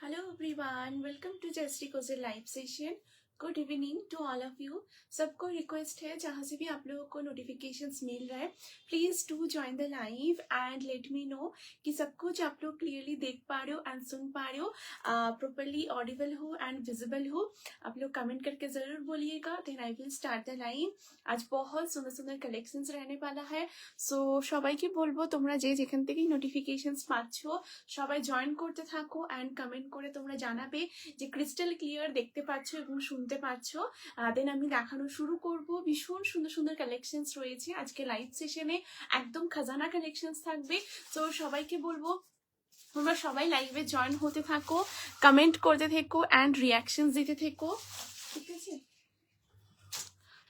Hello everyone, welcome to Justy Kozel live session. Good evening to all of you. सबको request है जहाँ से भी आप लोगों को नोटिफिकेशंस मिल रहा है please do join the live and let me know कि सब कुछ आप लोग क्लियरली देख पा रहे हो एंड सुन पा रहे हो, प्रॉपरली ऑडिबल हो एंड विजिबल हो। आप लोग कमेंट करके जरूर बोलिएगा, then I will start the live. आज बहुत सुंदर सुंदर कलेक्शंस रहने वाला है। सो সবাইকে বলবো তোমরা যে যেখান থেকেই নোটিফিকেশনস পাচ্ছো সবাই জয়েন করতে থাকো এন্ড কমেন্ট করে তোমরা জানাবে যে ক্রিস্টাল ক্লিয়ার দেখতে পাচ্ছো এবং শুনতে পাচ্ছো। দেন আমি দেখানো শুরু করব। ভীষণ সুন্দর সুন্দর কালেকশনস রয়েছে আজকে লাইভ সেশনে, একদম খাজানা কালেকশনস থাকবে। তো সবাইকে বলবো তোমরা সবাই লাইভে জয়েন হতে থাকো, কমেন্ট করতে থেকো এন্ড রিয়াকশনস দিতে থেকো, ঠিক আছে?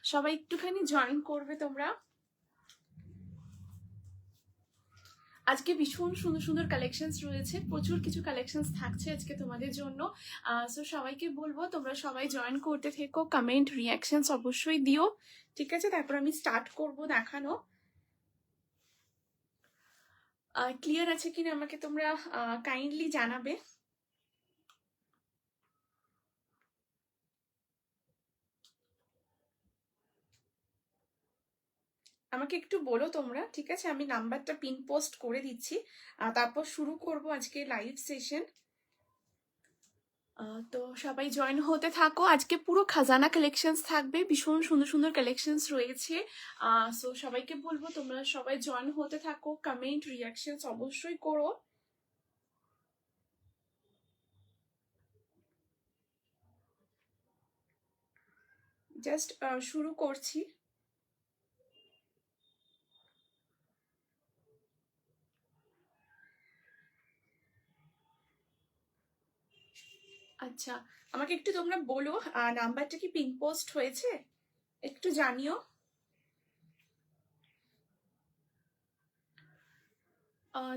সবাই একটুখানি জয়েন করবে তোমরা। আজকে ভীষণ সুন্দর সুন্দর কালেকশনস রয়েছে, প্রচুর কিছু কালেকশনস থাকছে আজকে তোমাদের জন্য। সো সবাইকে বলবো তোমরা সবাই জয়েন করতে থেকো, কমেন্ট রিয়াকশনস অবশ্যই দিও, ঠিক আছে? তারপর আমি স্টার্ট করব দেখানো। ক্লিয়ার আছে কিনা আমাকে তোমরা কাইন্ডলি জানাবে। আমাকে একটু বলো তোমরা, ঠিক আছে? আমি নাম্বারটা পিন পোস্ট করে দিচ্ছি, তারপর শুরু করব আজকে লাইভ সেশন। তো সবাই জয়েন হতে থাকো। আজকে পুরো খাজানা কালেকশনস থাকবে, ভীষণ সুন্দর সুন্দর কালেকশনস রয়েছে। সো সবাইকে বলবো তোমরা সবাই জয়েন হতে থাকো, কমেন্ট রিয়াকশনস অবশ্যই করো। জাস্ট শুরু করছি। আচ্ছা, আমাকে একটু তোমরা বলো নাম্বারটা কি পিন পোস্ট হয়েছে, একটু জানিও।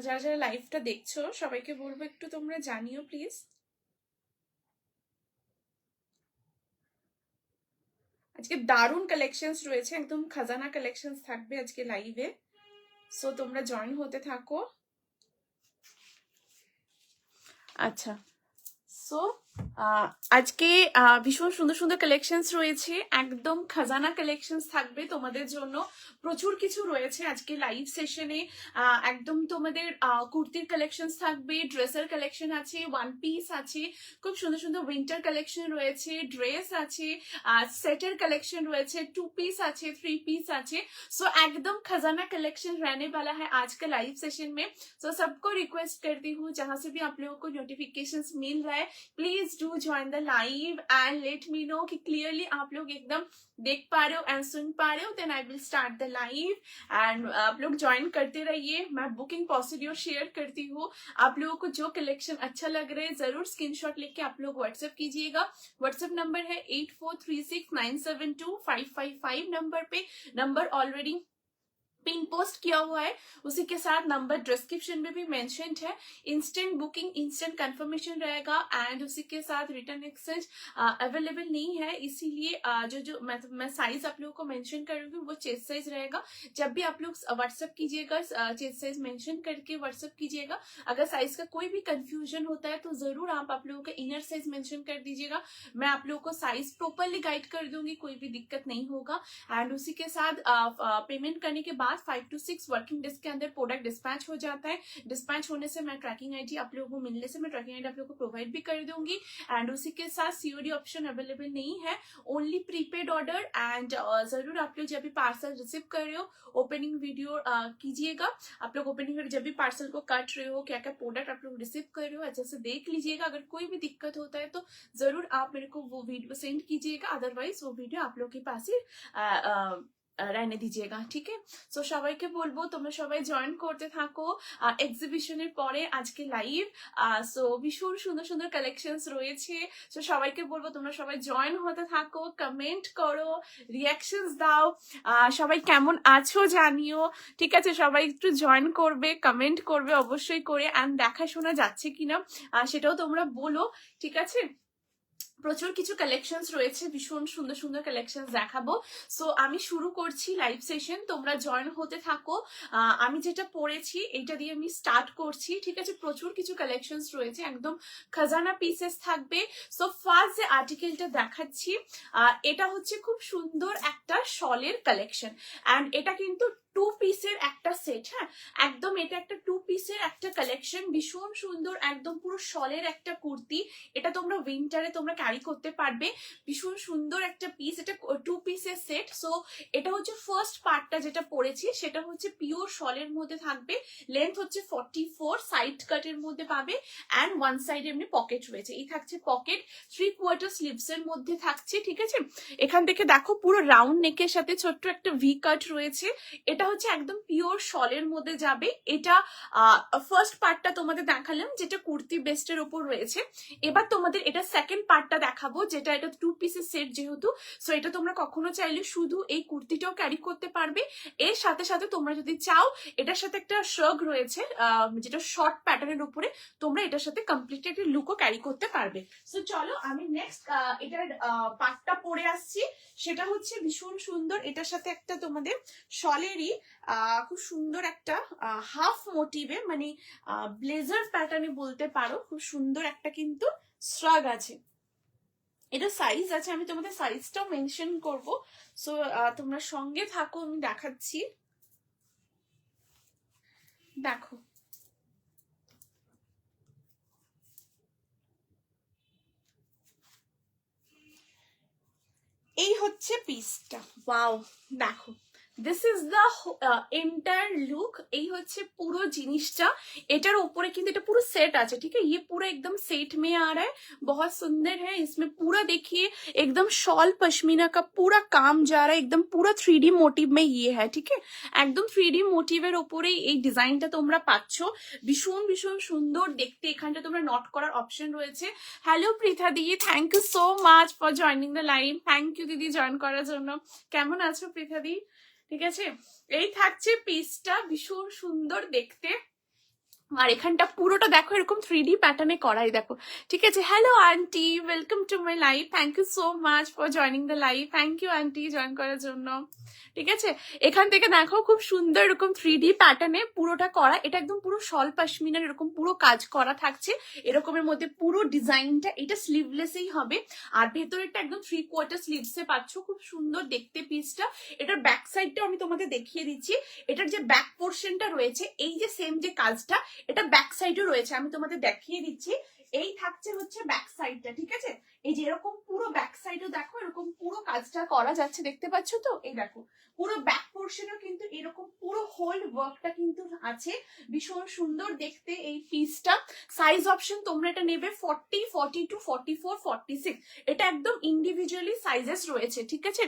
যারা যারা লাইভটা দেখছো সবাইকে বলবো একটু তোমরা জানিও প্লিজ। আজকে দারুণ কালেকশনস রয়েছে, একদম খাজানা কালেকশনস থাকবে আজকে লাইভে। সো তোমরা জয়েন হতে থাকো। আচ্ছা, সো আজকে ভীষণ সুন্দর সুন্দর কালেকশনস রয়েছে, একদম খাজানা কালেকশনস থাকবে তোমাদের জন্য। প্রচুর কিছু রয়েছে আজকে লাইভ সেশনে। একদম তোমাদের কুর্তির কালেকশনস থাকবে, ড্রেসের কালেকশন আছে, ওয়ান পিস আছে, খুব সুন্দর সুন্দর উইন্টার কালেকশন রয়েছে, ড্রেস আছে, সেটের কালেকशन রয়েছে, टू पीस আছে, थ्री पीस আছে। सो एकदम खजाना कलेक्शन रहने वाला है आज का लाइव सेशन में। सो सबको रिक्वेस्ट करती हूँ जहां से भी आप लोगों को नोटिफिकेशंस मिल रहा है please do join the live and let me know कि क्लियरली आप लोग एकदम देख पा रहे हो एंड सुन पा रहे हो। Then I will start the live and आप लोग ज्वाइन करते रहिए। मैं बुकिंग प्रोसीड्योर शेयर करती हूँ, आप लोगों को जो कलेक्शन अच्छा लग रहा है जरूर स्क्रीनशॉट लेके आप लोग व्हाट्सएप कीजिएगा। व्हाट्सएप नंबर है 8436972555 नंबर पे। नंबर ऑलरेडी पिन पोस्ट किया हुआ है, उसी के साथ नंबर डिस्क्रिप्शन में भी मेंशन्ड है। इंस्टेंट बुकिंग, इंस्टेंट कंफर्मेशन रहेगा एंड उसी के साथ रिटर्न एक्सचेंज अवेलेबल नहीं है, इसीलिए जो मैं साइज आप लोगों को मेंशन करूंगी वो चेस्ट साइज रहेगा। जब भी आप लोग व्हाट्सएप कीजिएगा चेस्ट साइज मेंशन करके व्हाट्सएप कीजिएगा। अगर साइज का कोई भी कंफ्यूजन होता है तो जरूर आप लोगों का इनर साइज मेंशन कर दीजिएगा, मैं आप लोगों को साइज प्रॉपरली गाइड कर दूंगी, कोई भी दिक्कत नहीं होगा। एंड उसी के साथ पेमेंट करने के बाद 5 to 6 वर्किंग डेज के अंदर प्रोडक्ट डिस्पैच हो जाता है। डिस्पैच होने से मैं ट्रैकिंग आईडी आप लोगों को मिलने से मैं ट्रैकिंग आईडी आप लोगों को प्रोवाइड भी कर दूंगी। एंड उसी के साथ सीओडी ऑप्शन अवेलेबल नहीं है, ओनली प्रीपेड ऑर्डर। एंड जरूर आप लोग जब भी पार्सल रिसीव कर रहे हो ओपनिंग वीडियो कीजिएगा। आप लोग ओपनिंग वीडियो जब भी पार्सल को कट रहे हो, क्या क्या प्रोडक्ट आप लोग रिसीव कर रहे हो अच्छे से देख लीजिएगा। अगर कोई भी दिक्कत होता है तो जरूर आप मेरे को वो वीडियो सेंड कीजिएगा, अदरवाइज वो वीडियो आप लोग के पास ही रहने दीजिएगा, ठीक है? सो সবাইকে বলবো তোমরা সবাই জয়েন করতে থাকো এক্সিবিশনের পরে আজকে লাইভ। সো ভীষণ সুন্দর সুন্দর কালেকশনস রয়েছে। সো সবাইকে বলবো তোমরা সবাই জয়েন হতে থাকো, কমেন্ট করো, রিয়াকশনস দাও, সবাই কেমন আছো জানিও, ঠিক আছে? সবাই একটু জয়েন করবে, কমেন্ট করবে অবশ্যই করে, এন্ড দেখাশোনা যাচ্ছে কিনা সেটাও তোমরা বলো, ঠিক আছে? প্রচুর কিছু কালেকশনস রয়েছে, ভীষণ সুন্দর সুন্দর কালেকশনস দেখাবো। সো আমি শুরু করছি লাইভ সেশন, তোমরা জয়েন হতে থাকো। আমি যেটা পড়েছি এটা দিয়ে আমি স্টার্ট করছি, ঠিক আছে। প্রচুর কিছু কালেকশনস রয়েছে, একদম খাজানা পিসেস থাকবে। সো ফার্স্ট যে আর্টিকেলটা দেখাচ্ছি, এটা হচ্ছে খুব সুন্দর একটা শলের কালেকশন, অ্যান্ড এটা কিন্তু 2 পিসের একটা সেট। হ্যাঁ, একদম এটা একটা 2 পিসের একটা কালেকশন, ভীষণ সুন্দর, একদম পুরো শলের একটা কুর্তি। এটা তোমরা উইন্টারে তোমরা ক্যারি করতে পারবে, ভীষণ সুন্দর একটা পিস। এটা 2 পিসের সেট। সো এটা হচ্ছে ফার্স্ট পার্টটা যেটা পরেছি, সেটা হচ্ছে পিওর শলের মধ্যে থাকবে। লেন্থ হচ্ছে 44, সাইড কাটের মধ্যে পাবে, অ্যান্ড ওয়ান সাইড এমনি পকেট রয়েছে। এই থাকছে পকেট, 3/4 স্লিভস এর মধ্যে থাকছে, ঠিক আছে। এখান থেকে দেখো পুরো রাউন্ড নেকের সাথে ছোট্ট একটা ভি কাট রয়েছে। এটা হচ্ছে একদম পিওর শলের মধ্যে যাবে। এটা ফার্স্ট পার্টটা তোমাদের দেখালাম, যেটা কুর্তি বেস্টের ওপর রয়েছে। এবার তোমাদের এটা সেকেন্ড পার্টটা দেখাবো, যেটা এটা 2 পিসের সেট যেহেতু। সো এটা তোমরা কখনো চাইলে শুধু এই কুর্তিটাও ক্যারি করতে পারবে। এর সাথে সাথে তোমরা যদি চাও, এটার সাথে একটা শার্ট রয়েছে যেটা শর্ট প্যাটার্নের উপরে, তোমরা এটার সাথে কমপ্লিট একটা লুকও ক্যারি করতে পারবে। সো চলো আমি নেক্সট এটার পার্টটা পরে আসছি। সেটা হচ্ছে ভীষণ সুন্দর, এটার সাথে একটা তোমাদের শলেরই খুব সুন্দর একটা হাফ মোটিভে, মানে ব্লেজার প্যাটার্নে বলতে পারো, খুব সুন্দর একটা কিন্তু শ্রাগ আছে। এটা সাইজ আছে, আমি তোমাদের সাইজটাও মেনশন করবো। সো তোমরা সঙ্গে থাকো, আমি দেখাচ্ছি। দেখো, এই হচ্ছে পিসটা। ওয়াও, দেখো, this is the entire look. এই হচ্ছে পুরো জিনিসটা। এটার উপরে কিন্তু এটা পুরো सेट আছে, ठीक है। ये पूरा एकदम सेट में आ रहा है, बहुत सुंदर है। इसमें पूरा देखिए एकदम शॉल पश्मीना का पूरा काम जा रहा है, एकदम पूरा 3D मोटिव में ये है, ठीक है। একদম 3D মোটিভের উপরে এই ডিজাইনটা তোমরা পাচ্ছ, ভীষণ ভীষণ সুন্দর দেখতে। এখানটা তোমরা নোট করার অপশন রয়েছে। হ্যালো পৃথা দি, thank you so much for joining the live. Thank you দিদি জয়েন করার জন্য। কেমন আছো পৃথা দি? ঠিক আছে, এই থাকছে পিসটা, ভীষণ সুন্দর দেখতে। আর এখানটা পুরোটা দেখো এরকম 3D প্যাটার্নে করাই, দেখো, ঠিক আছে। Hello aunty, welcome to my live. Thank you so much for joining the live. Thank you aunty join করার জন্য, ঠিক আছে। এখান থেকে দেখো খুব সুন্দর এরকম 3D প্যাটার্নে পুরোটা করা। এটা একদম পুরো শল পশমিনার এরকম পুরো কাজ করা থাকছে, এরকমের মধ্যে পুরো ডিজাইনটা। এটা স্লিভলেসই হবে, আর ভেতরেরটা একদম 3/4 স্লিভসে পাচ্ছ, খুব সুন্দর দেখতে পিসটা। এটার ব্যাক সাইডটাও আমি তোমাদের দেখিয়ে দিচ্ছি। এটার যে ব্যাক পোর্শনটা রয়েছে, এই যে সেম যে কাজটা, এটা ব্যাক সাইডও রয়েছে, আমি তোমাদের দেখিয়ে দিচ্ছি। এই থাকছে হচ্ছে ব্যাক সাইডটা, ঠিক আছে। এই যে এরকম পুরো ব্যাক সাইডও দেখো এরকম পুরো কাজটা করা যাচ্ছে, দেখতে পাচ্ছ তো। এই দেখো পুরো ব্যাক পোর্শনও কিন্তু এরকম পুরো হোল ওয়ার্কটা কিন্তু আছে, ভীষণ সুন্দর দেখতে এই পিসটা। সাইজ অপশন তোমরা এটা নেবে 40, 42, 44, 46। এটা একদম ইন্ডিভিজুয়ালি সাইজেস রয়েছে, ঠিক আছে।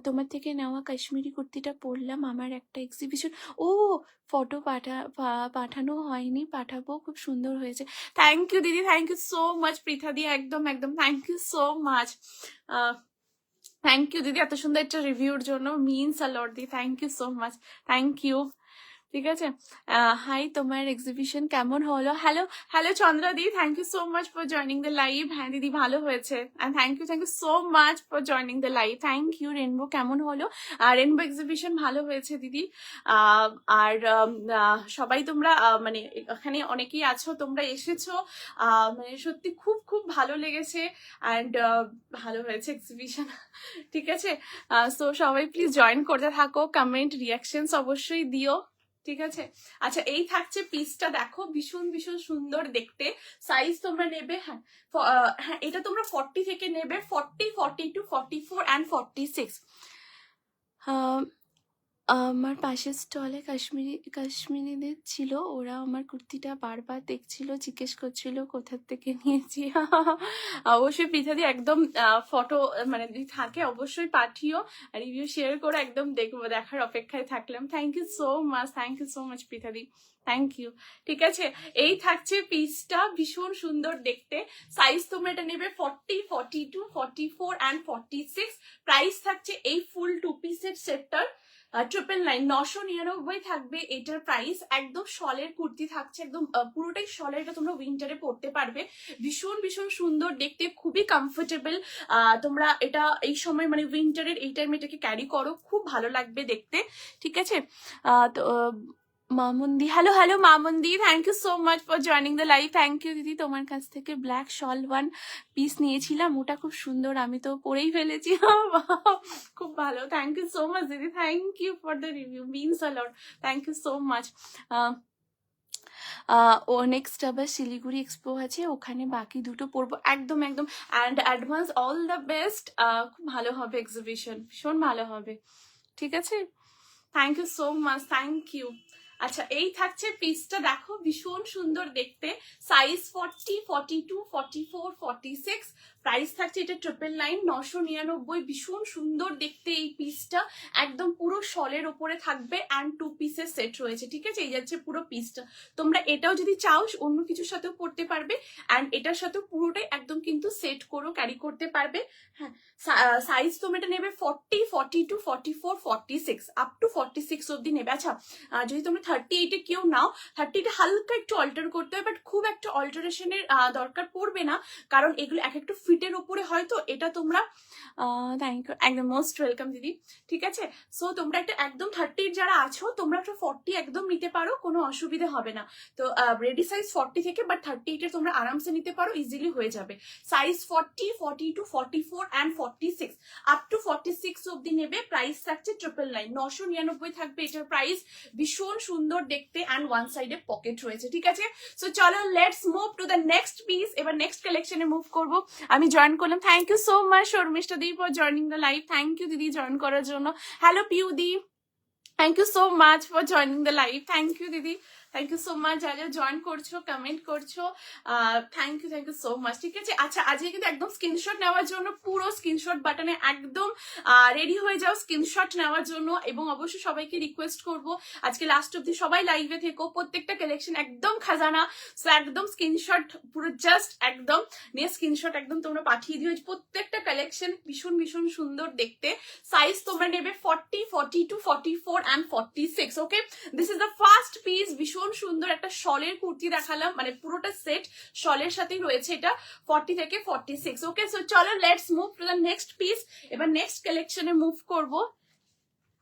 তোমার থেকে নেওয়া কাশ্মীরি কুর্তিটা পরলাম, আমার একটা এক্সিবিশন। ও, ফটো পাঠানো হয়নি, পাঠাবো, খুব সুন্দর হয়েছে। থ্যাংক ইউ দিদি, thank you so much Pritha দি, একদম একদম thank you so much. Thank you দিদি এত সুন্দর একটা রিভিউর জন্য, মিনস আ লট দি, thank you so much, thank you, ঠিক আছে। হাই, তোমার এক্সিবিশন কেমন হলো? হ্যালো হ্যালো চন্দ্রা দি, thank you so much for joining the live. হ্যাঁ দিদি, ভালো হয়েছে, and thank you so much for joining the live. Thank you. Rainbow কেমন হলো? রেনবো এক্সিবিশন ভালো হয়েছে দিদি। আর সবাই তোমরা মানে এখানে অনেকেই আছো, তোমরা এসেছো, মানে সত্যি খুব খুব ভালো লেগেছে, অ্যান্ড ভালো হয়েছে এক্সিবিশন, ঠিক আছে। সো সবাই প্লিজ জয়েন করতে থাকো, কমেন্ট রিয়াকশনস অবশ্যই দিও, ঠিক আছে। আচ্ছা, এই থাকছে পিসটা, দেখো ভীষণ ভীষণ সুন্দর দেখতে। সাইজ তোমরা নেবে, হ্যাঁ হ্যাঁ, এটা তোমরা 40 থেকে নেবে, 40, 42, 44 অ্যান্ড 46। আমার পাশের স্টলে কাশ্মীরিদের ছিল, ওরা আমার কুর্তিটা বারবার দেখছিল, জিজ্ঞেস করছিল কোথা থেকে নিয়েছি। অবশ্যই পৃথাদি, একদম ফটো মানে যদি থাকে অবশ্যই পাঠিও, রিভিউ শেয়ার করে একদম দেখবো, দেখার অপেক্ষায় থাকলাম। থ্যাংক ইউ সো মাচ পৃথাদি, থ্যাংক ইউ, ঠিক আছে। এই থাকছে পিসটা, ভীষণ সুন্দর দেখতে। সাইজ তোমরা এটা নেবে 40, 42, 44 অ্যান্ড 46। প্রাইস থাকছে এই ফুল 2 পিসের সেটটার 999 999 থাকবে এটার প্রাইস। একদম শলের কুর্তি থাকছে, একদম পুরোটাই শলের, এটা তোমরা উইন্টারে পরতে পারবে। ভীষণ ভীষণ সুন্দর দেখতে, খুবই কমফোর্টেবল। তোমরা এটা এই সময় মানে উইন্টারের এই টাইমে এটাকে ক্যারি করো, খুব ভালো লাগবে দেখতে, ঠিক আছে। তো মামুন্দি, হ্যালো হ্যালো মামুন্দি, thank you so much for joining the live. Thank you দিদি, তোমার কাছ থেকে ব্ল্যাক শল 1 পিস নিয়েছিলাম, ওটা খুব সুন্দর, আমি তো পরেই ফেলেছি। খুব ভালো, থ্যাংক ইউ সো মাচ দিদি, thank you for the review, means a lot, thank you so much. ও নেক্সট আবার শিলিগুড়ি এক্সপো আছে, ওখানে বাকি দুটো পড়বো একদম একদম। And advance all the best, খুব ভালো হবে এক্সিবিশন, ভীষণ ভালো হবে, ঠিক আছে। Thank you so much, thank you. আচ্ছা, এই থাকছে পিসটা, দেখো ভীষণ সুন্দর দেখতে, সাইজ 40, 42, 44, 46, প্রাইস থাকছে এটা 999, 999, ভীষণ সুন্দর দেখতে এই পিসটা, একদম পুরো শলের ওপরে থাকবে অ্যান্ড 2 পিসের সেট রয়েছে, ঠিক আছে। এই যাচ্ছে পুরো পিসটা, তোমরা এটাও যদি চাও অন্য কিছুর সাথেও পরতে পারবে, অ্যান্ড এটার সাথেও পুরোটাই একদম কিন্তু সেট করো ক্যারি করতে পারবে। হ্যাঁ, সাইজ তোমরা এটা নেবে 40, 42, 44, 46, আপ টু 46 অব্দি নেবে। আচ্ছা, যদি তোমরা 38-এ কেউ নাও, 38-এ হালকা একটু অল্টার করতে হবে, বাট খুব একটা অল্টারেশনের দরকার পড়বে না, কারণ এগুলো এক একটু ফিটের উপরে হয়, তো এটা তোমরা থ্যাংক ইউ, একদম মোস্ট ওয়েলকাম দিদি, ঠিক আছে। সো তোমরা একটা একদম 30 যারা আছো, তোমরা একটা 40 একদম নিতে পারো, কোনো অসুবিধা হবে না। তো রেডি সাইজ 40 থেকে, বাট 38-এ তোমরা আরামসে নিতে পারো, ইজিলি হয়ে যাবে। সাইজ 40, 42, 44 অ্যান্ড 46, আপ টু 46 অব্দি নেবে, প্রাইস থাকছে 999, 999 থাকবে এটার প্রাইস, ভীষণ সুন্দর দেখতে, অ্যান্ড ওয়ান সাইডে পকেট রয়েছে, ঠিক আছে। সো চলো let's move to the next piece, এবার নেক্সট কালেকশনে মুভ করবো। আমি জয়েন করলাম, thank you so much Sharmishtha দি for joining the live, thank you দিদি জয়েন করার জন্য। হ্যালো পিউ দি, thank you so much for joining the live, thank you দিদি, থ্যাংক ইউ সো মাচ যারা জয়েন করছো, কমেন্ট করছো, থ্যাংক ইউ সো মাচ, ঠিক আছে। আচ্ছা, আজকে কিন্তু একদম স্ক্রিনশট নেওয়ার জন্য পুরো স্ক্রিনশট বাটনে একদম রেডি হয়ে যাও স্ক্রিনশট নেওয়ার জন্য, এবং অবশ্যই সবাইকে রিকোয়েস্ট করব আজকে লাস্ট অব্দি সবাই লাইভে থেকো, প্রত্যেকটা কালেকশন একদম খাজানা, সো একদম স্ক্রিনশট পুরো জাস্ট একদম নিয়ে স্ক্রিনশট একদম তোমরা পাঠিয়ে দিও, প্রত্যেকটা কালেকশন ভীষণ ভীষণ সুন্দর দেখতে। সাইজ তোমরা নেবে 40, 42, 44 and 46, okay. This is the first piece, ভীষণ সুন্দর একটা শলের কুর্তি দেখালাম, মানে পুরোটা সেট শলের সাথেই রয়েছে, এটা 40 থেকে 46, ওকে। সো চলো let's move to the next piece, এবার নেক্সট কালেকশনে মুভ করব।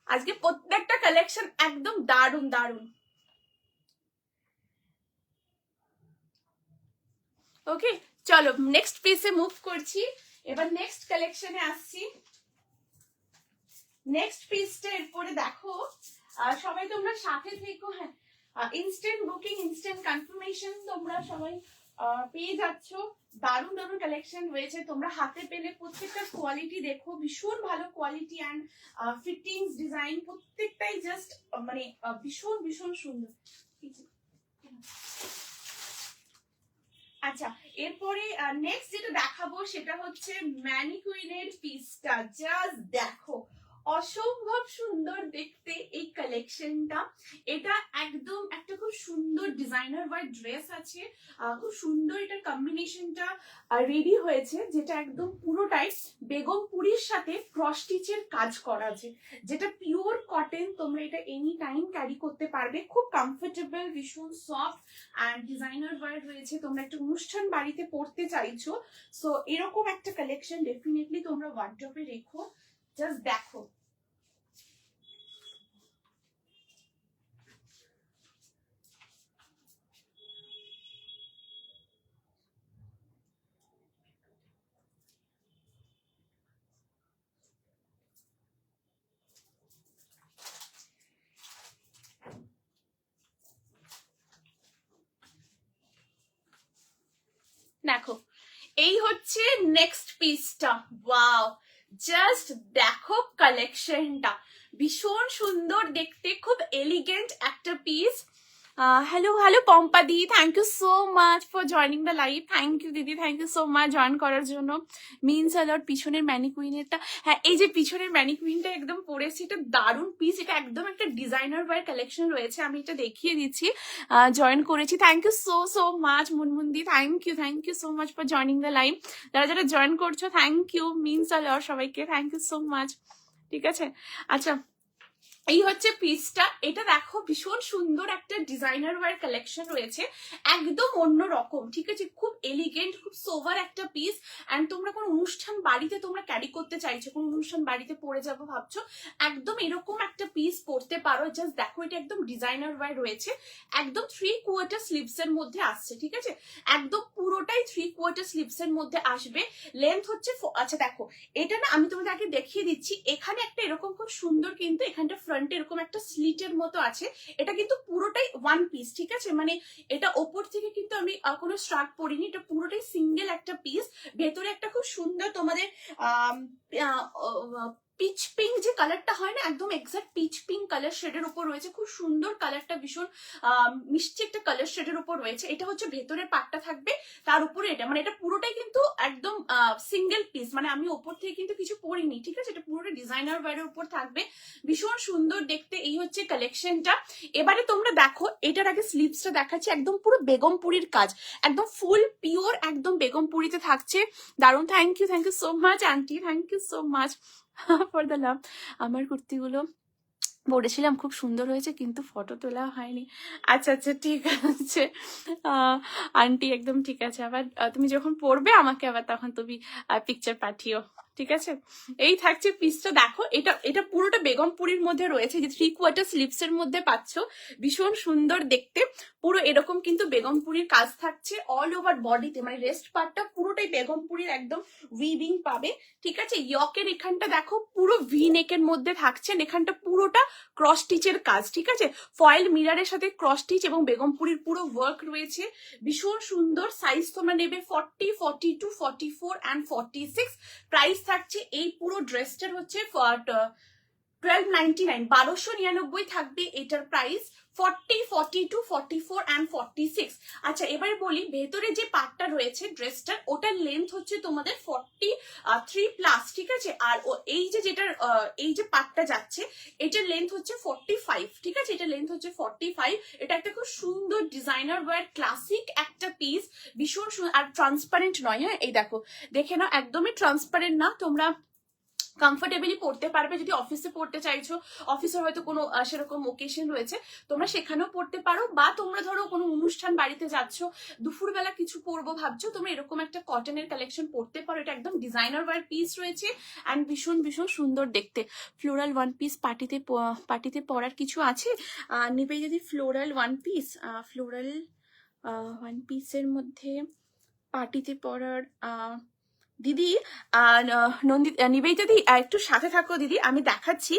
আজকে প্রত্যেকটা কালেকশন একদম দারুণ দারুণ, ওকে। চলো নেক্সট পিসে মুভ করছি, এবার নেক্সট কালেকশনে আসছি। নেক্সট পিসটা এরপরে দেখো, সবাই তোমরা সাথে থেকো। হ্যাঁ, ইনস্ট্যান্ট বুকিং, ইনস্ট্যান্ট কনফার্মেশন তোমরা সবাই পেয়ে যাচ্ছ, দারুণ দারুণ কালেকশন রয়েছে, তোমরা হাতে পেলে প্রত্যেকটা কোয়ালিটি দেখো, ভীষণ ভালো কোয়ালিটি অ্যান্ড ফিটিংস, ডিজাইন প্রত্যেকটাই জাস্ট মানে ভীষণ ভীষণ সুন্দর। আচ্ছা, এরপরে নেক্সট যেটা দেখাবো সেটা হচ্ছে ম্যানিকুইনের পিসটা, জাস্ট দেখো অসম্ভব সুন্দর দেখতে এই কালেকশনটা। এটা একদম একটা খুব সুন্দর ডিজাইনার ওয়ার ড্রেস আছে, খুব সুন্দর এটার কম্বিনেশনটা রেডি হয়েছে, যেটা একদম পুরোটাই বেগমপুরির সাথে ক্রস স্টিচের কাজ করা আছে, যেটা পিওর কটন, তোমরা এটা এনি টাইম ক্যারি করতে পারবে, খুব কমফোর্টেবল, ভীষণ সফট অ্যান্ড ডিজাইনার ওয়ার রয়েছে। তোমরা একটা অনুষ্ঠান বাড়িতে পড়তে চাইছো, সো এরকম একটা কালেকশন ডেফিনেটলি তোমরা ওয়ার্ড্রপে রেখো, জাস্ট দেখো। দেখো এই হচ্ছে নেক্সট পিসটা, ওয়াও জাস্ট দেখো কালেকশনটা ভীষণ সুন্দর দেখতে, খুব এলিগেন্ট একটা পিস। হ্যালো হ্যালো পম্পা দি, thank you so much for joining the live, thank you দিদি, thank you so much join করার জন্য। মিনস আলট পিছনের ম্যানিকুইনেরটা, হ্যাঁ এই যে পিছনের ম্যানিকুইনটা একদম পরেছি, এটা দারুণ পিস, এটা একদম একটা ডিজাইনার ওয়্যার কালেকশন রয়েছে, আমি এটা দেখিয়ে দিচ্ছি, জয়েন করেছি। Thank you so so much মুনমুন্দি, thank you so much for joining the live, যারা যারা জয়েন করছো থ্যাংক ইউ, মিনস আলট সবাইকে, থ্যাংক ইউ সো মাচ, ঠিক আছে। আচ্ছা, এই হচ্ছে পিসটা। এটা দেখো ভীষণ সুন্দর একটা ডিজাইনার ওয়্যার কালেকশন রয়েছে, একদম অন্য রকম, ঠিক আছে, খুব এলিগেন্ট, খুব সোভার একটা পিস। এন্ড তোমরা কোনো অনুষ্ঠান বাড়িতে তোমরা ক্যারি করতে চাইছো, কোনো অনুষ্ঠান বাড়িতে পরে যাবো ভাবছো, একদম এরকম একটা পিস পরতে পারো। জাস্ট দেখো এটা একদম ডিজাইনার ওয়্যার রয়েছে, একদম 3/4 স্লিভস এর মধ্যে আসছে, ঠিক আছে, একদম পুরোটাই 3/4 স্লিভস এর মধ্যে আসবে। লেন্থ হচ্ছে আচ্ছা দেখো এটা না আমি তোমাদের আগে দেখিয়ে দিচ্ছি, এখানে একটা এরকম খুব সুন্দর কিন্তু এখানটা ফ্রন্টে এরকম একটা স্লিটের মতো আছে, এটা কিন্তু পুরোটাই ওয়ান পিস, ঠিক আছে, মানে এটা ওপর থেকে কিন্তু আমি কোনো স্ট্রাক পরিনি, এটা পুরোটাই সিঙ্গেল একটা পিস। ভেতরে একটা খুব সুন্দর তোমাদের পিচ পিঙ্ক যে কালারটা হয় না, একদম এক্সাক্ট পিচ পিঙ্ক কালার শেডের উপর রয়েছে, খুব সুন্দর কালারটা, ভীষণ মিষ্টি একটা কালার শেডের উপর রয়েছে। এটা হচ্ছে ভেতরের পাটটা থাকবে, তার উপরে এটা, মানে এটা পুরোটাই কিন্তু একদম সিঙ্গেল পিস, মানে আমি ওপর থেকে কিন্তু কিছু পরিনি, ঠিক আছে, এটা পুরোটা ডিজাইনার ওয়্যারের উপর থাকবে, ভীষণ সুন্দর দেখতে। এই হচ্ছে কালেকশনটা। এবারে তোমরা দেখো এটার আগে স্লিভসটা দেখাচ্ছি, একদম পুরো বেগমপুরির কাজ, একদম ফুল পিওর একদম বেগমপুরিতে থাকছে, দারুণ। Thank you so much aunty, thank you so much for the love. আমার কুর্তিগুলো পরেছিলাম, খুব সুন্দর হয়েছে, কিন্তু ফটো তোলা হয়নি। আচ্ছা আচ্ছা ঠিক আছে আন্টি, একদম ঠিক আছে, আবার তুমি যখন পড়বে আমাকে আবার তখন তুমি পিকচার পাঠিও, ঠিক আছে। এই থাকছে পিসটা, দেখো এটা এটা পুরোটা বেগমপুরির মধ্যে রয়েছে, যে 3/4 স্লিভস এর মধ্যে পাচ্ছ, ভীষণ সুন্দর দেখতে, পুরো এরকম কিন্তু বেগমপুরির কাজ থাকছে অল ওভার বডিতে, মানে রেস্ট পার্টটা পুরোটাই বেগমপুরির একদম উইভিং পাবে, ঠিক আছে। ইয়কের এখানটা দেখো পুরো ভি নেকের মধ্যে থাকছে, এখানটা পুরোটা ক্রস স্টিচের কাজ, ঠিক আছে, ফয়েল মিরারের সাথে ক্রস স্টিচ এবং বেগমপুরির পুরো ওয়ার্ক রয়েছে, ভীষণ সুন্দর। সাইজ তোমরা নেবে 40, 42, 44 and 46। প্রাইস থাকছে এই পুরো ড্রেসটার হচ্ছে 1299, 1299 থাকবে এটার প্রাইস, 40, 42, 44 and 46। আচ্ছা এবারে বলি ভেতরে যে পার্টটা রয়েছে ড্রেসটার, ওটার লেন্থ হচ্ছে তোমাদের 43+, ঠিক আছে, আর এই যে যেটার এই যে পার্টটা যাচ্ছে এটার লেন্থ হচ্ছে 45, ঠিক আছে, এটা লেন্থ হচ্ছে 45। এটা একটা খুব সুন্দর ডিজাইনার ওয়্যার ক্লাসিক একটা পিস, ভীষণ সুন্দর, আর ট্রান্সপারেন্ট নয়, হ্যাঁ এই দেখো দেখে নাও, একদমই ট্রান্সপারেন্ট না, তোমরা কমফোর্টেবলি পড়তে পারবে। যদি অফিসে পড়তে চাইছো, অফিসের হয়তো কোনো সেরকম ওকেশন রয়েছে, তোমরা সেখানেও পড়তে পারো, বা তোমরা ধরো কোনো অনুষ্ঠান বাড়িতে যাচ্ছ, দুপুরবেলা কিছু পরবো ভাবছো, তোমরা এরকম একটা কটনের কালেকশন পড়তে পারো। এটা একদম ডিজাইনার ওয়্যার পিস রয়েছে অ্যান্ড ভীষণ ভীষণ সুন্দর দেখতে। ফ্লোরাল ওয়ান পিস পার্টিতে পরার কিছু আছে, নিবে যদি ফ্লোরাল ওয়ান পিসের মধ্যে পার্টিতে পরার দিদি, নিবেদিতা দি একটু সাথে থাকো দিদি, আমি দেখাচ্ছি।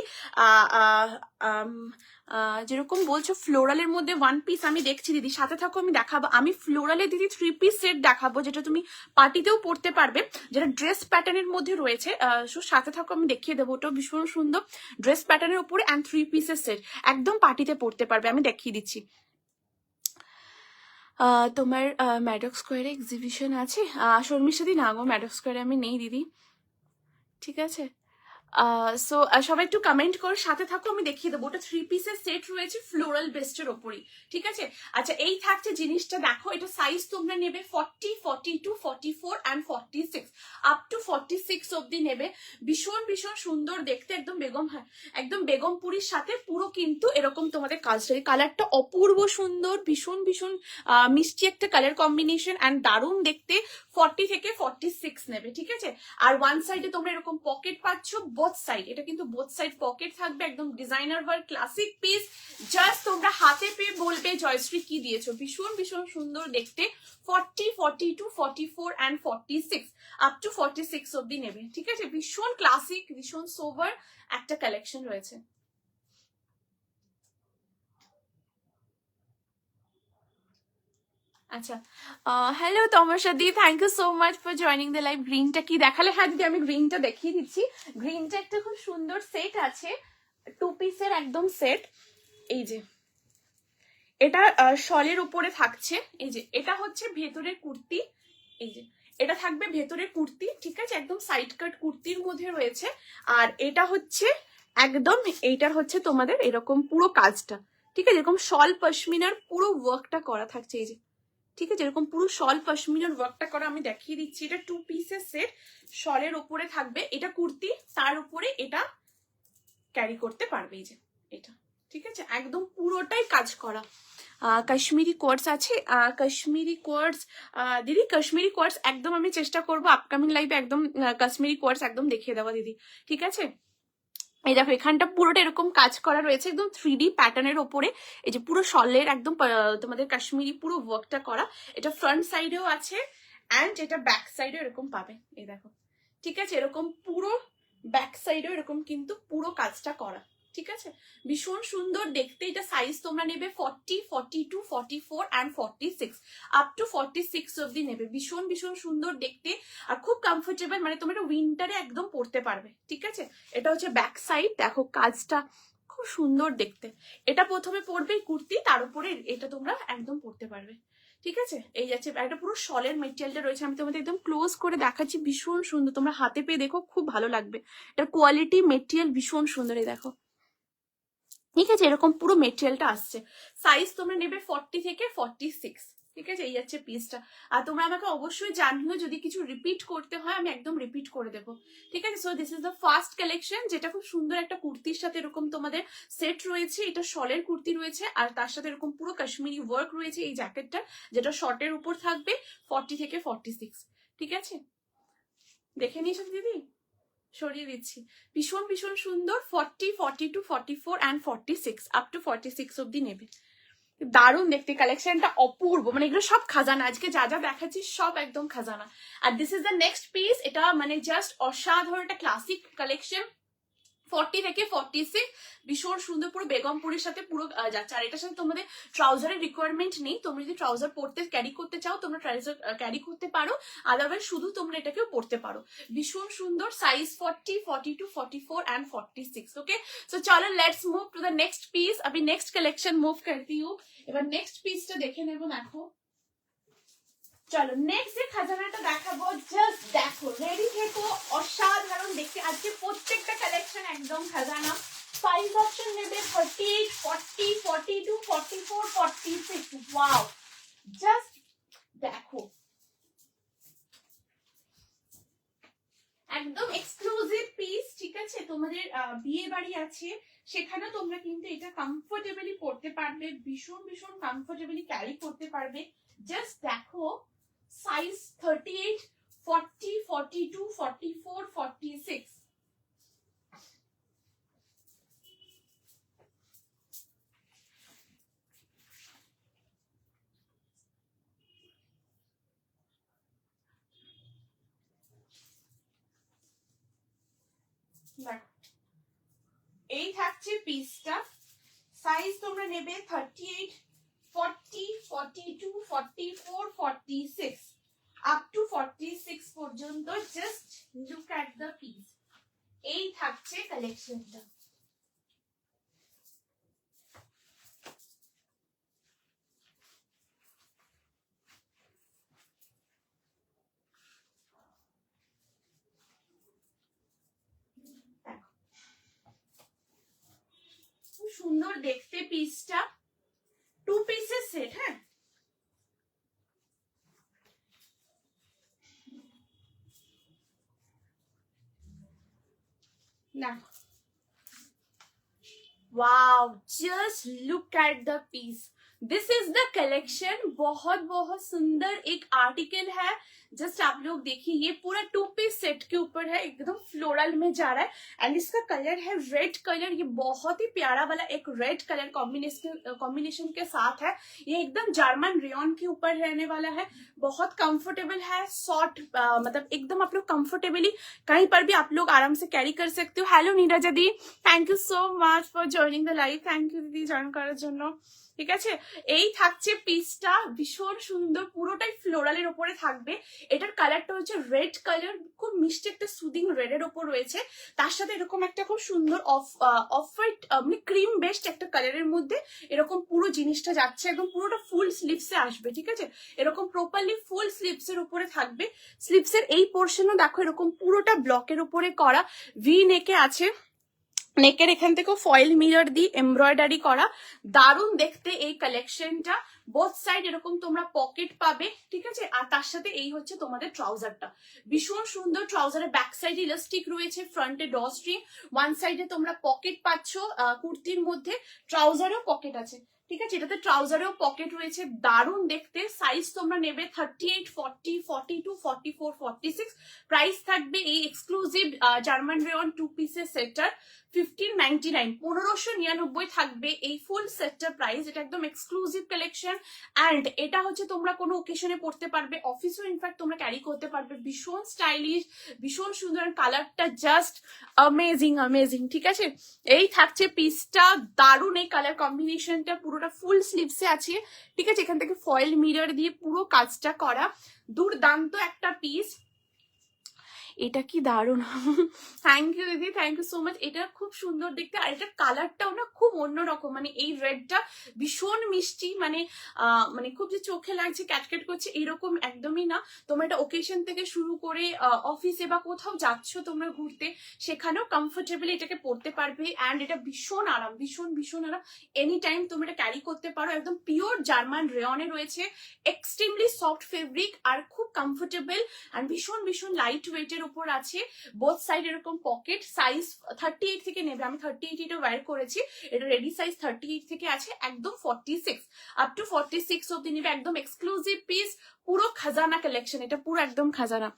যেরকম বলছো ফ্লোরালের মধ্যে ওয়ান পিস, আমি দেখছি দিদি, সাথে থাকো, আমি দেখাবো। আমি ফ্লোরালে দিদি 3 পিস সেট দেখাবো, যেটা তুমি পার্টিতেও পড়তে পারবে, যেটা ড্রেস প্যাটার্নের মধ্যে রয়েছে। সাথে থাকো, আমি দেখিয়ে দেবো, ওটাও ভীষণ সুন্দর ড্রেস প্যাটার্নের উপরে অ্যান্ড 3 পিসের সেট, একদম পার্টিতে পড়তে পারবে, আমি দেখিয়ে দিচ্ছি। তোমার ম্যাডক স্কোয়ারে এক্সিবিশন আছে? শর্মিষ্ঠা দি, না গো, ম্যাডক স্কোয়ারে আমি নেই দিদি, ঠিক আছে। সো সবাই একটু কমেন্ট করো, সাথে থাকো, আমি দেখিয়ে দেবো। ওটা 3 পিসের সেট রয়েছে ফ্লোরাল বেস্টের ওপরই, ঠিক আছে। আচ্ছা এই থাকছে জিনিসটা, দেখো এটা সাইজ তোমরা নেবে 40, 42, 44 and 46, আপ টু 46 অব্দি নেবে। ভীষণ ভীষণ সুন্দর দেখতে, একদম বেগমপুরির সাথে পুরো কিন্তু এরকম তোমাদের কাজটা, কালারটা অপূর্ব সুন্দর, ভীষণ ভীষণ মিষ্টি একটা কালার কম্বিনেশন অ্যান্ড দারুণ দেখতে। 40 থেকে 46 নেবে, ঠিক আছে। আর ওয়ান সাইডে তোমরা এরকম পকেট পাচ্ছ, বোথ সাইড, এটা কিন্তু বোথ সাইড পকেট থাকবে, একদম designer work classic piece. Just তোমরা হাতে পেয়ে বলবে জয়শ্রী কি দিয়েছো, ভীষণ ভীষণ সুন্দর দেখতে। 40, 42, 44 and 46, আপ টু 46 অব্দি নেবে, ঠিক আছে। ভীষণ ক্লাসিক, ভীষণ সোভার একটা কালেকশন রয়েছে। আচ্ছা হ্যালো তমসা দি, thank you so much for joining the live. গ্রিনটা কি দেখালে? হ্যাঁ দিদি আমি গ্রিনটা দেখিয়ে দিচ্ছি। গ্রিনটা একটা খুব সুন্দর সেট আছে, 2 পিসের একদম সেট। এই যে এটা শলের উপরে থাকছে, এই যে এটা হচ্ছে ভেতরের কুর্তি, এই যে এটা থাকবে ভেতরের কুর্তি, ঠিক আছে, একদম সাইড কাট কুর্তির মধ্যে রয়েছে। আর এটা হচ্ছে একদম, এইটার হচ্ছে তোমাদের এরকম পুরো কাজটা, ঠিক আছে, এরকম শল পশমিনার পুরো ওয়ার্কটা করা থাকছে, এই যে, ঠিক আছে, এরকম পুরো শল পশমিনার ওয়ার্কটা করা, আমি দেখিয়ে দিচ্ছি। এটা 2 পিসের সেট, শলের উপরে থাকবে, এটা কুর্তি, তার উপরে এটা ক্যারি করতে পারবে, এই যে, এটা ঠিক আছে, একদম পুরোটাই কাজ করা। কাশ্মীরি কোয়ার্টস আছে, কাশ্মীরি কোয়ার্টস দিদি, কাশ্মীরি কোয়ার্টস একদম আমি চেষ্টা করবো আপকামিং লাইভে একদম কাশ্মীরি কোয়ার্টস একদম দেখিয়ে দেওয়া দিদি, ঠিক আছে। এই দেখো এখানটা পুরোটা এরকম কাজ করা রয়েছে একদম 3D প্যাটার্নের ওপরে, এই যে পুরো শলের একদম তোমাদের কাশ্মীরি পুরো ওয়ার্কটা করা। এটা ফ্রন্ট সাইডেও আছে অ্যান্ড এটা ব্যাক সাইডেও এরকম পাবে, এই দেখো ঠিক আছে, এরকম পুরো ব্যাক সাইডেও এরকম কিন্তু পুরো কাজটা করা, ঠিক আছে, ভীষণ সুন্দর দেখতে। এটা সাইজ তোমরা নেবে 40, 42, 44 অ্যান্ড 46 আপ টু 46 অব্দি নেবে। ভীষণ ভীষণ সুন্দর দেখতে আর খুব কমফোর্টেবল, মানে তোমরা এটা উইন্টারে একদম পরতে পারবে, ঠিক আছে। এটা হচ্ছে ব্যাক সাইড, দেখো কাজটা খুব সুন্দর দেখতে। এটা প্রথমে পরবে কুর্তি, তার উপরে এটা তোমরা একদম পরতে পারবে, ঠিক আছে। এই যাচ্ছে একটা পুরো শলের মেটেরিয়ালটা রয়েছে, আমি তোমাদের একদম ক্লোজ করে দেখাচ্ছি, ভীষণ সুন্দর, তোমরা হাতে পেয়ে দেখো খুব ভালো লাগবে। এটার কোয়ালিটি মেটেরিয়াল ভীষণ সুন্দর, এই দেখো ঠিক আছে, এরকম পুরো মেটেরিয়ালটা আসছে। সাইজ তোমরা নেবে 40 থেকে 46, ঠিক আছে। এই যাচ্ছে পিসটা। আর তোমরা আমাকে অবশ্যই জানিও যদি কিছু রিপিট করতে হয়, আমি একদম রিপিট করে দেবো, ঠিক আছে। So this is the first collection, যেটা খুব সুন্দর একটা কুর্তির সাথে এরকম তোমাদের সেট রয়েছে। এটা শলের কুর্তি রয়েছে আর তার সাথে এরকম পুরো কাশ্মীরি ওয়ার্ক রয়েছে এই জ্যাকেটটা, যেটা শর্টের উপর থাকবে 40 থেকে 46, ঠিক আছে। দেখে নিয়েছো দিদি, সরিয়ে দিচ্ছি, ভীষণ ভীষণ সুন্দর। 40, 42, 44 অ্যান্ড 46 আপ টু 46 অব্দি নেবে। দারুণ দেখতে, কালেকশনটা অপূর্ব, মানে এগুলো সব খাজানা, আজকে যা যা দেখাচ্ছি সব একদম খাজানা। আর this is the next piece, এটা মানে জাস্ট অসাধারণ একটা ক্লাসিক কালেকশন, 40 থেকে 46, ভীষণ সুন্দর, পুরো বেগমপুরের সাথে পুরো যাচ্ছে। আর এটার সাথে তোমাদের ট্রাউজারের রিকোয়ারমেন্ট নেই, তোমরা যদি ট্রাউজার পরতে ক্যারি করতে চাও তোমরা ট্রাউজার ক্যারি করতে পারো, আদারওয়াইজ শুধু তোমরা এটাকেও পরতে পারো। ভীষণ সুন্দর, সাইজ 40, 42, 44 एंड 46। ओके, सो चलो let's move to the next piece. अभी नेक्स्ट कलेक्शन मूव करती हूँ, এবার নেক্সট পিসটা দেখে নেবো। দেখো চলো নেক্সট যে খাজানাটা দেখাবো, জাস্ট দেখো, রেডি থেকো, অসাধারণ দেখতে। আজকে প্রত্যেকটা কালেকশন একদম খাজানা। সাইজ অপশন নেবে 38, 40, 42, 44, 46। ওয়াও, জাস্ট দেখো, একদম এক্সক্লুসিভ পিস, ঠিক আছে। তোমাদের বিয়ে বাড়ি আছে, সেখানেও তোমরা কিন্তু এটা কমফোর্টেবলি পড়তে পারবে, ভীষণ ভীষণ কমফোর্টেবলি ক্যারি করতে পারবে। জাস্ট দেখো, সাইজ 38, 40, 42, 44, 46। এই থাকছে পিসটা, সাইজ তোমরা নেবে 38, 40, 42, 44, 46 আপ টু 46 পর্যন্ত। Just look at the piece, এই থাকছে কালেকশনটা। খুব সুন্দর দেখতে পিসটা, 2 পিসের সেট। হ্যাঁ, না, wow, just look at the piece, this is the collection. बहुत बहुत सुंदर एक आर्टिकल है, जस्ट आप लोग देखिए, ये पूरा 2 पीस सेट के ऊपर है, एकदम फ्लोरल में जा रहा है। एंड इसका कलर है रेड कलर, ये बहुत ही प्यारा वाला एक रेड कलर कॉम्बिनेशन के साथ है। ये एकदम जर्मन रेयन के ऊपर रहने वाला है, बहुत कंफर्टेबल है, शॉर्ट मतलब एकदम आप लोग कंफर्टेबली कहीं पर भी आप लोग आराम से कैरी कर सकते हो। हेलो नीरजा दी, thank you so much for joining the live, thank you দিদি জয়েন করার জন্য, ঠিক আছে। এই থাকছে পিসটা, ভীষণ সুন্দর, পুরোটাই ফ্লোরালের ওপরে থাকবে। এটার কালারটা হচ্ছে রেড কালার, খুব মিষ্টি একটা সুদিং রেডের ওপর রয়েছে, তার সাথে এরকম একটা খুব সুন্দর অফ হোয়াইট মানে ক্রিম বেস্ট একটা কালারের মধ্যে এরকম পুরো জিনিসটা যাচ্ছে, একদম পুরোটা ফুল স্লিভসে আসবে, ঠিক আছে। এরকম প্রপারলি ফুল স্লিভসের উপরে থাকবে। স্লিভসের এই পোর্শনও দেখো এরকম পুরোটা ব্লকের উপরে করা, ভি নেকে আছে, নেকের এখান থেকেও ফয়েল মিরর দিয়ে এমব্রয়ডারি করা, দারুণ দেখতে এই কালেকশনটা। বোথ সাইড এরকম তোমরা পকেট পাবে, ঠিক আছে। আর তার সাথে এই হচ্ছে তোমাদের ট্রাউজারটা, ভীষণ সুন্দর। ট্রাউজারের ব্যাক সাইডে ইলাস্টিক রয়েছে, ফ্রন্টে ড্র স্ট্রিং, ওয়ান সাইডে তোমরা পকেট পাচ্ছ কুর্তির মধ্যে, ট্রাউজারেও পকেট আছে, ঠিক আছে। এটাতে ট্রাউজারেও পকেট রয়েছে, দারুণ দেখতে। সাইজ তোমরা নেবে 38, 40, 42, 44, 46। প্রাইস থাকবে এই এক্সক্লুসিভ জার্মান রেয়ন 2 পিসের সেটটার 1599, 1599 থাকবে এই ফুল সেটটার প্রাইস। এটা একদম এক্সক্লুসিভ কালেকশন, অ্যান্ড এটা হচ্ছে তোমরা কোনো ওকেশনে পড়তে পারবে, অফিসেও ইনফ্যাক্ট তোমরা ক্যারি করতে পারবে। ভীষণ স্টাইলিশ, ভীষণ সুন্দর, কালারটা জাস্ট অ্যামেজিং অ্যামেজিং, ঠিক আছে। এই থাকছে পিসটা, দারুণ এই কালার কম্বিনেশনটা, পুরোটা ফুল স্লিভসে আছে, ঠিক আছে। এখান থেকে ফয়েল মিরর দিয়ে পুরো কাজটা করা, দুর্দান্ত একটা পিস। এটা কি দারুণ, থ্যাংক ইউ দিদি, থ্যাংক ইউ সো মাচ। এটা খুব সুন্দর দেখতে, আর এটার কালারটাও না খুব অন্যরকম, মানে এই রেডটা ভীষণ মিষ্টি, মানে মানে খুব যে চোখে লাগছে ক্যাটক্যাট করছে এরকম একদমই না। তোমরা এটা ওকেশন থেকে শুরু করে অফিসে বা কোথাও যাচ্ছ তোমরা ঘুরতে, সেখানেও কমফোর্টেবলি এটাকে পরতে পারবে, অ্যান্ড এটা ভীষণ আরাম, ভীষণ ভীষণ আরাম। এনি টাইম তোমরা এটা ক্যারি করতে পারো। একদম পিওর জার্মান রেয়নে রয়েছে, এক্সট্রিমলি সফট ফেব্রিক আর খুব কমফোর্টেবল, অ্যান্ড ভীষণ ভীষণ লাইট ওয়েটের উপর আছে। বোথ সাইড এরকম পকেট, সাইজ 38 থেকে নেবে, আমি 38 এটা ওয়্যার করেছি, এটা রেডি সাইজ 38 থেকে আছে একদম 46 আপ টু 46 অব্দি নেবে। একদম এক্সক্লুসিভ পিস, পুরো খাজানা কালেকশন, এটা পুরো একদম খাজানা।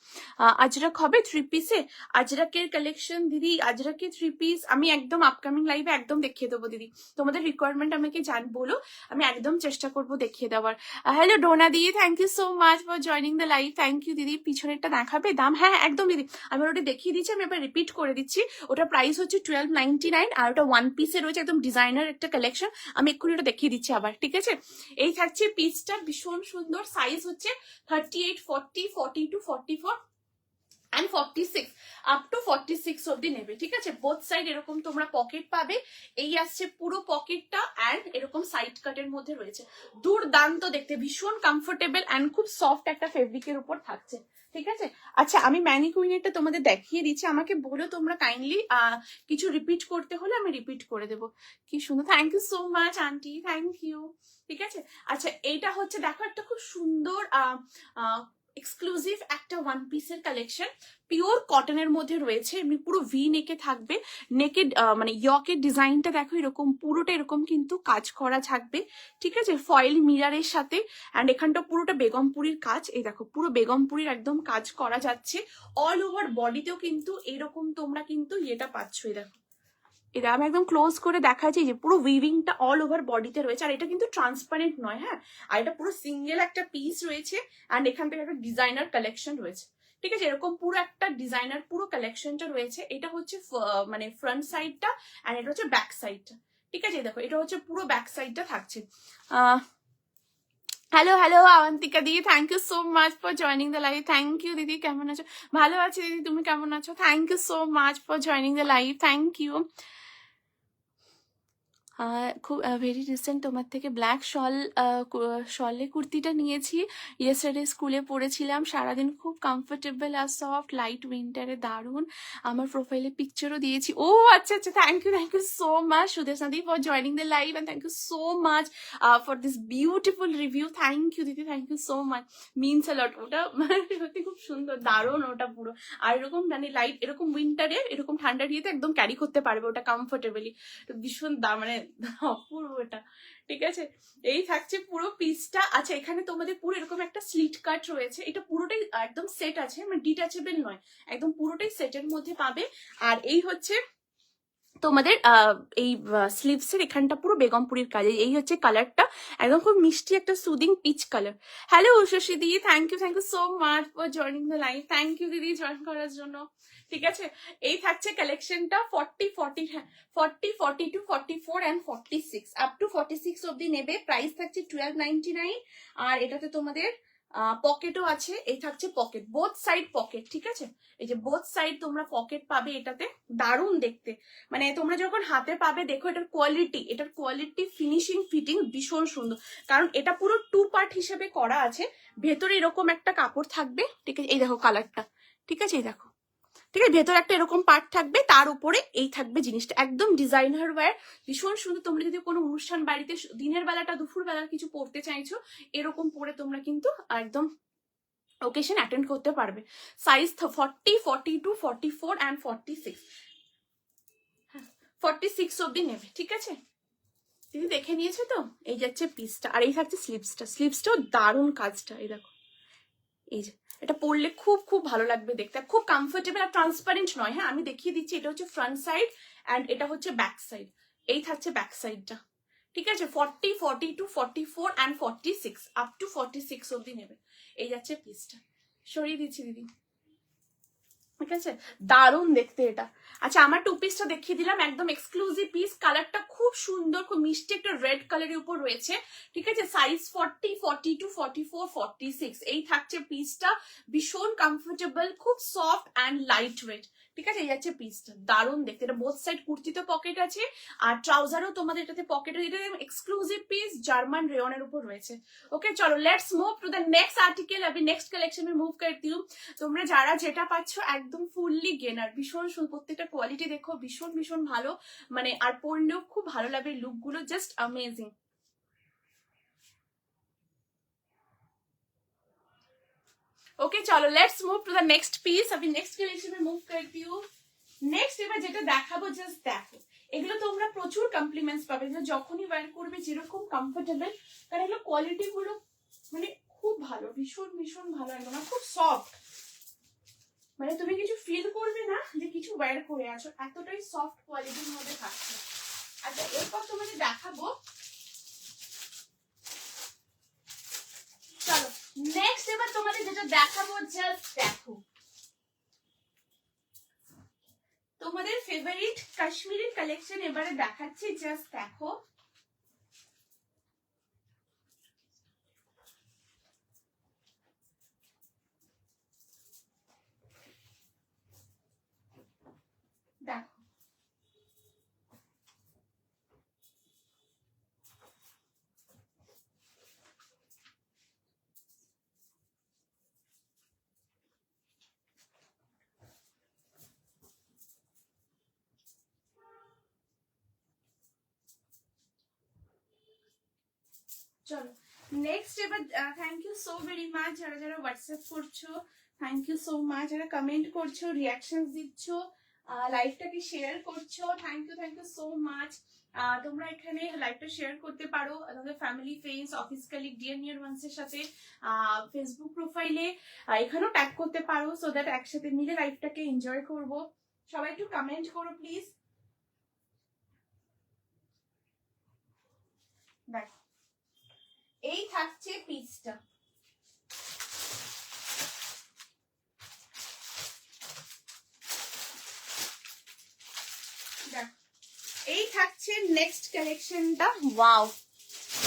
আজরাক হবে 3 পিসে, আজরাকের কালেকশন দিদি, আজরাকের 3 পিস আমি একদম আপকামিং লাইভে একদম দেখিয়ে দেবো দিদি। তোমাদের রিকোয়ারমেন্ট আমাকে বলো, আমি একদম চেষ্টা করবো দেখিয়ে দেওয়ার। হ্যালো ডোনা দিদি, thank you so much for joining the live, thank you দিদি। পিছনেরটা দেখাবে দাম? হ্যাঁ একদম দিদি, আমি ওটা দেখিয়ে দিচ্ছি, আমি এবার রিপিট করে দিচ্ছি। ওটা প্রাইস হচ্ছে 1299, আর ওটা 1 পিসে রয়েছে, একদম ডিজাইনার একটা কালেকশন। আমি এক্ষুনি ওটা দেখিয়ে দিচ্ছি আবার, ঠিক আছে। এই থাকছে পিসটা, ভীষণ সুন্দর। সাইজ হচ্ছে 38, 40, 42, 44 and 46 আপ টু 46 অব্দি নেবে, ঠিক আছে। বোথ সাইড এরকম তোমরা পকেট পাবে, এই আসছে পুরো পকেটটা, অ্যান্ড এরকম সাইড কাটের মধ্যে রয়েছে, দুর্দান্ত দেখতে, ভীষণ কমফোর্টেবল অ্যান্ড খুব সফট একটা ফেব্রিকের উপর থাকছে, ঠিক আছে। আচ্ছা আমি ম্যানিকুইনেরটা তোমাদের দেখিয়ে দিচ্ছি, আমাকে বলো তোমরা কাইন্ডলি কিছু রিপিট করতে হলে আমি রিপিট করে দেবো। কি সুন্দর, thank you so much aunty, thank you, ঠিক আছে। আচ্ছা এইটা হচ্ছে দেখো একটা খুব সুন্দর এক্সক্লুসিভ একটা 1 পিসের কালেকশন, পিওর কটনের মধ্যে রয়েছে, এমনি পুরো ভি নেকে থাকবে। নেকের মানে ইয়কের ডিজাইনটা দেখো এরকম, পুরোটা এরকম কিন্তু কাজ করা থাকবে, ঠিক আছে, ফয়েল মিরারের সাথে। অ্যান্ড এখানটা পুরোটা বেগমপুরীর কাজ, এই দেখো পুরো বেগমপুরীর একদম কাজ করা যাচ্ছে। অল ওভার বডিতেও কিন্তু এরকম তোমরা কিন্তু ইয়েটা পাচ্ছ, এই দেখো, এটা আমি একদম ক্লোজ করে দেখাচ্ছি যে পুরো উইভিংটা অল ওভার বডিতে রয়েছে, আর এটা কিন্তু ট্রান্সপারেন্ট নয়, হ্যাঁ। আর এটা পুরো সিঙ্গেল একটা পিস রয়েছে, অ্যান্ড এখান থেকে একটা ডিজাইনার কালেকশন রয়েছে, ঠিক আছে। এরকম পুরো একটা ডিজাইনার পুরো কালেকশনটা রয়েছে। এটা হচ্ছে মানে ফ্রন্ট সাইডটা, অ্যান্ড এটা হচ্ছে ব্যাক সাইডটা, ঠিক আছে। দেখো এটা হচ্ছে পুরো ব্যাক সাইডটা থাকছে। হ্যালো হ্যালো আওয়ান্তিকা দিদি, thank you so much for joining the live, thank you দিদি। কেমন আছো? ভালো আছি দিদি, তুমি কেমন আছো? Thank you so much for joining the live, thank you. খুব ভেরি রিসেন্ট তোমার থেকে ব্ল্যাক শলে কুর্তিটা নিয়েছি, ইয়েস্টারডে স্কুলে পরেছিলাম, সারাদিন খুব কমফোর্টেবল আর সফট, লাইট উইন্টারে দারুণ। আমার প্রোফাইলে পিকচারও দিয়েছি। ও আচ্ছা আচ্ছা, thank you so much Sudeshna দি for joining the live, and thank you so much for this beautiful review. Thank you দিদি, thank you so much, means a lot. ওটা মানে সত্যি খুব সুন্দর, দারুণ ওটা পুরো। আর এরকম মানে লাইট এরকম উইন্টারে এরকম ঠান্ডার ইয়েতে একদম ক্যারি করতে পারবে ওটা কমফোর্টেবলি, ভীষণ মানে অপূর্ব এটা, ঠিক আছে। এই থাকছে পুরো পিসটা। আচ্ছা এখানে তোমাদের পুরো এরকম একটা স্লিট কাট রয়েছে, এটা পুরোটাই একদম সেট আছে, মানে ডিটাচেবল নয়, একদম পুরোটাই সেটের মধ্যে পাবে। আর এই হচ্ছে তোমাদের এই স্লিভসের এখানটা পুরো বেগমপুরীর কাজ, এই হচ্ছে কালারটা, একদম খুব মিষ্টি একটা soothing peach colour. Hello Ushasi দিদি, thank you so much for joining the live, thank you দিদি জয়েন করার জন্য, ঠিক আছে। এই থাকছে কালেকশনটা 40, 42, 44 অ্যান্ড 46 আপ টু 46 অব্দি নেবে। প্রাইস থাকছে 1299, আর এটাতে তোমাদের পকেটও আছে। এই থাকছে পকেট, বোথ সাইড পকেট, ঠিক আছে। এই যে বোথ সাইড তোমরা পকেট পাবে এটাতে, দারুণ দেখতে, মানে তোমরা যখন হাতে পাবে দেখো এটার কোয়ালিটি ফিনিশিং ফিটিং ভীষণ সুন্দর, কারণ এটা পুরো 2 পার্ট হিসেবে করা আছে। ভেতরে এরকম একটা কাপড় থাকবে, ঠিক আছে। এই দেখো কালারটা, ঠিক আছে, এই দেখো ঠিক আছে, ভেতরে একটা এরকম পার্ট থাকবে, তার উপরে এই থাকবে জিনিসটা, একদম ডিজাইনার ওয়্যার, ভীষণ সুন্দর। তোমরা যদি কোনো অনুষ্ঠান বাড়িতে দিনের বেলাটা দুপুর বেলা কিছু পড়তে চাইছো, এরকম পরে তোমরা কিন্তু একদম ওকেশন অ্যাটেন্ড করতে পারবে। সাইজ 40, 42, 44 অ্যান্ড 46, 46 অব্দি নেবে, ঠিক আছে দিদি, দেখে নিয়েছে তো? এই যাচ্ছে পিসটা, আর এই থাকছে স্লিভসটা। স্লিভসটাও দারুণ কাজটা, এই দেখো, এই যে এটা পরলে খুব খুব ভালো লাগবে দেখতে, খুব কমফোর্টেবল আর ট্রান্সপারেন্ট নয়। হ্যাঁ, আমি দেখিয়ে দিচ্ছি, এটা হচ্ছে ফ্রন্ট সাইড অ্যান্ড এটা হচ্ছে ব্যাক সাইড, এই থাকছে ব্যাক সাইডটা, ঠিক আছে। 40, 42, 44 অ্যান্ড 46, আপ টু 46 অব্দি নেবে। এই যাচ্ছে পিসটা, সরিয়ে দিচ্ছি দিদি, ঠিক আছে, দারুণ দেখতে এটা। আচ্ছা, আমার টু পিসটা দেখিয়ে দিলাম, একদম এক্সক্লুসিভ পিস, কালারটা খুব সুন্দর, খুব মিষ্টি একটা রেড কালারের উপর রয়েছে, ঠিক আছে। সাইজ 40, 42, 44, 46, এই থাকছে পিসটা, ভীষণ কমফোর্টেবল, খুব সফট অ্যান্ড লাইট ওয়েট, ঠিক আছে। এই যাচ্ছে পিসটা, দারুণ দেখতে। এটা বোথ সাইড কুর্তিতে পকেট আছে, আর ট্রাউজারও তোমাদের এটাতে পকেট, এটা এক্সক্লুসিভ পিস, জার্মান রেয়নের উপর রয়েছে। ওকে, চলো let's move to the next article. अभी नेक्स्ट कलेक्शन में मूव करती हूँ। তোমরা যারা যেটা পাচ্ছ একদম ফুললি গেনার, ভীষণ প্রত্যেকটা কোয়ালিটি দেখো, ভীষণ ভীষণ ভালো, মানে আর পরলেও খুব ভালো লাগবে, লুকগুলো জাস্ট অ্যামেজিং। ওকে, চলো let's move to the next piece. আমি নেক্সট কালেকশন में मूव करती हूँ। নেক্সট এবার যেটা দেখাবো, জাস্ট দেখো, এগুলো তোমরা প্রচুর কমপ্লিমেন্টস পাবে, এগুলো যখনই ওয়্যার করবে যেরকম কমফোর্টেবল, কারণ এগুলো কোয়ালিটি গুলো মানে খুব ভালো, ভীষণ ভীষণ ভালো, একদম খুব সফট, মানে তুমি কিছু ফিল করবে না যে কিছু ওয়্যার করে আছো, এতটাই সফট কোয়ালিটির মধ্যে থাকছে। আচ্ছা, এরপর তোমাদের দেখাবো, চলো নেক্সট এবার তোমাদের যেটা দেখাবো, জাস্ট দেখো, তোমাদের ফেভারিট কাশ্মীরি কালেকশন এবারে দেখাচ্ছি, জাস্ট দেখো, দেখো চলো নেক্সট এবার, thank you so very much যারা যারা হোয়াটসঅ্যাপ করছো, থ্যাংক ইউ সো মাচ যারা কমেন্ট করছো, রিয়াকশন দিচ্ছ, লাইভটাকে শেয়ার করছো, থ্যাংক ইউ সো মাচ। তোমরা এখানে লাইভটা শেয়ার করতে পারো তোমাদের family, friends, office colleague, dear near ones এর সাথে, ফেসবুক প্রোফাইলে এখানেও ট্যাগ করতে পারো, সো দ্যাট একসাথে মিলে লাইভটাকে এনজয় করব। সবাই একটু কমেন্ট করো প্লিজ। দেখো, এই থাকছে পিসটা, দেখো এই থাকছে নেক্সট কালেকশনটা। Wow,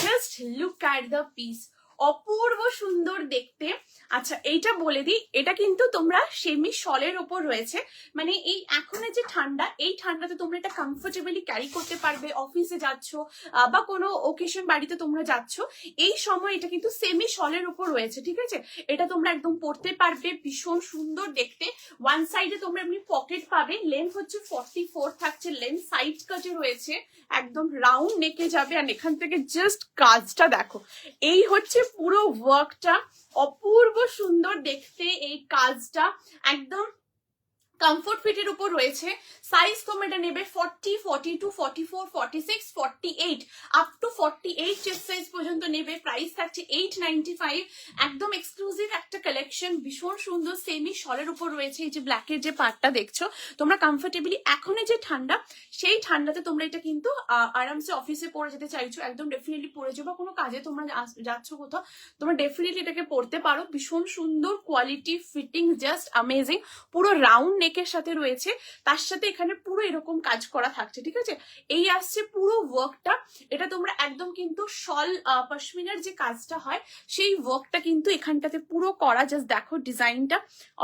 just look at the piece, অপূর্ব সুন্দর দেখতে। আচ্ছা, এইটা বলে দিই, এটা কিন্তু তোমরা সেমি শলের ওপর রয়েছে, মানে এই এখনের যে ঠান্ডা, এই ঠান্ডাতে তোমরা এটা কমফোর্টেবলি ক্যারি করতে পারবে, অফিসে যাচ্ছ বা কোনো ওকেশন বাড়িতে তোমরা যাচ্ছ, এই সময় এটা কিন্তু সেমি শলের উপর রয়েছে, ঠিক আছে। এটা তোমরা একদম পরতে পারবে, ভীষণ সুন্দর দেখতে। ওয়ান সাইডে তোমরা এমনি পকেট পাবে, লেন্থ হচ্ছে 44 থাকছে, লেন্থ সাইড কাটে রয়েছে, একদম রাউন্ড নেকে যাবে, আর এখান থেকে জাস্ট কাজটা দেখো, এই হচ্ছে পুরো ওয়ার্কটা, অপূর্ব সুন্দর দেখতে এই কাজটা, একদম কমফোর্ট ফিটের উপর রয়েছে। সাইজ তোমরা এটা নেবে 40, 42, 44, 46, 48, আপ টু 48 চেস্ট সাইজ পর্যন্ত নেবে। প্রাইস থাকছে 895, একদম এক্সক্লুসিভ একটা কালেকশন, ভীষণ সুন্দর, সেমি শলের উপর রয়েছে। এই যে ব্ল্যাকের যে পার্টটা দেখছো, তোমরা কমফোর্টেবলি এখনই যে ঠান্ডা, সেই ঠান্ডাতে তোমরা এটা কিন্তু আরামসে অফিসে পরে যেতে চাইছো, একদম ডেফিনেটলি পরে যাবো, কোনো কাজে তোমরা যাচ্ছ কোথাও, তোমরা ডেফিনেটলি এটাকে পরতে পারো, ভীষণ সুন্দর কোয়ালিটি, ফিটিং জাস্ট অ্যামেজিং, পুরো রাউন্ড নেকের সাথে রয়েছে, তার সাথে এখানে পুরো এরকম কাজ করা থাকছে, ঠিক আছে। এই আসছে পুরো ওয়ার্কটা, এটা তোমরা একদম কিন্তু শল পশমিনার যে কাজটা হয়, সেই ওয়ার্কটা কিন্তু এখানটাতে পুরো করা, জাস্ট দেখো ডিজাইনটা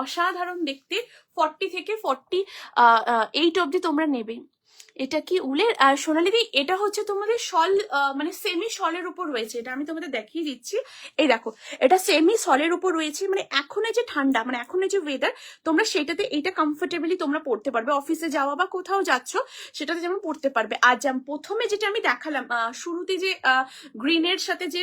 অসাধারণ দেখতে। 40 থেকে 48 অব্দি তোমরা নেবে, এটা কি উলের? আর সোনালিদি এটা হচ্ছে তোমাদের শল, মানে সেমি শলের উপর রয়েছে। এটা আমি তোমাদের দেখিয়ে দিচ্ছি, এই দেখো এটা সেমি শলের উপর রয়েছে। মানে এখন যে ঠান্ডা, মানে এখন যে ওয়েদার, তোমরা সেটাতে এইটা কমফোর্টেবলি তোমরা পড়তে পারবে, অফিসে যাওয়া বা কোথাও যাচ্ছ সেটাতে যেমন পড়তে পারবে। আর যেমন প্রথমে যেটা আমি দেখালাম শুরুতে, যে গ্রিনের সাথে যে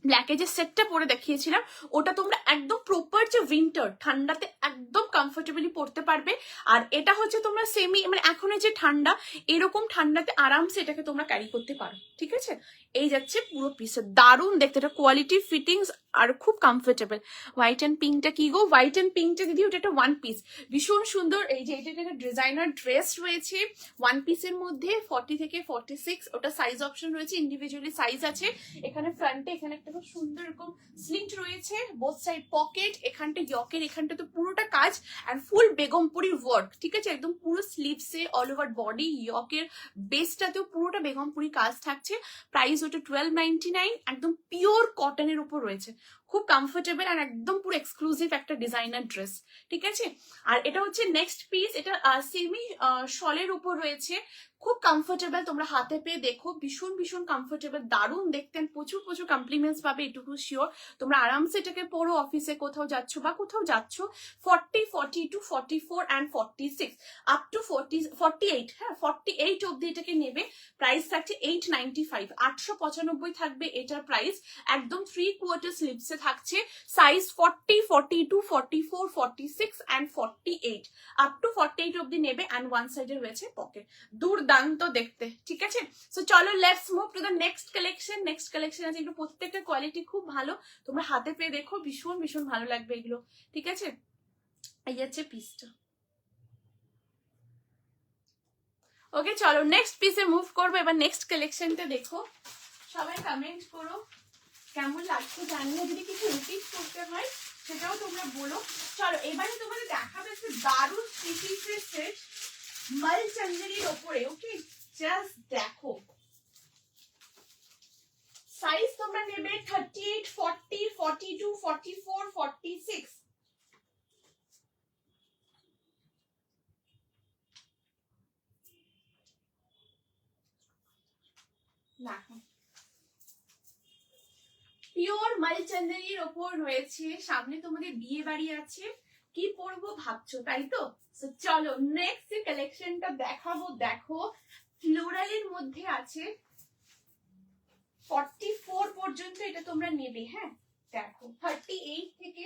ব্ল্যাকে যে সেটটা পরে দেখিয়েছিলাম, ওটা তোমরা একদম প্রপার যে উইন্টার ঠান্ডাতে একদম কমফোর্টেবলি পড়তে পারবে। আর এটা হচ্ছে তোমরা সেমি, মানে এখন যে ঠান্ডা, এরকম ঠান্ডাতে আরামসে এটাকে তোমরা ক্যারি করতে পারো, ঠিক আছে। এই যাচ্ছে পুরো পিসে, দারুণ দেখতে, এটা কোয়ালিটি, ফিটিংস আর খুব কমফোর্টেবল। হোয়াইট অ্যান্ড পিঙ্কটা কি গো? হোয়াইট অ্যান্ড পিঙ্কটা দিদি ওটা একটা ওয়ান পিস, ভীষণ সুন্দর। এই যে এটা একটা ডিজাইনার ড্রেস রয়েছে ওয়ান পিসের মধ্যে, 40 থেকে 46, ওটা সাইজ অপশন রয়েছে, ইন্ডিভিজুয়ালি সাইজ আছে। এখানে ফ্রন্টে এখানে একটা খুব সুন্দর এরকম স্লিট রয়েছে, বোথ সাইড পকেট, এখানটা ইয়কের এখানটা তো পুরোটা কাজ, আর ফুল বেগমপুরি ওয়ার্ক, ঠিক আছে, একদম পুরো স্লিভসে অল ওভার বডি, ইয়কের বেসটাতেও পুরোটা বেগমপুরি কাজ থাকছে। প্রাইস ওটা 1299, একদম পিওর কটনের উপর রয়েছে, খুব কমফোর্টেবল আর একদম পুরো এক্সক্লুসিভ একটা ডিজাইনার ড্রেস, ঠিক আছে। আর এটা হচ্ছে নেক্সট পিস, এটা সেমি শলের উপর রয়েছে, খুব কমফোর্টেবল, তোমরা হাতে পেয়ে দেখো, ভীষণ ভীষণ কমফোর্টেবল, দারুণ দেখতেন, প্রচুর প্রচুর কমপ্লিমেন্টস পাবে, এটুকু শিওর। তোমরা আরামসে এটাকে পরো, অফিসে কোথাও যাচ্ছ বা কোথাও যাচ্ছ। 40, 42, 44 অ্যান্ড 46 আপ টু 48, হ্যাঁ 48 অব্দি এটাকে নেবে। প্রাইস থাকছে 895, 895 থাকবে এটার প্রাইস। একদম 3/4 স্লিভসে থাকছে, সাইজ 40, 42, 44, 46 অ্যান্ড 48, আপ টু 48 অব্দি নেবে। অ্যান্ড ওয়ান সাইডে রয়েছে পকেট, দুর্দান্ত দেখতে, ঠিক আছে। সো চলো let's move to the next collection. Next collection আছে, এগুলো প্রত্যেকটা কোয়ালিটি খুব ভালো, তোমরা হাতে পেয়ে দেখো, ভীষণ ভীষণ ভালো লাগবে এগুলো, ঠিক আছে। এই হচ্ছে পিসটা। ওকে চলো নেক্সট পিসে মুভ করবো। এবার নেক্সট কালেকশনটা দেখো, সবাই কমেন্ট করো কেমন লাগছে, জানিয়ে যদি কিছু রিপিট করতে হয় সেটাও তোমরা বলো। চলো এবারে তোমাদের দেখাবে একটা দারুণ থ্রি পিসের সেট মাল চন্দেরির ওপরে। ওকে জাস্ট দেখো, সাইজ তোমরা নেবে 38, 40, 42, 44, 46। দেখো পিওর মালচন্দেরির ওপর রয়েছে, সামনে তোমাদের বিয়ে বাড়ি আছে, কি পরবো ভাবছো তাই তো। চলো নেক্সট যে কালেকশনটা দেখাবো, দেখো ফ্লোরালের মধ্যে আছে, 44 পর্যন্ত এটা তোমরা নেবে, হ্যাঁ দেখো 38 থেকে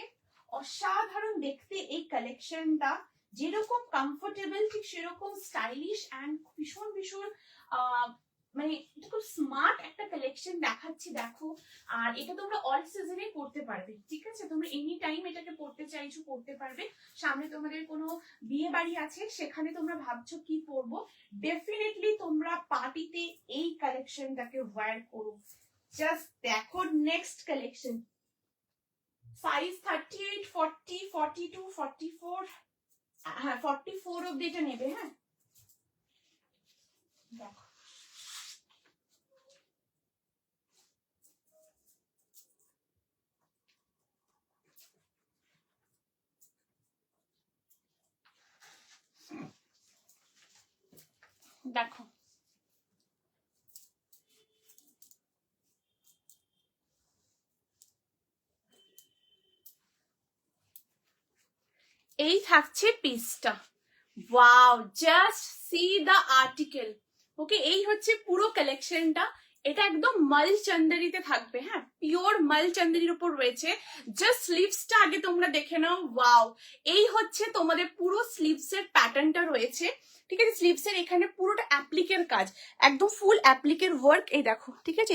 অসাধারণ দেখতে এই কালেকশনটা, যেরকম কমফোর্টেবল ঠিক সেরকম স্টাইলিশ অ্যান্ড ভীষণ ভীষণ মানে খুব স্মার্ট একটা কালেকশন দেখাচ্ছি, দেখো। আর এটা তোমরা অল সিজনে পড়তে পারবে, ঠিক আছে, তোমরা এনি টাইম এটাকে পড়তে চাইছো পড়তে পারবে। সামনে তোমাদের কোনো বিয়ে বাড়ি আছে, সেখানে তোমরা ভাবছো কি পরবো, ডেফিনেটলি তোমরা পার্টিতে এই কালেকশনটাকে ওয়্যার করো। জাস্ট দেখো নেক্সট কালেকশন, সাইজ 38, 40, 42, 44, হ্যাঁ 44 অব্দি এটা নেবে, হ্যাঁ দেখো দেখো এই থাকছে পিসটা, ওয়াও জাস্ট সি দা আর্টিকেল। ওকে এই হচ্ছে পুরো কালেকশনটা, এটা একদম মাল চন্দেরিতে থাকবে, হ্যাঁ পিওর মাল চন্দেরির উপর রয়েছে। জাস্ট স্লিভসটা আগে তোমরা দেখে নাও, ওয়াও এই হচ্ছে তোমাদের পুরো স্লিভসের প্যাটার্নটা রয়েছে, ঠিক আছে। স্লিভসের এখানে পুরোটা অ্যাপ্লিকের কাজ, একদম ফুল অ্যাপ্লিকের ওয়ার্ক, এই দেখো, ঠিক আছে,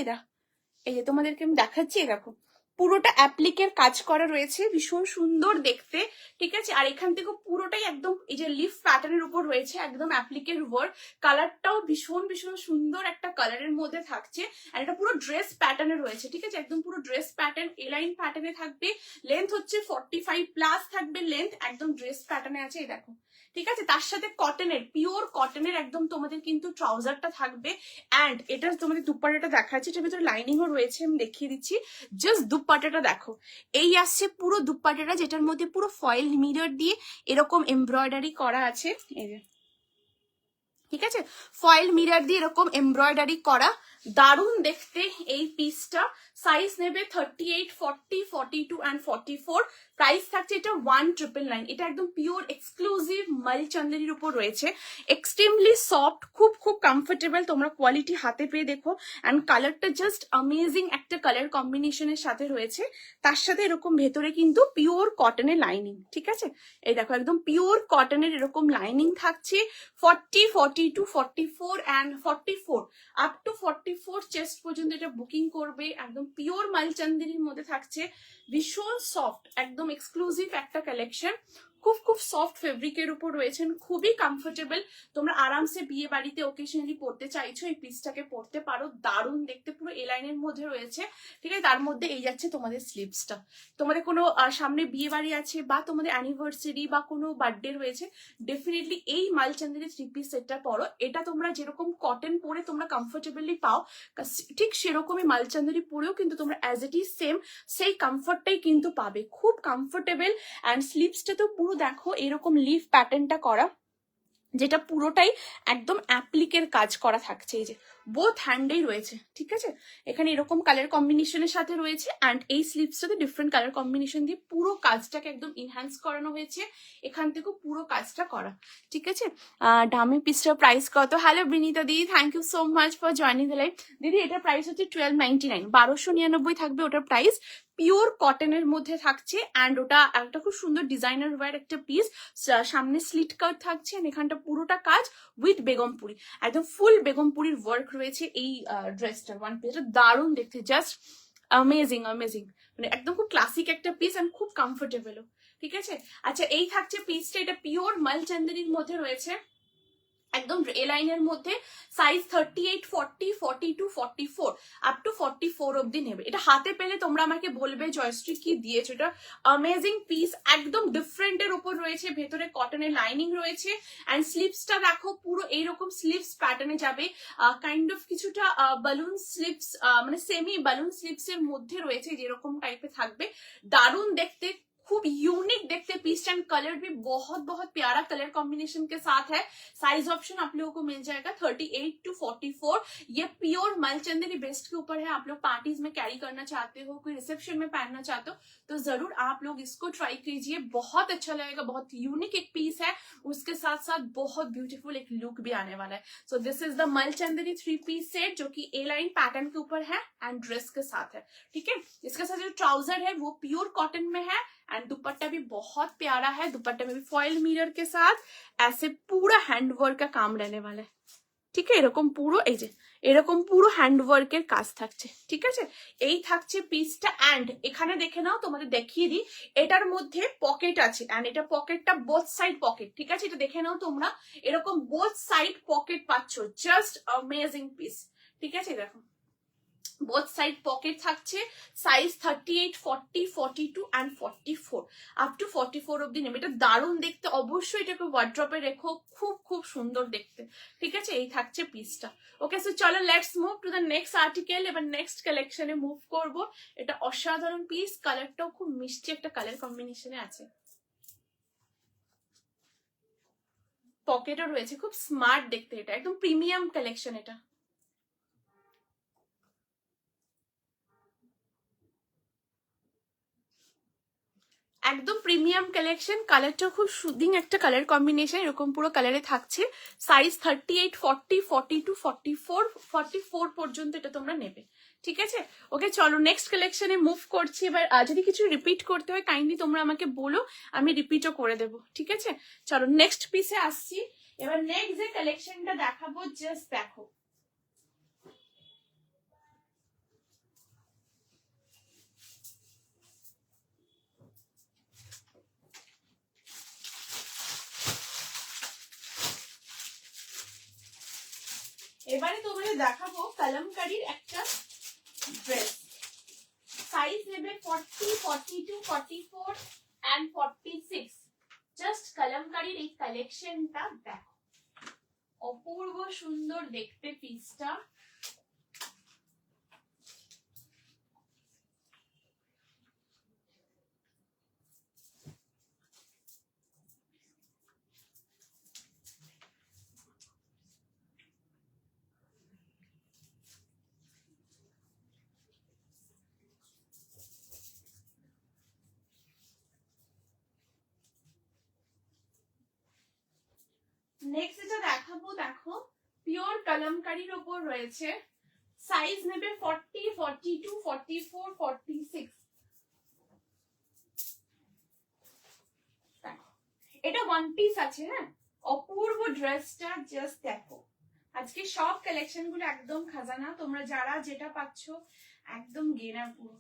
এই যে তোমাদেরকে আমি দেখাচ্ছি, এই দেখো পুরোটা অ্যাপ্লিকের কাজ করা রয়েছে, ভীষণ সুন্দর দেখতে, ঠিক আছে। আর এখান থেকে পুরোটাই একদম এই যে লিফ প্যাটার্নের উপর রয়েছে, একদম অ্যাপ্লিকের ওয়ার্ক, কালারটাও ভীষণ ভীষণ সুন্দর একটা কালারের মধ্যে থাকছে। আর এটা পুরো ড্রেস প্যাটার্নে রয়েছে, ঠিক আছে, একদম পুরো ড্রেস প্যাটার্ন, এলাইন প্যাটার্নে থাকবে। লেন্থ হচ্ছে 45+ থাকবে লেন্থ, একদম ড্রেস প্যাটার্নে আছে, এই দেখো, ঠিক আছে। তার সাথে কটনের, পিওর কটনের একদম তোমাদের কিন্তু ট্রাউজারটা থাকবে। অ্যান্ড এটা তোমাদের দুপাট্টাটা দেখাচ্ছে, এটার ভিতরে লাইনিংও রয়েছে, আমি দেখিয়ে দিচ্ছি। জাস্ট দুপাট্টাটা দেখো, এই আসছে পুরো দুপাট্টাটা, যেটার মধ্যে পুরো ফয়েল মিরর দিয়ে এরকম এমব্রয়ডারি করা আছে, এই যে ঠিক আছে, ফয়েল মিরর দিয়ে এরকম এমব্রয়ডারি করা, দারুণ দেখতে এই পিসটা। সাইজ নেবে 38, 40, 42 অ্যান্ড 44। প্রাইস থাকছে এটা 1999। এটা একদম পিওর এক্সক্লুসিভ মাল চান্দেরির উপর রয়েছে, এক্সট্রিমলি সফট, খুব খুব কমফোর্টেবল। তোমরা কোয়ালিটি হাতে পেয়ে দেখো, অ্যান্ড কালারটা জাস্ট অ্যামেজিং একটা কালার কম্বিনেশনের সাথে রয়েছে। তার সাথে এরকম ভেতরে কিন্তু পিওর কটনের লাইনিং, ঠিক আছে, এই দেখো একদম পিওর কটনের এরকম লাইনিং থাকছে। 40, 42, 44 অ্যান্ড 44 আপ টু 44 চেস্ট পর্যন্ত এটা বুকিং করবে। একদম পিওর মালচান্দেরির মধ্যে থাকছে, ভীষণ সফট, একদম এক্সক্লুসিভ একটা কালেকশন। খুব খুব সফট ফেব্রিকের উপর রয়েছেন, খুবই কমফোর্টেবল। তোমরা আরামসে বিয়ে বাড়িতে ওকেশনালি পড়তে চাইছো, এই পিসটাকে পড়তে পারো, দারুণ দেখতে, পুরো এ লাইনের মধ্যে রয়েছে, ঠিক আছে। তার মধ্যে এই যাচ্ছে তোমাদের স্লিভসটা। তোমাদের কোনো সামনে বিয়ে বাড়ি আছে বা তোমাদের অ্যানিভার্সারি বা কোনো বার্থডে রয়েছে, ডেফিনেটলি এই মালচান্দেরি 3 পিস সেটটা পরো। এটা তোমরা যেরকম কটন পরে তোমরা কমফোর্টেবলি পাও, ঠিক সেরকমই মালচান্দেরি পরেও কিন্তু তোমরা অ্যাজ ইট ইজ সেম সেই কমফর্টটাই কিন্তু পাবে, খুব কমফোর্টেবল। অ্যান্ড স্লিভসটা তো পুরো দেখো এরকম লিফ প্যাটার্নটা করা, যেটা পুরোটাই একদম অ্যাপ্লিকের কাজ করা থাকছে, এই যে বোথ হ্যান্ডেই রয়েছে, ঠিক আছে। এখানে এরকম কালার কম্বিনেশনের সাথে রয়েছে, অ্যান্ড এই স্লিভসটাতে ডিফারেন্ট কালার কম্বিনেশন দিয়ে পুরো কাজটাকে একদম ইনহ্যান্স করানো হয়েছে, এখান থেকেও পুরো কাজটা করা, ঠিক আছে। দামি পিসটার প্রাইস কত? হ্যালো বিনীতা দিদি, thank you so much for joining the live. দিদি এটার প্রাইস হচ্ছে 1299, 1299 থাকবে ওটার প্রাইস। পিওর কটনের মধ্যে থাকছে, অ্যান্ড ওটা একটা খুব সুন্দর ডিজাইনার ওয়্যার একটা পিস, সামনে স্লিট কাট থাকছে, এখানটা পুরোটা কাজ উইথ বেগমপুরি, একদম ফুল বেগমপুরির ওয়ার্ক রয়েছে এই ড্রেসটার। ওয়ান পিসটা দারুণ দেখতে, জাস্ট অ্যামেজিং অ্যামেজিং, মানে একদম খুব ক্লাসিক একটা পিস অ্যান্ড খুব কমফোর্টেবলও, ঠিক আছে। আচ্ছা এই থাকছে পিসটা, এটা পিওর মালচান্দেরির মধ্যে রয়েছে, একদম এ লাইনের মধ্যে, সাইজ 38, 40, 42, 44 আপ টু 44 অব্দি নেবে। এটা হাতে পেলে তোমরা আমাকে বলবে জয়শ্রী কি দিয়েছো, এটা অ্যামেজিং পিস, একদম ডিফারেন্টের উপর রয়েছে, ভেতরে কটনের লাইনিং রয়েছে, অ্যান্ড স্লিভসটা দেখো পুরো এইরকম স্লিভস প্যাটার্নে যাবে, কাইন্ড অফ কিছুটা বালুন স্লিভস, মানে সেমি বালুন স্লিভস এর মধ্যে রয়েছে, যেরকম টাইপের থাকবে, দারুণ দেখতে, खूब यूनिक देखते पीस एंड कलर भी बहुत बहुत प्यारा कलर कॉम्बिनेशन के साथ है। साइज ऑप्शन आप लोगों को मिल जाएगा 38 to 44। ये प्योर मलचंदेरी बेस्ट के ऊपर है, आप लोग पार्टीज में कैरी करना चाहते हो, कोई रिसेप्शन में पहनना चाहते हो तो जरूर आप लोग इसको ट्राई कीजिए, बहुत अच्छा लगेगा, बहुत यूनिक एक पीस है, उसके साथ साथ बहुत ब्यूटीफुल एक लुक भी आने वाला है। सो दिस इज द मलचंदेरी 3 पीस सेट जो कि ए लाइन पैटर्न के ऊपर है एंड ड्रेस के साथ है, ठीक है। इसके साथ जो ट्राउजर है वो प्योर कॉटन में है, एंड दुपट्टा भी बहुत प्यारा है, दुपट्टे में भी फॉयल मिरर के साथ ऐसे पूरा हैंडवर्क का काम रहने वाला है, ঠিক আছে। এরকম পুরো এই যে এরকম পুরো হ্যান্ডওয়ার্কের কাজ থাকছে, ঠিক আছে। এই থাকছে পিসটা, অ্যান্ড এখানে দেখে নাও, তোমাদের দেখিয়ে দিই, এটার মধ্যে পকেট আছে, অ্যান্ড এটা পকেটটা বোথ সাইড পকেট, ঠিক আছে। এটা দেখে নাও তোমরা, এরকম বোথ সাইড পকেট পাচ্ছ, জাস্ট অ্যামেজিং পিস, ঠিক আছে। দেখো both side pocket থাকছে, সাইজ 38, 40, 42 and 44 আপ টু 44 অবধি নেবে। এটা দারুণ দেখতে, অবশ্যই এটাকে ওয়ার্ড্রপে রেখো, খুব খুব সুন্দর দেখতে, ঠিক আছে। এই থাকছে পিসটা। ওকে সো চলো let's move to the next article. এবার নেক্সট কালেকশনে মুভ করব। এটা অসাধারণ পিস, কালারটাও খুব মিষ্টি একটা কালার কম্বিনেশনে আছে, পকেটও রয়েছে, খুব স্মার্ট দেখতে, এটা একদম প্রিমিয়াম কালেকশন। এটা একদম প্রিমিয়াম কালেকশন, কালারটা খুব সুদিং একটা কালার কম্বিনেশন, এরকম পুরো কালারে থাকছে। সাইজ 38, 40, 42, 44, 44 পর্যন্ত এটা তোমরা নেবে, ঠিক আছে। ওকে চলো নেক্সট কালেকশনে মুভ করছি। এবার যদি কিছু রিপিট করতে হয় কাইন্ডলি তোমরা আমাকে বলো, আমি রিপিটও করে দেবো, ঠিক আছে। চলো নেক্সট পিসে আসছি। এবার নেক্সট যে কালেকশনটা দেখাবো, জাস্ট দেখো, এবারে তোমাদের দেখাবো কলমকারীর একটা ড্রেস। সাইজ নেবে 40, 42, 44 and 46। জাস্ট কলমকারীর এই কালেকশনটা দেখো, অপূর্ব সুন্দর দেখতে পিসটা। দেখাবো, দেখো পিওর কলমকারীর ওপর রয়েছে, সাইজ নেবে 40, 42, 44, 46। দেখো এটা ওয়ান পিস আছে, হ্যাঁ অপূর্ব ড্রেসটা, জাস্ট দেখো আজকে সব কালেকশন গুলো একদম খাজানা, তোমরা যারা যেটা পাচ্ছ একদম গেনা পুরো।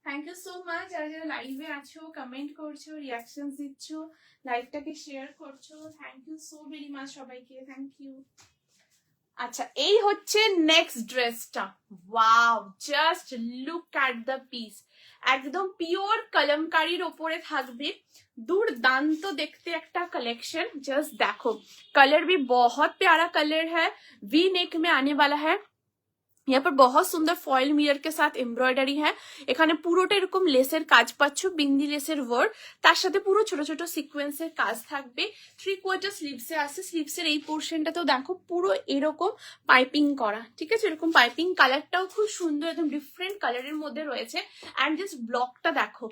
থ্যাংক ইউ সো মাচ যারা যারা লাইভে আছো, কমেন্ট করছো, রিয়াকশন দিচ্ছ, লাইভটাকে শেয়ার করছো, thank you so very much সবাইকে, থ্যাংক ইউ। আচ্ছা এই হচ্ছে নেক্সট ড্রেসটা, wow just look at the piece, একদম পিওর কলমকারীর ওপরে থাকবে, दुर्दांत देखते একটা कलेक्शन, जस्ट देखो कलर भी बहुत प्यारा कलर है, वी नेक में आने वाला है, यहाँ पर बहुत सुंदर फॉयल मिरर के साथ एम्ब्रॉयडारी है, এখানে পুরোটা এরকম লেসের কাজ পাচ্ছ, বিন্দি লেসের ওয়ার্ক, তার সাথে পুরো ছোট ছোট সিকোয়েন্সের কাজ থাকবে, 3/4 স্লিভসে আছে, স্লিভসের এই পোরশনটাতেও দেখো পুরো এরকম পাইপিং করা, ঠিক আছে এরকম পাইপিং, কালারটাও খুব সুন্দর, একদম ডিফারেন্ট কালারের মধ্যে রয়েছে, এন্ড জাস্ট ব্লকটা দেখো,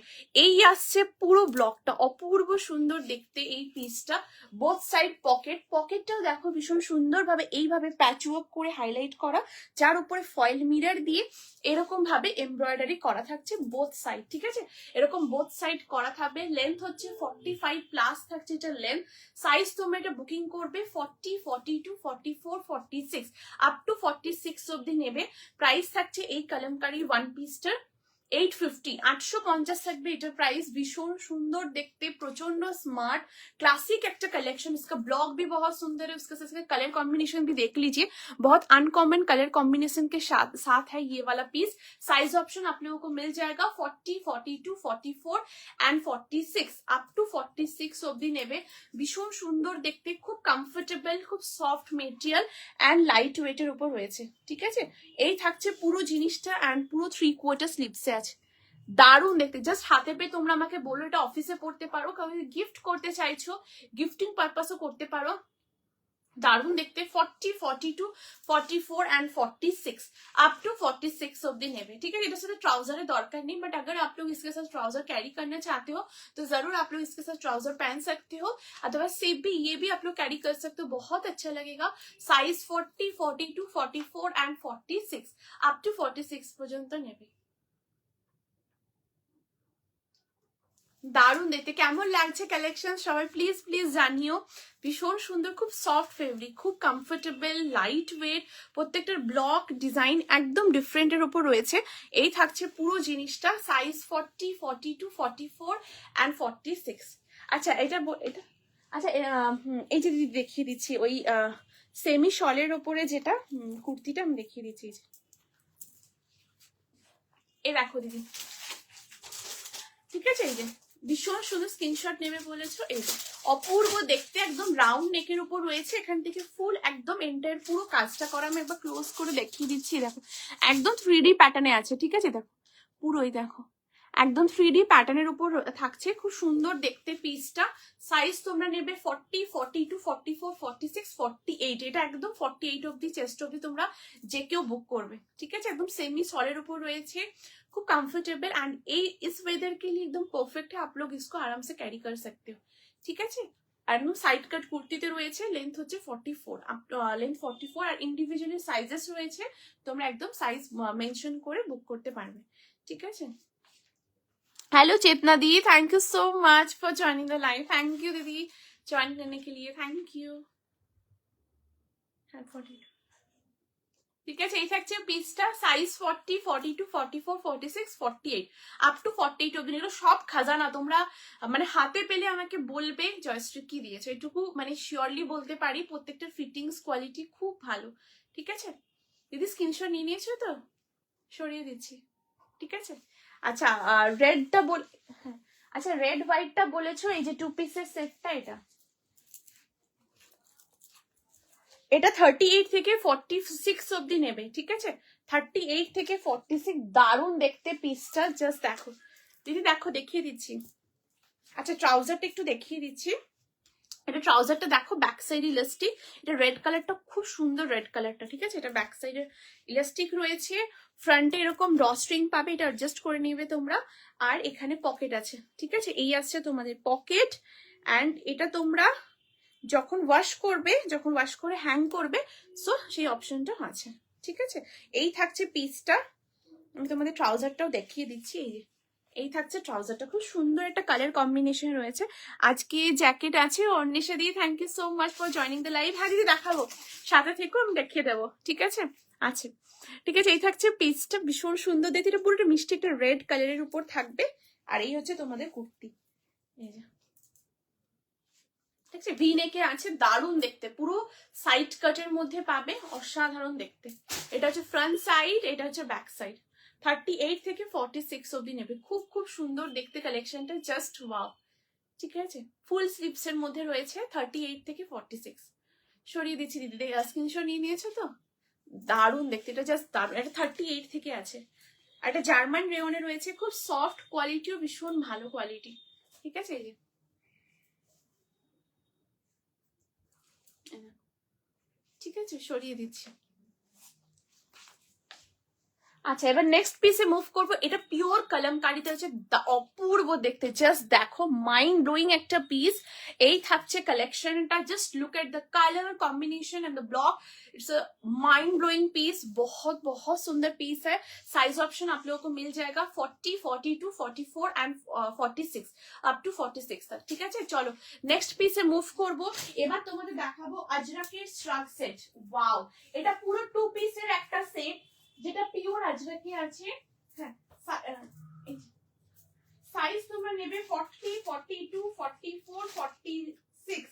এই আসছে পুরো ব্লকটা, অপূর্ব সুন্দর দেখতে এই পিসটা, বোথ সাইড পকেট, পকেটটাও দেখো ভীষণ সুন্দরভাবে এইভাবে প্যাচওয়ার্ক করে হাইলাইট করা, যার উপরে ফয়েল মিরর দিয়ে এরকম ভাবে এমব্রয়ডারি করা থাকছে বোথ সাইড, ঠিক আছে এরকম বোথ সাইড করা থাকবে, লেন্থ হচ্ছে 45 প্লাস থাকছে এটা লেন্থ, সাইজ তোমরা এটা বুকিং করবে 40, 42, 44, 46 আপ টু 46 অবধি নেবে, প্রাইস থাকছে এই কলমকারী ওয়ান পিসটার 850, 850 থাকবে এটার প্রাইস, ভীষণ সুন্দর দেখতে, प्रचंड स्मार्ट क्लासिक एक कलेक्शन, इसका ब्लॉग भी बहुत सुंदर है, उसके साथ कलर कॉम्बिनेशन भी देख लीजिए, बहुत अनकॉमन कलर कॉम्बिनेशन के साथ है ये वाला पीस, साइज ऑप्शन आप लोगों को मिल जाएगा 40, 42, 44 एंड 46 अप टू 46 অবধি নেবে, ভীষণ সুন্দর দেখতে, খুব কমফোর্টেবল, খুব সফট মেটেরিয়াল এন্ড লাইট ওয়েটের উপর রয়েছে, ঠিক আছে এই থাকছে পুরো জিনিসটা, এন্ড পুরো 3/4 স্লিভসে আছে, দারুণ দেখতে, জাস্ট হাতে পেয়ে তোমরা আমাকে বলো এটা অফিসে পড়তে পারো, কাউকে গিফট করতে চাইছো গিফটিং পারপাসও করতে পারো, দারুণ দেখতে, 40, 42, 44 एंड 46 अप टू 46 অবধি নেবে, ঠিক আছে এটার সাথে ট্রাউজারের দরকার নেই, बट अगर आप लोग इसके साथ ट्राउजर कैरी करना चाहते हो तो जरूर आप लोग इसके साथ ट्राउजर पहन सकते हो, अदरवाइज सेम भी ये भी आप लोग कैरी कर सकते हो, बहुत अच्छा लगेगा, साइज 40, 42, 44 एंड 46 अप टू 46 পর্যন্ত নেবে, দারুণ দেখতে, কেমন লাগছে কালেকশন সবাই প্লিজ প্লিজ জানিও, ভীষণ সুন্দর, খুব সফট ফেব্রিক, খুব কমফোর্টেবল, লাইট ওয়েট, প্রত্যেকটার ব্লক ডিজাইন একদম ডিফারেন্টের উপর রয়েছে, এই থাকছে পুরো জিনিসটা, সাইজ 40, 42, 44 এন্ড 46। আচ্ছা এটা আচ্ছা এই যে দেখিয়ে দিচ্ছি ওই সেমি শলের ওপরে যেটা কুর্তিটা আমি দেখিয়ে দিচ্ছি, এই দেখো দিদি, ঠিক আছে এই যে ভীষণ সুন্দর, স্ক্রিনশট নেবে বলেছো, এই যে অপূর্ব দেখতে, একদম রাউন্ড নেকের উপর রয়েছে, এখান থেকে ফুল একদম এন্টায়ার পুরো কাজটা করা, আমি একবার ক্লোজ করে দেখিয়ে দিচ্ছি, দেখো একদম 3D প্যাটার্নে আছে, ঠিক আছে দেখো পুরোই দেখো একদম 3D প্যাটার্নের উপর থাকছে, খুব সুন্দর দেখতে পিসটা, সাইজ তোমরা নেবে 40, 42, 44, 46, 48, এটা একদম 48 অবধি চেস্ট অবধি তোমরা যে কেউ বুক করবে, ঠিক আছে একদম सेमी सॉलिड ऊपर রয়েছে, खूब कंफर्टेबल एंड इस वेदर के लिए एकदम परफेक्ट है, आप लोग इसको आराम से कैरी कर सकते हो, ठीक है একদম সাইড কাট কুর্তিতে রয়েছে, লেন্থ হচ্ছে 44, লেন্থ 44 আর ইন্ডিভিজুয়ালি সাইজেস রয়েছে, তোমরা একদম সাইজ মেনশন করে বুক করতে পারবে, ঠিক আছে। हेलो चेतना दी, thank you so much for joining the live, thank you दीदी ज्वाइन करने के लिए, थैंक यू, ঠিক আছে এই থাকছে পিসটা, সাইজ 40, 42, 44, 46, 48 আপ টু 48 অবধি, এগুলো সব খাজানা, তোমরা মানে হাতে পেলে আমাকে বলবে জয়শ্রী কি দিয়েছে, এটুকু মানে শিওরলি বলতে পারি, প্রত্যেকটা ফিটিংস কোয়ালিটি খুব ভালো, ঠিক আছে দিদি স্ক্রিনশট নিয়ে নিয়েছো তো, সরিয়ে দিচ্ছি, ঠিক আছে। আচ্ছা রেডটা বল, আচ্ছা রেড হোয়াইটটা বলেছো, এই যে 2 পিসের সেটটা, এটা 38 থেকে 46 অবধি নেবে, ঠিক আছে 38 থেকে 46, দারুণ দেখতে পিসটা, জাস্ট দেখো দিদি, দেখো দেখিয়ে দিচ্ছি, আচ্ছা ট্রাউজারটা একটু দেখিয়ে দিচ্ছি, এটা ট্রাউজারটা দেখো ব্যাক সাইড ইলাস্টিক, এটা রেড কালারটা খুব সুন্দর, রেড কালারটা ঠিক আছে, এটা ব্যাক সাইডে ইলাস্টিক রয়েছে, ফ্রন্টে এরকম ড্র স্ট্রিং পাবে, এটা অ্যাডজাস্ট করে নেবে তোমরা, আর এখানে পকেট আছে, ঠিক আছে এই আসছে তোমাদের পকেট, এন্ড এটা তোমরা যখন ওয়াশ করে হ্যাং করবে, সো সেই অপশনটা আছে। ঠিক আছে, এই থাকছে পিসটা। আমি তোমাদের ট্রাউজারটাও দেখিয়ে দিচ্ছি। এই থাকছে ট্রাউজারটা, খুব সুন্দর একটা কালার কম্বিনেশন রয়েছে। আজকে জ্যাকেট আছে অর্নিশা দি, thank you so much for joining the live. হ্যাঁ দিদি দেখাবো, সাথে থেকো, আমি দেখিয়ে দেবো। ঠিক আছে, ঠিক আছে। এই থাকছে পিসটা, ভীষণ সুন্দর দেখতে, এটা পুরোটা মিষ্টি একটা রেড কালারের উপর থাকবে। আর এই হচ্ছে তোমাদের কুর্তি, এই যে ঠিক আছে, ভি নেকে আছে, দারুণ দেখতে, পুরো সাইড কাটের মধ্যে পাবে, অসাধারণ দেখতে। এটা হচ্ছে ফ্রন্ট সাইড, এটা হচ্ছে ব্যাক সাইড। 38 থেকে 46 অব্দি নেবে, খুব খুব সুন্দর দেখতে কালেকশনটা, জাস্ট ওয়াও। ঠিক আছে, ফুল স্লিভস এর মধ্যে রয়েছে, 38 থেকে 46। সরিয়ে দিচ্ছি দিদি, স্ক্রিনশট নিয়ে নিয়েছো তো? দারুণ দেখতে, এটা জাস্ট দারুণ। এটা 38 থেকে আছে। আর এটা জার্মান রেওনে রয়েছে, খুব সফট কোয়ালিটিও, ভীষণ ভালো কোয়ালিটি। ঠিক আছে, এই যে ঠিক আছে, সরিয়ে দিচ্ছি। আচ্ছা, এবার নেক্সট পিসে মুভ করবো। এটা পিওর কলমকারিতে হচ্ছে, অপূর্ব দেখতে, জাস্ট দেখো, মাইন্ড ব্লোয়িং একটা পিস। এই থাকছে কালেকশনটা, just look at the colour combination and the block. It's a mind blowing piece, बहुत बहुत सुंदर पीस है। साइज ऑप्शन आप लोगों को मिल जाएगा 40, 42, 44 एंड 46 अप टू 46 तक। ঠিক আছে, চলো নেক্সট পিসে মুভ করবো। এবার তোমাদের দেখাবো আজরাকের শ্রাগ সেট। ওয়াও, এটা পুরো 2 পিসের একটা সেট, যেটা পিওর আজরাকি আছে। হ্যাঁ, সাইজ তোমরা নেবে 40, 42, 44, 46।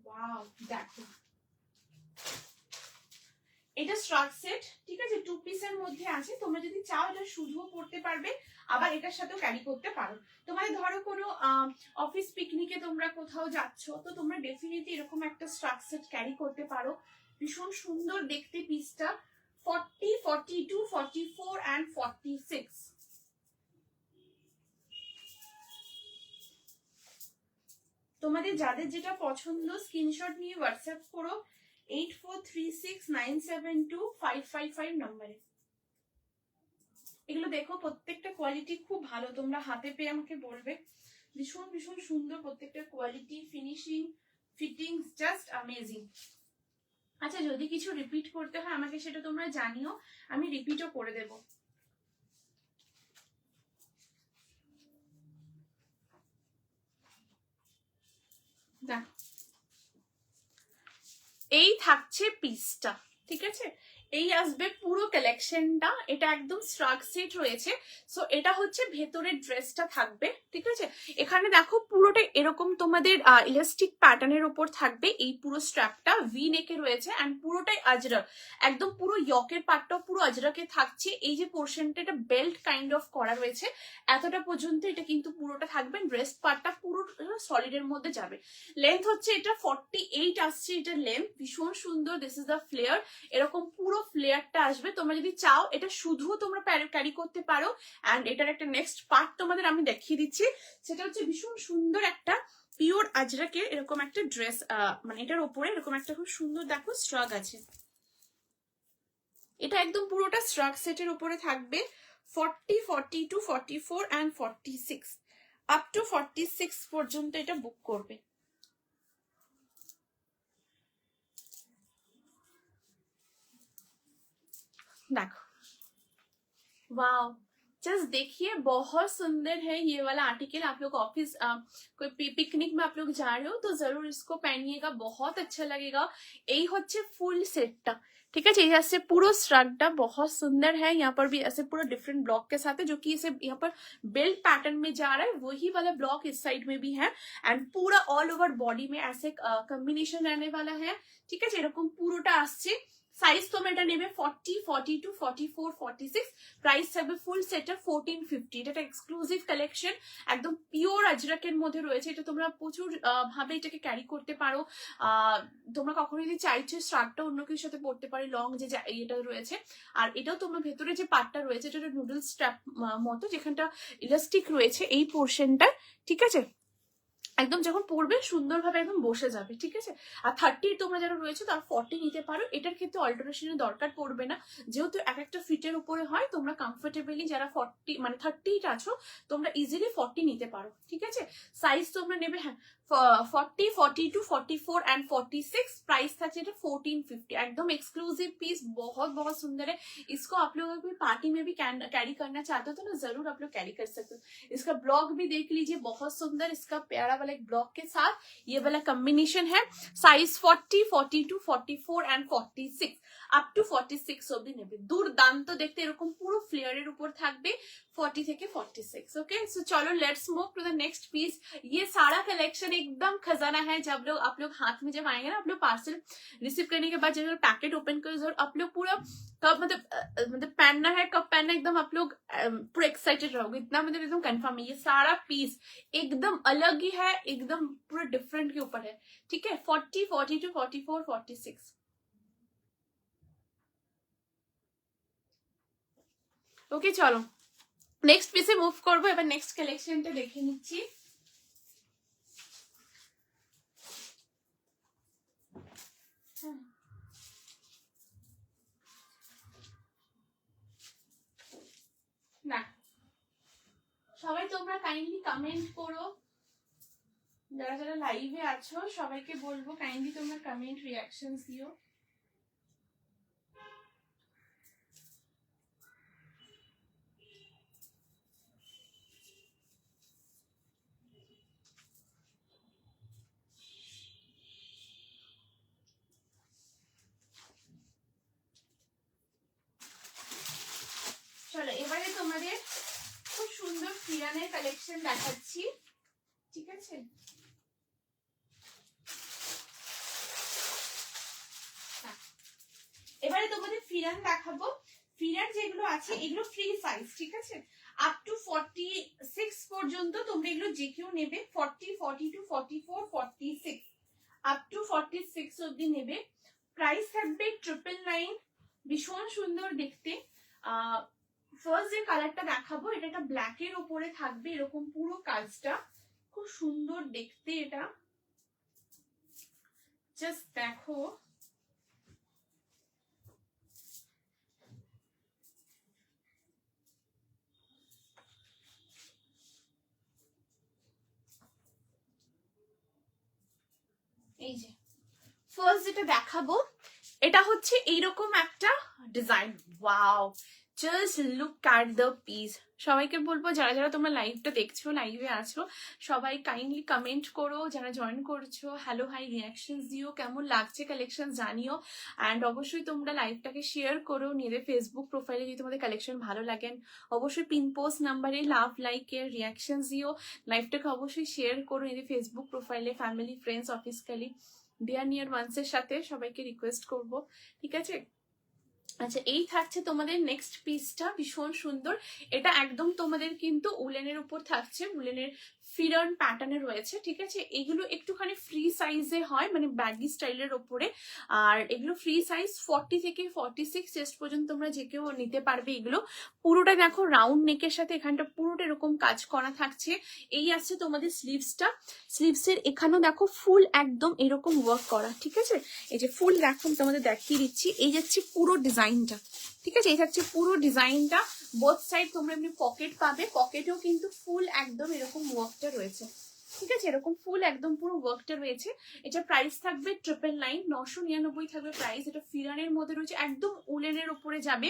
ওয়াও, দেখো এটা স্ট্রাক সেট। ঠিক আছে, 2 পিসের মধ্যে আছে। তোমরা যদি চাও এটা শুধুও পড়তে পারবে, আবার এটার সাথেও ক্যারি করতে পারো। তোমাদের ধরো কোনো অফিস পিকনিকে তোমরা কোথাও যাচ্ছ, তো তোমরা ডেফিনেটলি এরকম একটা স্ট্রাক সেট ক্যারি করতে পারো। ভীষণ সুন্দর দেখতে পিসটা। 40, 42, 44 and 46। তোমাদের যাদের যেটা পছন্দ স্ক্রিনশট নিয়ে হোয়াটসঅ্যাপ করো 8436972555 নম্বরে। এগুলো দেখো, প্রত্যেকটা কোয়ালিটি খুব ভালো, তোমরা হাতে পেয়ে আমাকে বলবে। ভীষণ ভীষণ সুন্দর প্রত্যেকটা quality, finishing, fittings just amazing. আচ্ছা, যদি কিছু রিপিট করতে হয় আমাকে সেটা তোমরা জানিও, আমি রিপিটও করে দেব। দেখো, এই থাকছে পিসটা। ঠিক আছে, এই আসবে পুরো কালেকশনটা। এটা একদম স্ট্রাক সেট রয়েছে। সো এটা হচ্ছে ভেতরের ড্রেসটা থাকবে। ঠিক আছে, এখানে দেখো পুরোটা এরকম তোমাদের ইলাস্টিক প্যাটার্নের উপর থাকবে। এই পুরো স্ট্র্যাপটা ভি নেকে রয়েছে, এন্ড পুরোটাই আজরাক, একদম পুরো ইয়কের পার্টটা পুরো আজরাকে থাকছে। এই যে পোর্শনটা, এটা বেল্ট কাইন্ড অফ করা রয়েছে এতটা পর্যন্ত, এটা কিন্তু পুরোটা থাকবে। ব্রেস্ট পার্টটা পুরো সলিডের মধ্যে যাবে। লেন্থ হচ্ছে এটা 48 আসছে, এটা লেন্থ, ভীষণ সুন্দর। দিস ইজ দ্য ফ্লেয়ার, এরকম পুরো ফ্লেয়ারটা আসবে। তোমরা যদি চাও এটা শুধুও তোমরা ক্যারি করতে পারো। এন্ড এটার একটা নেক্সট পার্ট তোমাদের আমি দেখিয়ে দিচ্ছি, সেটা হচ্ছে ভীষণ সুন্দর একটা পিওর আজরাকের এরকম একটা ড্রেস, মানে এটার উপরে এরকম একটা খুব সুন্দর দেখো স্ট্রাগ আছে। এটা একদম পুরোটা স্ট্রাগ সেটের উপরে থাকবে। 40, 42, 44 and 46 আপ টু 46 পর্যন্ত এটা বুক করবে। देखो, वाओ, जस्ट देखिए, बहुत सुंदर है ये वाला आर्टिकल। आप लोग ऑफिस कोई पिकनिक में आप लोग जा रहे हो तो जरूर इसको पहनिएगा, बहुत अच्छा लगेगा। यही होच्छे फुल सेटटा। ठीक है, ये ऐसे पूरा स्ट्रक्टा बहुत सुंदर है। यहाँ पर भी ऐसे पूरा डिफरेंट ब्लॉक के साथ है, जो कि इसे यहाँ पर बेल्ट पैटर्न में जा रहा है, वही वाला ब्लॉक इस साइड में भी है। एंड पूरा ऑल ओवर बॉडी में ऐसे कॉम्बिनेशन रहने वाला है। ठीक है, এরকম পুরোটা আসছে। সাইজ তোমরা এটা নেবে 40, 42, 44, 46। প্রাইস থাকবে ফুল সেটটা 1450। এটা এক্সক্লুসিভ কালেকশন, একদম পিওর আজরাকের মধ্যে রয়েছে। এটা তোমরা প্রচুর ভাবে এটাকে ক্যারি করতে পারো। তোমরা কখনো যদি চাইছো স্ট্রাকটা অন্য কিছুর সাথে পড়তে পারে, লং যে এটা রয়েছে। আর এটাও তোমরা ভেতরে যে পার্টটা রয়েছে, এটা নুডল স্ট্র্যাপ মতো, যেখানটা ইলাস্টিক রয়েছে এই পোর্শনটা। ঠিক আছে, একদম যখন পরবে সুন্দরভাবে একদম বসে যাবে, ঠিক আছে। আর 30 তোমরা যারা রয়েছে তারা 40 নিতে পারো, এটার ক্ষেত্রে অল্টারেশনের দরকার পড়বে না, যেহেতু এক একটা ফিটের উপরে হয়। তোমরা কমফোর্টেবলি যারা 40 মানে 30 আছো তোমরা ইজিলি 40 নিতে পারো, ঠিক আছে। সাইজ তোমরা নেবে, হ্যাঁ 40, 42, 44 एंड 46। प्राइस था 1450। एकदम एक्सक्लूसिव पीस, बहुत बहुत सुंदर है। इसको आप लोग अगर पार्टी में भी कैरी करना चाहते हो तो ना जरूर आप लोग कैरी कर सकते हो। इसका ब्लॉग भी देख लीजिए, बहुत सुंदर। इसका प्यारा वाला एक ब्लॉग के साथ ये वाला कॉम्बिनेशन है। साइज 40, 42, 44 एंड 46 আপ টু 46 অবধি নেবে। দুর্দান্ত দেখতে, এরকম পুরো ফ্লেয়ারের উপর থাকবে 40 থেকে 46। ओके, सो चलो let's move to the next piece. ये सारा कलेक्शन एकदम खजाना है। जब लोग आप लोग हाथ में जब आएंगे ना, आप लोग पार्सल रिसीव करने के बाद जब पैकेट ओपन करो जरूर आप लोग पूरा कब मतलब पहनना है, कब पहनना, एकदम आप लोग पूरा एक्साइटेड रहोगे, इतना मतलब एकदम कंफर्म है। ये सारा पीस एकदम अलग ही है, एकदम पूरा डिफरेंट के ऊपर है, ठीक है। 40, 42, 44, 46। ওকে চলো নেক্সট পিসে মুভ করবো। এবার নেক্সট কালেকশনটা দেখে নিচ্ছি। না সবাই তোমরা কাইন্ডলি কমেন্ট করো, যারা যারা লাইভে আছো সবাইকে বলবো কাইন্ডলি তোমরা কমেন্ট রিঅ্যাকশনস দিও। চলো এবারে তোমাদের খুব সুন্দর ফিরানের কালেকশন দেখাচ্ছি, ঠিক আছে। এবারে তোমাদের ফিরান দেখাবো। ফিরান যেগুলো আছে এগুলো ফ্রি সাইজ, ঠিক আছে। আপ টু 46 পর্যন্ত তোমরা এগুলো যে কেউ নেবে। 40, 42, 44, 46 আপ টু 46 অবধি নেবে। প্রাইস থাকবে 999। ভীষণ সুন্দর দেখতে। ফার্স্ট যে কালারটা দেখাবো এটা একটা ব্ল্যাকের উপরে থাকবে, এরকম পুরো কাজটা খুব সুন্দর দেখতে। এটা জাস্ট দেখো, এই যে ফার্স্ট যেটা দেখাবো এটা হচ্ছে এইরকম একটা design. Wow, just look at the piece. সবাইকে বলবো যারা যারা তোমরা লাইভটা দেখছো, লাইভে আছো, সবাই কাইন্ডলি কমেন্ট করো। যারা জয়েন করছো হ্যালো হাই রিয়াকশনস দিও, কেমন লাগছে কালেকশন জানিও। অ্যান্ড অবশ্যই তোমরা লাইভটাকে শেয়ার করো নিজেদের ফেসবুক প্রোফাইলে যদি তোমাদের কালেকশন ভালো লাগেন। অবশ্যই পিন পোস্ট নাম্বারে লাভ লাইকের রিয়াকশনস দিও। লাইভটাকে অবশ্যই শেয়ার করো নিজেদের ফেসবুক প্রোফাইলে, family, friends, office colleague, dear near ওয়ান্সের সাথে সবাইকে রিকোয়েস্ট করব, ঠিক আছে। আচ্ছা এই থাকছে তোমাদের নেক্সট পিসটা, ভীষণ সুন্দর। এটা একদম তোমাদের কিন্তু উলেনের উপর থাকছে, উলেনের ফিরান প্যাটার্নে রয়েছে, ঠিক আছে। এগুলো একটুখানি ফ্রি সাইজে হয়, মানে ব্যাগি স্টাইলের ওপরে। আর এগুলো ফ্রি সাইজ 40 থেকে 46 চেস্ট পর্যন্ত তোমরা যে কেউ নিতে পারবে। এগুলো পুরোটা দেখো রাউন্ড নেকের সাথে এখানটা পুরোটা এরকম কাজ করা থাকছে। এই আসছে তোমাদের স্লিভসটা, স্লিভসের এখানেও দেখো ফুল একদম এরকম ওয়ার্ক করা, ঠিক আছে। এই যে ফুল দেখো তোমাদের দেখিয়ে দিচ্ছি, এই যাচ্ছে পুরো ডিজাইনটা, ঠিক আছে। এই থাকছে পুরো ডিজাইনটা। বোথ সাইড তোমরা এমনি পকেট পাবে, পকেটেও কিন্তু ফুল একদম এরকম ওয়ার্কটা রয়েছে, ঠিক আছে। এরকম ফুল একদম পুরো ওয়ার্কটা রয়েছে। এটা প্রাইস থাকবে 999, 999 থাকবে প্রাইস। এটা ফিরানের মধ্যে রয়েছে, একদম উলেনের উপরে যাবে,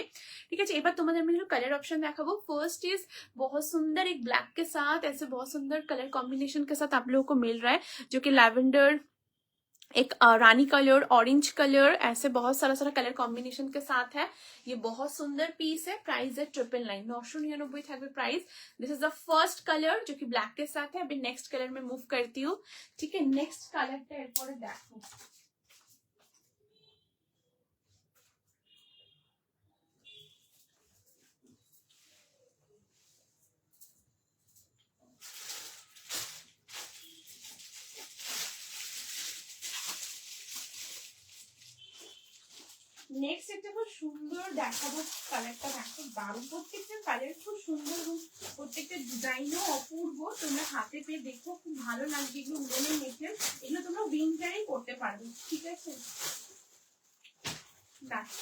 ঠিক আছে। এবার তোমাদের আমি कलर ऑप्शन देखाबो। फर्स्ट इज बहुत सुंदर एक ब्लैक के साथ ऐसे बहुत सुंदर कलर कॉम्बिनेशन के साथ आप लोगों को मिल रहा है, जो कि लैवेंडर, एक रानी कलर, ऑरेंज कलर, ऐसे बहुत सारा सारा कलर कॉम्बिनेशन के साथ है। ये बहुत सुंदर पीस है। प्राइस है 999, 999 থাকবে price. This is the first colour जो कि ब्लैक के साथ है। अभी नेक्स्ट कलर में मूव करती हूँ, ठीक है। नेक्स्ट कलरটা এরপরে দেখো। নেক্সট একটা খুব সুন্দর দেখাবো কালারটা, দেখো দারুণ, প্রত্যেকটা কালার খুব সুন্দর এবং প্রত্যেকটা ডিজাইনও অপূর্ব। তোমরা হাতে পেয়ে দেখো, খুব ভালো লাগবে। এগুলো উলেনের মেটেরিয়াল, এগুলো তোমরা উইন্টারেই করতে পারবে, ঠিক আছে। দেখো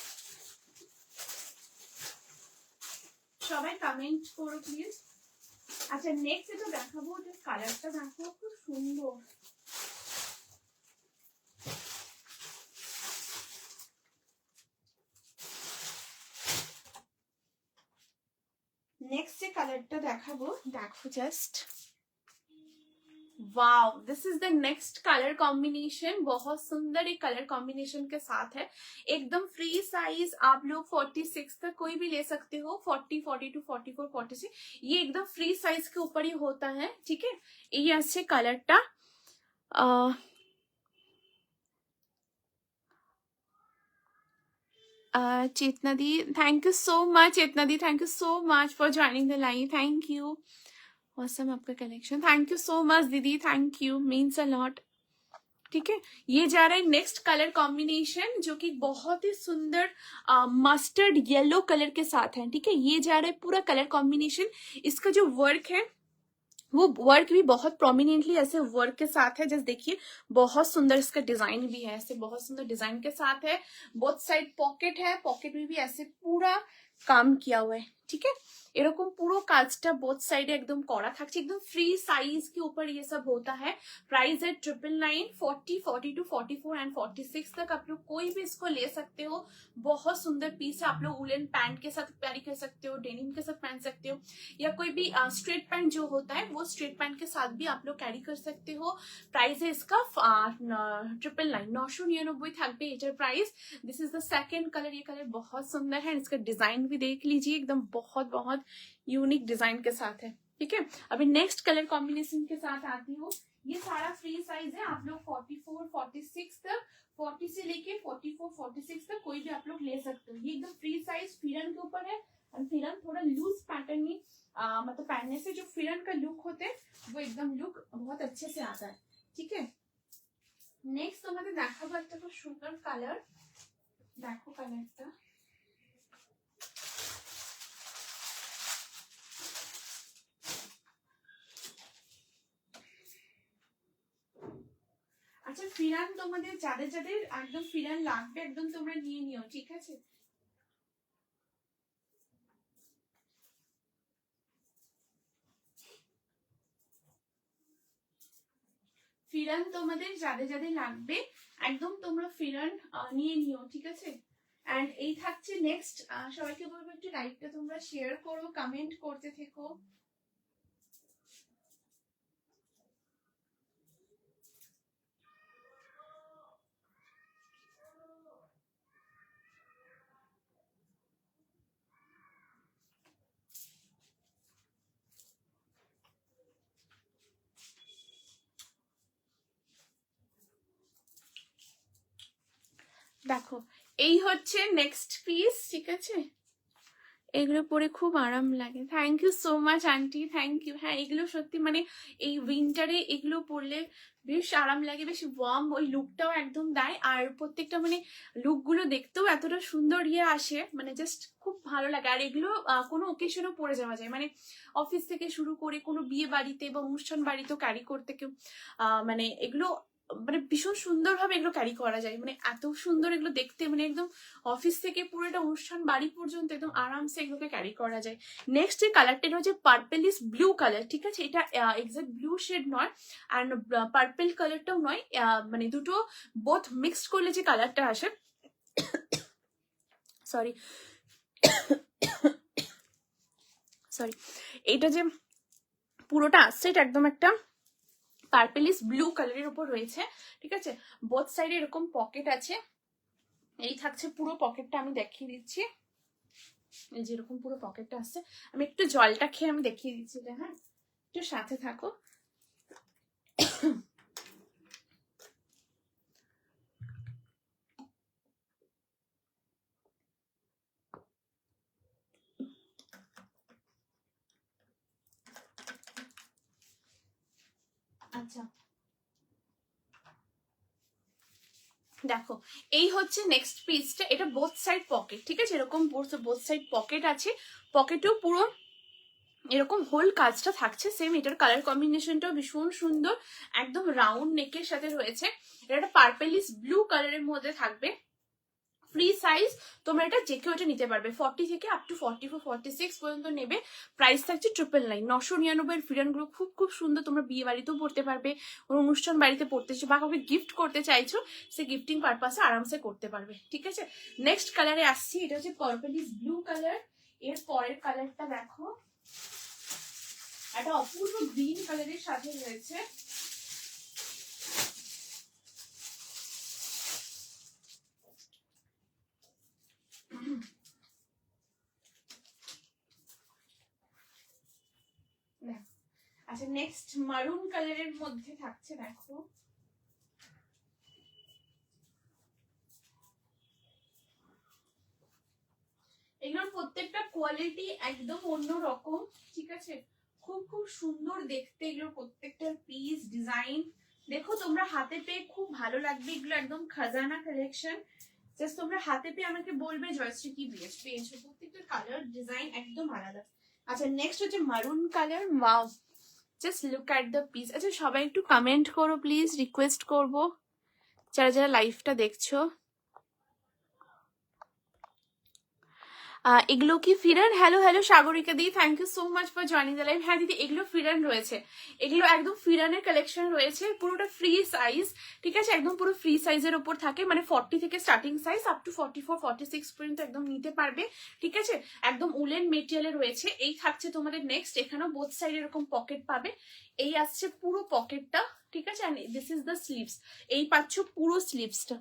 সবাই কমেন্ট করো প্লিজ। আচ্ছা নেক্সট এটা দেখাবো, যে কালারটা দেখো খুব সুন্দর। नेक्स्ट যে কালারটা দেখাবো, দেখো just wow, this is the next colour combination. बहुत सुंदर एक कलर कॉम्बिनेशन के साथ है, एकदम फ्री साइज। आप लोग 46 तक कोई भी ले सकते हो, 40, 42, 44, 46, ये एकदम फ्री साइज के ऊपर ही होता है, ठीक है। ये अच्छे कलरটা चेतना दी, thank you so much. Chetna दी, thank you so much for joining the live, thank you. Awesome आपका collection, thank you so much दीदी, thank you, means a lot. ठीक है, ये जा रहा है नेक्स्ट कलर कॉम्बिनेशन, जो कि बहुत ही सुंदर मस्टर्ड येलो कलर के साथ है, ठीक है। ये जा रहा है पूरा कलर कॉम्बिनेशन। इसका जो वर्क है वो वर्क भी बहुत प्रोमिनेंटली ऐसे वर्क के साथ है, जैसे देखिए बहुत सुंदर इसका डिजाइन भी है, ऐसे बहुत सुंदर डिजाइन के साथ है। बोथ साइड पॉकेट है, पॉकेट में भी ऐसे पूरा काम किया हुआ है, ठीक है। এরকম পুরো কাজটা বোথ সাইডে একদম করা থাকছে, একদম फ्री साइज के ऊपर ये सब होता है। प्राइस है 999, 40, 42, 44 एंड 46 तक आप लोग कोई भी इसको ले सकते हो। बहुत सुंदर पीस है, आप लोग वुलन पैंट के साथ कैरी कर सकते हो, डेनिम के साथ पहन सकते हो, या कोई भी स्ट्रेट पैंट जो होता है वो स्ट्रेट पैंट के साथ भी आप लोग कैरी कर सकते हो। प्राइस है इसका 999, 999 থাকবে এটার price. This is the second colour, ये कलर बहुत सुंदर है, इसका डिजाइन भी देख लीजिए, एकदम बहुत बहुत यूनिक डिजाइन के साथ है, ठीक है। अभी नेक्स्ट कलर कॉम्बिनेशन के साथ आती हूँ। ये सारा फ्री साइज है, आप लोग 44, 46 तक, 40 से लेके 44, 46 तक कोई भी आप लोग ले सकते हो। ये एकदम फ्री साइज फिरन के ऊपर है, और फिरन थोड़ा लूज पैटर्न में मतलब पहनने से जो फिरन का लुक होते हैं वो एकदम लुक बहुत अच्छे से आता है, ठीक है। नेक्स्ट তোমাদের দেখাবো একটা খুব সুন্দর কালার, দেখো কালারটা। আচ্ছা ফিরান তোমাদের যাদের যাদের একদম ফিরান লাগবে একদম তোমরা নিয়ে নিও, ঠিক আছে। ফিরান তোমাদের যাদের যাদের লাগবে একদম তোমরা ফিরান নিয়ে নিও, ঠিক আছে। এন্ড এই থাকছে নেক্সট। সবাইকে বলবো একটু লাইভটা তোমরা শেয়ার করো, কমেন্ট করতে থেকো। দেখো এই হচ্ছে নেক্সট পিস, ঠিক আছে। এগুলো পরে খুব আরাম লাগে, thank you so much aunty, thank you. হ্যাঁ এগুলো সত্যি মানে এই উইন্টারে এগুলো পরলে বেশ আরাম লাগে, বেশ ওয়ার্ম ওই লুকটাও একদম দেয়। আর প্রত্যেকটা মানে লুকগুলো দেখতেও এতটা সুন্দর আসে, মানে জাস্ট খুব ভালো লাগে। আর এগুলো কোনো ওকেশনও পরে যাওয়া যায়, মানে অফিস থেকে শুরু করে কোনো বিয়ে বাড়িতে বা অনুষ্ঠান বাড়িতেও ক্যারি করতে কেউ মানে এগুলো মানে ভীষণ সুন্দরভাবে এগুলো ক্যারি করা যায়, মানে এত সুন্দর এগুলো দেখতে, মানে একদম অফিস থেকে পুরো একটা অনুষ্ঠান বাড়ি পর্যন্ত একদম আরামসে এগুলোকে ক্যারি করা যায়। নেক্সট যে কালারটা এটা হচ্ছে পার্পেলিশ ব্লু কালার, ঠিক আছে। এটা এক্সাক্ট ব্লু শেড নয় অ্যান্ড পার্পেল কালারটাও নয়, মানে দুটো বোথ মিক্সড করলে যে কালারটা আসে, সরি সরি, এটা যে পুরোটা আসছে এটা একদম একটা পার্পেলিশ ব্লু কালারের উপর রয়েছে, ঠিক আছে। বোথ সাইডে এরকম পকেট আছে, এই থাকছে পুরো পকেটটা, আমি দেখিয়ে দিচ্ছি। এই যে এরকম পুরো পকেটটা আসছে। আমি একটু জলটা খেয়ে আমি দেখিয়ে দিচ্ছি, হ্যাঁ একটু সাথে থাকো। আচ্ছা দেখো এই হচ্ছে নেক্সট পিসটা, এটা বোথ সাইড পকেট, ঠিক আছে, এরকম বোথ সাইড পকেট আছে, পকেটেও পুরো এরকম হোল কাজটা থাকছে সেম। এটার কালার কম্বিনেশনটাও ভীষণ সুন্দর, একদম রাউন্ড নেকের সাথে রয়েছে। এটা একটা পার্পেলিশ ব্লু কালারের মধ্যে থাকবে, ফ্রি সাইজ, তোমরা এটা যে কেউ এটা নিতে পারবে, 40 থেকে আপ টু 44 46 পর্যন্ত নেবে। প্রাইস থাকছে 999, 999 ফিরান গুলো খুব খুব সুন্দর, তোমরা বিয়ে বাড়িতেও পড়তে পারবে, কোনো অনুষ্ঠান বাড়িতে পড়তে বা কাউকে গিফট করতে চাইছো, সে গিফটিং পারপাসে আরামসে করতে পারবে, ঠিক আছে। নেক্সট কালারে আসছি, এটা হচ্ছে পার্পলিশ ব্লু কালার। এর পরের কালারটা দেখো, একটা অপূর্ব গ্রিন কালারের সাথে রয়েছে। আচ্ছা নেক্সট মারুন কালারের মধ্যে থাকছে, দেখো এগুলোর প্রত্যেকটা কোয়ালিটি একদম অন্যরকম, ঠিক আছে, খুব খুব সুন্দর দেখতে এগুলোর প্রত্যেকটার পিস ডিজাইন। দেখো তোমরা হাতে পেয়ে খুব ভালো লাগবে, এগুলো একদম খাজানা কালেকশন। জাস্ট তোমরা হাতে পেয়ে আমাকে বলবে জয়শ্রী কি পেয়েছো, প্রত্যেকটা কালার ডিজাইন একদম আলাদা। আচ্ছা নেক্সট হচ্ছে মারুন colour, wow just look at the piece. আচ্ছা সবাই একটু কমেন্ট করো প্লিজ, রিকোয়েস্ট করবো যারা যারা লাইভটা দেখছো। এগুলো কি ফিরান? হ্যালো হ্যালো সাগরিকা দি, thank you so much for joining the live. হ্যাঁ দিদি এগুলো ফিরান রয়েছে, এগুলো একদম ফিরানের কালেকশন রয়েছে, পুরোটা ফ্রি সাইজ, ঠিক আছে, একদম পুরো ফ্রি সাইজের ওপর থাকে, মানে 40 থেকে স্টার্টিং সাইজ আপ টু 44 46 পর্যন্ত একদম নিতে পারবে, ঠিক আছে, একদম উলেন মেটেরিয়ালে রয়েছে। এই থাকছে তোমাদের নেক্সট, এখানেও বোথ সাইড এরকম পকেট পাবে, এই আসছে পুরো পকেটটা, ঠিক আছে, দিস ইজ দ্য স্লিভস, এই পাচ্ছ পুরো স্লিভসটা,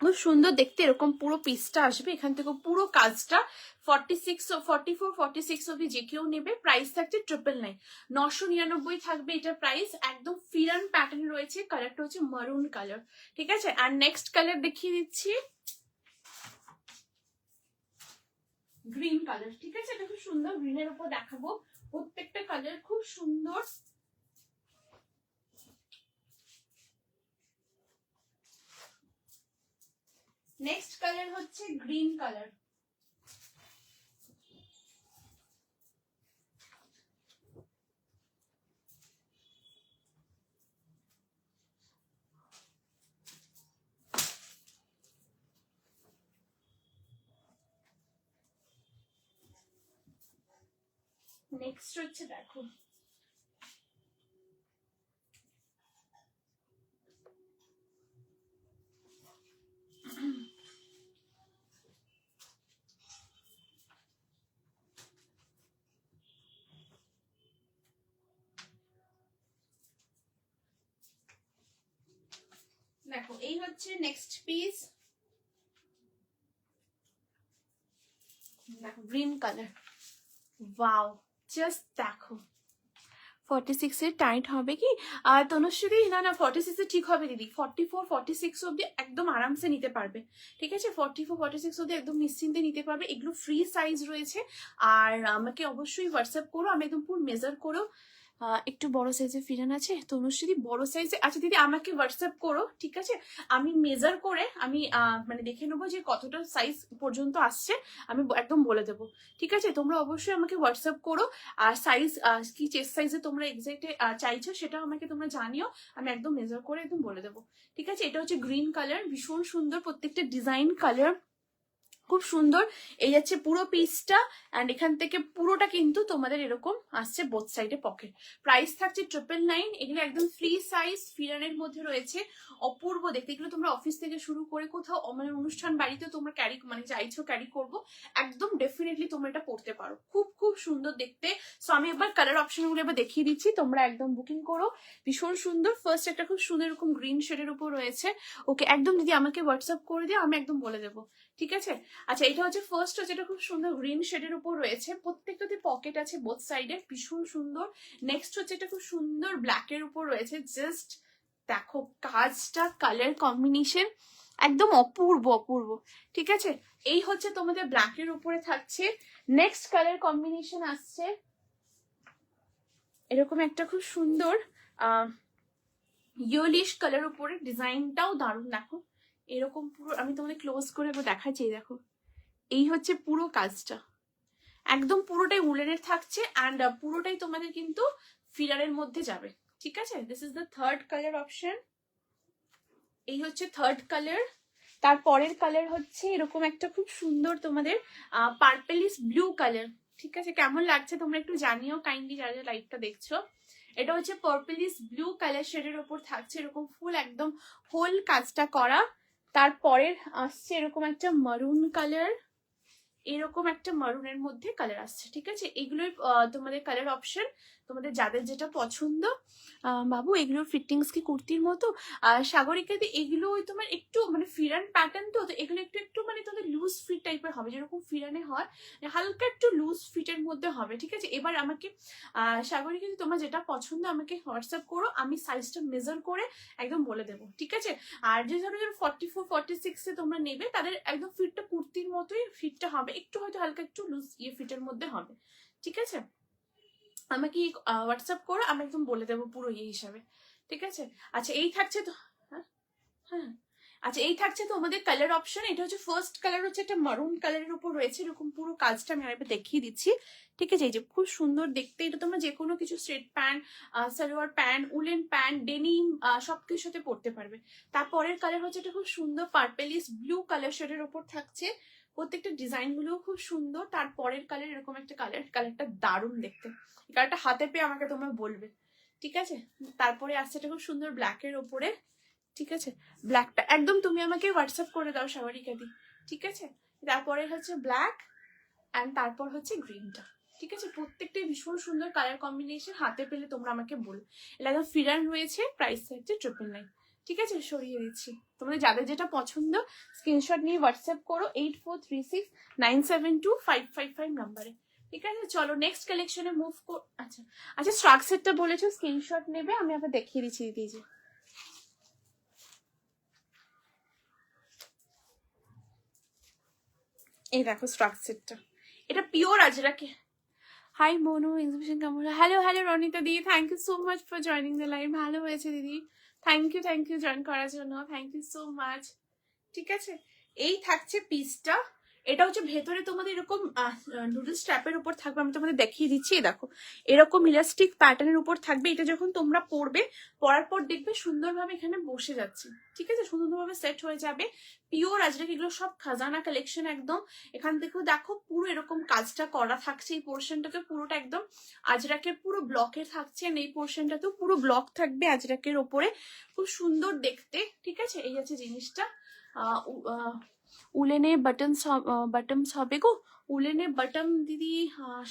খুব সুন্দর দেখতে, এরকম পুরো পিসটা আসবে, এখান থেকে পুরো কাজটা 44 46 অব্দি যে কেউ নেবে। প্রাইস থাকছে 999, 999 থাকবে এটা প্রাইস, একদম ফিরান প্যাটার্ন রয়েছে, কালারটা হচ্ছে মারুন কালার, ঠিক আছে। আর নেক্সট কালার দেখিয়ে দিচ্ছি গ্রিন কালার, ঠিক আছে, এটা খুব সুন্দর, গ্রিনের উপর দেখাবো, প্রত্যেকটা কালার খুব সুন্দর। নেক্সট কালার হচ্ছে গ্রিন কালার, নেক্সট হচ্ছে দেখো দেখো এই হচ্ছে নেক্সট পিস, দেখো গ্রিন কালার, ওয়াও জাস্ট দেখো 46 এর টাইট হবে কি? আর তনুশ্রী না না 46 এ ঠিক হবে দিদি, 44 46 অব্দি একদম আরামসে নিতে পারবে, ঠিক আছে, 44 46 অব্দি একদম নিশ্চিন্তে নিতে পারবে, এগুলো ফ্রি সাইজ রয়েছে। আর আমাকে অবশ্যই হোয়াটসঅ্যাপ করো, আমি একদম পুরো মেজার করো। একটু বড় সাইজের ফিরান আছে তনুশ্রী, বড় সাইজে, আচ্ছা দিদি আমাকে হোয়াটসঅ্যাপ করো, ঠিক আছে, আমি মেজার করে আমি মানে দেখে নেবো যে কতটা সাইজ পর্যন্ত আসছে, আমি একদম বলে দেবো, ঠিক আছে, তোমরা অবশ্যই আমাকে হোয়াটসঅ্যাপ করো। আর সাইজ কি চেস্ট সাইজে তোমরা এক্সাক্ট চাইছো সেটা আমাকে তোমরা জানিও, আমি একদম মেজার করে একদম বলে দেবো, ঠিক আছে। এটা হচ্ছে গ্রিন কালার, ভীষণ সুন্দর, প্রত্যেকটা ডিজাইন কালার খুব সুন্দর। এই যাচ্ছে পুরো পিসটা, অ্যান্ড এখান থেকে পুরোটা কিন্তু তোমাদের এরকম আসছে বোথ সাইডে পকেট। প্রাইস থাকছে 999, এগুলো একদম ফ্রি সাইজ ফিরানের মধ্যে রয়েছে, অপূর্ব দেখতে, এগুলো তোমরা অফিস থেকে শুরু করে কোথাও মানে অনুষ্ঠান বাড়িতে তোমরা ক্যারি মানে চাইছো ক্যারি করবো, একদম ডেফিনেটলি তোমরা এটা পড়তে পারো, খুব খুব সুন্দর দেখতে। সো আমি একবার কালার অপশনগুলো এবার দেখিয়ে দিচ্ছি, তোমরা একদম বুকিং করো, ভীষণ সুন্দর। ফার্স্ট একটা খুব সুন্দর এরকম গ্রিন শেডের উপর রয়েছে, ওকে একদম দিদি আমাকে হোয়াটসঅ্যাপ করে দিও, আমি একদম বলে দেবো, ঠিক আছে। আচ্ছা এটা হচ্ছে ফার্স্ট, হচ্ছে এটা খুব সুন্দর গ্রিন শেডের উপর রয়েছে, প্রত্যেকটাতে পকেট আছে বোথ সাইডে, ভীষণ সুন্দর। নেক্সট হচ্ছে এটা খুব সুন্দর ব্ল্যাক এর উপর রয়েছে, জাস্ট দেখো কাজটা, কালার কম্বিনেশন একদম অপূর্ব অপূর্ব, ঠিক আছে। এই হচ্ছে তোমাদের ব্ল্যাক এর উপরে থাকছে। নেক্সট কালার কম্বিনেশন আসছে এরকম একটা খুব সুন্দর ইয়েলিশ কালার উপরে, ডিজাইনটাও দারুণ। দেখো এরকম পুরো, আমি তোমাদের ক্লোজ করে দেখাচ্ছি। দেখো এই হচ্ছে পুরো কাজটা, একদম পুরোটাই উলেনের থাকছে অ্যান্ড পুরোটাই তোমাদের কিন্তু ফিলারের মধ্যে যাবে। ঠিক আছে, this is the third colour option. এই হচ্ছে থার্ড কালার। তারপরের কালার হচ্ছে এরকম একটা খুব সুন্দর তোমাদের পার্পেলিশ ব্লু কালার। ঠিক আছে, কেমন লাগছে তোমরা একটু জানিও কাইন্ডলি যারা যারা লাইভটা দেখছো। এটা হচ্ছে পার্পেলিশ ব্লু কালার শেডের ওপর থাকছে এরকম ফুল একদম হোল কাজটা করা। তারপরের আসছে এরকম একটা মারুন কালার, এরকম একটা মারুনের মধ্যে কালার আসছে। ঠিক আছে, এগুলোই তোমাদের কালার অপশন, তোমাদের যাদের যেটা পছন্দ। বাবু এগুলোর ফিটিংস কি কুর্তির মতো? সাগরিকাদি এগুলো ওই তোমার একটু মানে ফিরান প্যাটার্ন, তো এগুলো একটু একটু মানে তোমাদের লুজ ফিট টাইপের হবে, যেরকম ফিরানে হয় হালকা একটু লুজ ফিটের মধ্যে হবে। ঠিক আছে, এবার আমাকে সাগরিকাদি তোমার যেটা পছন্দ আমাকে হোয়াটসঅ্যাপ করো, আমি সাইজটা মেজার করে একদম বলে দেবো। ঠিক আছে, আর যে ধরো 44 46 তোমরা নেবে তাদের একদম ফিটটা কুর্তির মতোই ফিটটা হবে, একটু হয়তো হালকা একটু লুজ ফিটের মধ্যে হবে। ঠিক আছে, আমাকে হোয়াটসঅ্যাপ করো, আমি একদম বলে দেবো পুরো হিসাবে। ঠিক আছে, আচ্ছা এই থাকছে তো। হ্যাঁ হ্যাঁ, আচ্ছা এই থাকছে তো আমাদের কালার অপশন। এটা হচ্ছে ফার্স্ট কালার, হচ্ছে একটা মারুন কালারের উপর রয়েছে এরকম পুরো কাজটা, আমি আরেকবার দেখিয়ে দিচ্ছি। ঠিক আছে, এই যে খুব সুন্দর দেখতে। এটা তোমরা যে কোনো কিছু straight pant, salwar pant, woollen pant, denim সবকিছুর সাথে পরতে পারবে। তারপরের কালার হচ্ছে এটা খুব সুন্দর পার্পেলিশ ব্লু কালার শেডের ওপর থাকছে, প্রত্যেকটা ডিজাইন গুলো খুব সুন্দর। তারপরের কালার এরকম একটা কালার, কালারটা দারুণ দেখতে, কালারটা হাতে পেয়ে আমাকে তোমরা বলবে। ঠিক আছে, তারপরে আসছে এটা খুব সুন্দর ব্ল্যাকের ওপরে। ঠিক আছে, ব্ল্যাকটা একদম তুমি আমাকে হোয়াটসঅ্যাপ করে দাও সাগরিকাদি। ঠিক আছে, তারপরে হচ্ছে ব্ল্যাক অ্যান্ড তারপর হচ্ছে গ্রিনটা। ঠিক আছে, প্রত্যেকটাই ভীষণ সুন্দর কালার কম্বিনেশন, হাতে পেলে তোমরা আমাকে বলো। এটা একদম ফিরান রয়েছে, প্রাইস থাকছে 999। ঠিক আছে, সরিয়ে দিচ্ছি। তোমাদের যাদের যেটা পছন্দ স্ক্রিনশট নিয়ে হোয়াটসঅ্যাপ করো 8436972555 নাম্বারে। ঠিক আছে, চলো নেক্সট কালেকশনে মুভ কর। আচ্ছা আচ্ছা, স্ট্রাক সেটটা বলেছো স্ক্রিনশট নেবে, আমি আবার দেখিয়ে দিচ্ছি দিদি। যে এই দেখো স্ট্রাকচারটা, এটা পিওর আজরাকে। হাই মনু, এক্সিবিশন কেমন? হ্যালো হ্যালো রনিতা দি, thank you so much for joining the live. ভালো হয়েছে দিদি, থ্যাংক ইউ জয়েন করার জন্য, থ্যাংক ইউ সো মাচ। ঠিক আছে, এই থাকছে পিসটা। এটা হচ্ছে ভেতরে তোমাদের এরকম নুডলস স্ট্র্যাপের উপর থাকবে, আমি তোমাদের দেখিয়ে দিচ্ছি। দেখো এরকম ইলাস্টিক প্যাটার্নের উপর থাকবে। এটা যখন তোমরা পরবে, পরার পর দেখবে সুন্দরভাবে এখানে বসে যাচ্ছে। ঠিক আছে, সুন্দরভাবে সেট হয়ে যাবে। পিওর আজরাক, এগুলো সব খাজানা কালেকশন একদম। এখান থেকেও দেখো পুরো এরকম কাজটা করা থাকছে। এই পোর্শনটাতে পুরোটা একদম আজরাকের পুরো ব্লকে থাকছে, এই পোর্শনটাতেও পুরো ব্লক থাকবে আজরাকের ওপরে, খুব সুন্দর দেখতে। ঠিক আছে, এই আছে জিনিসটা। উলেনে বাটমস হবে গো, উলেনে বাটম দিদি,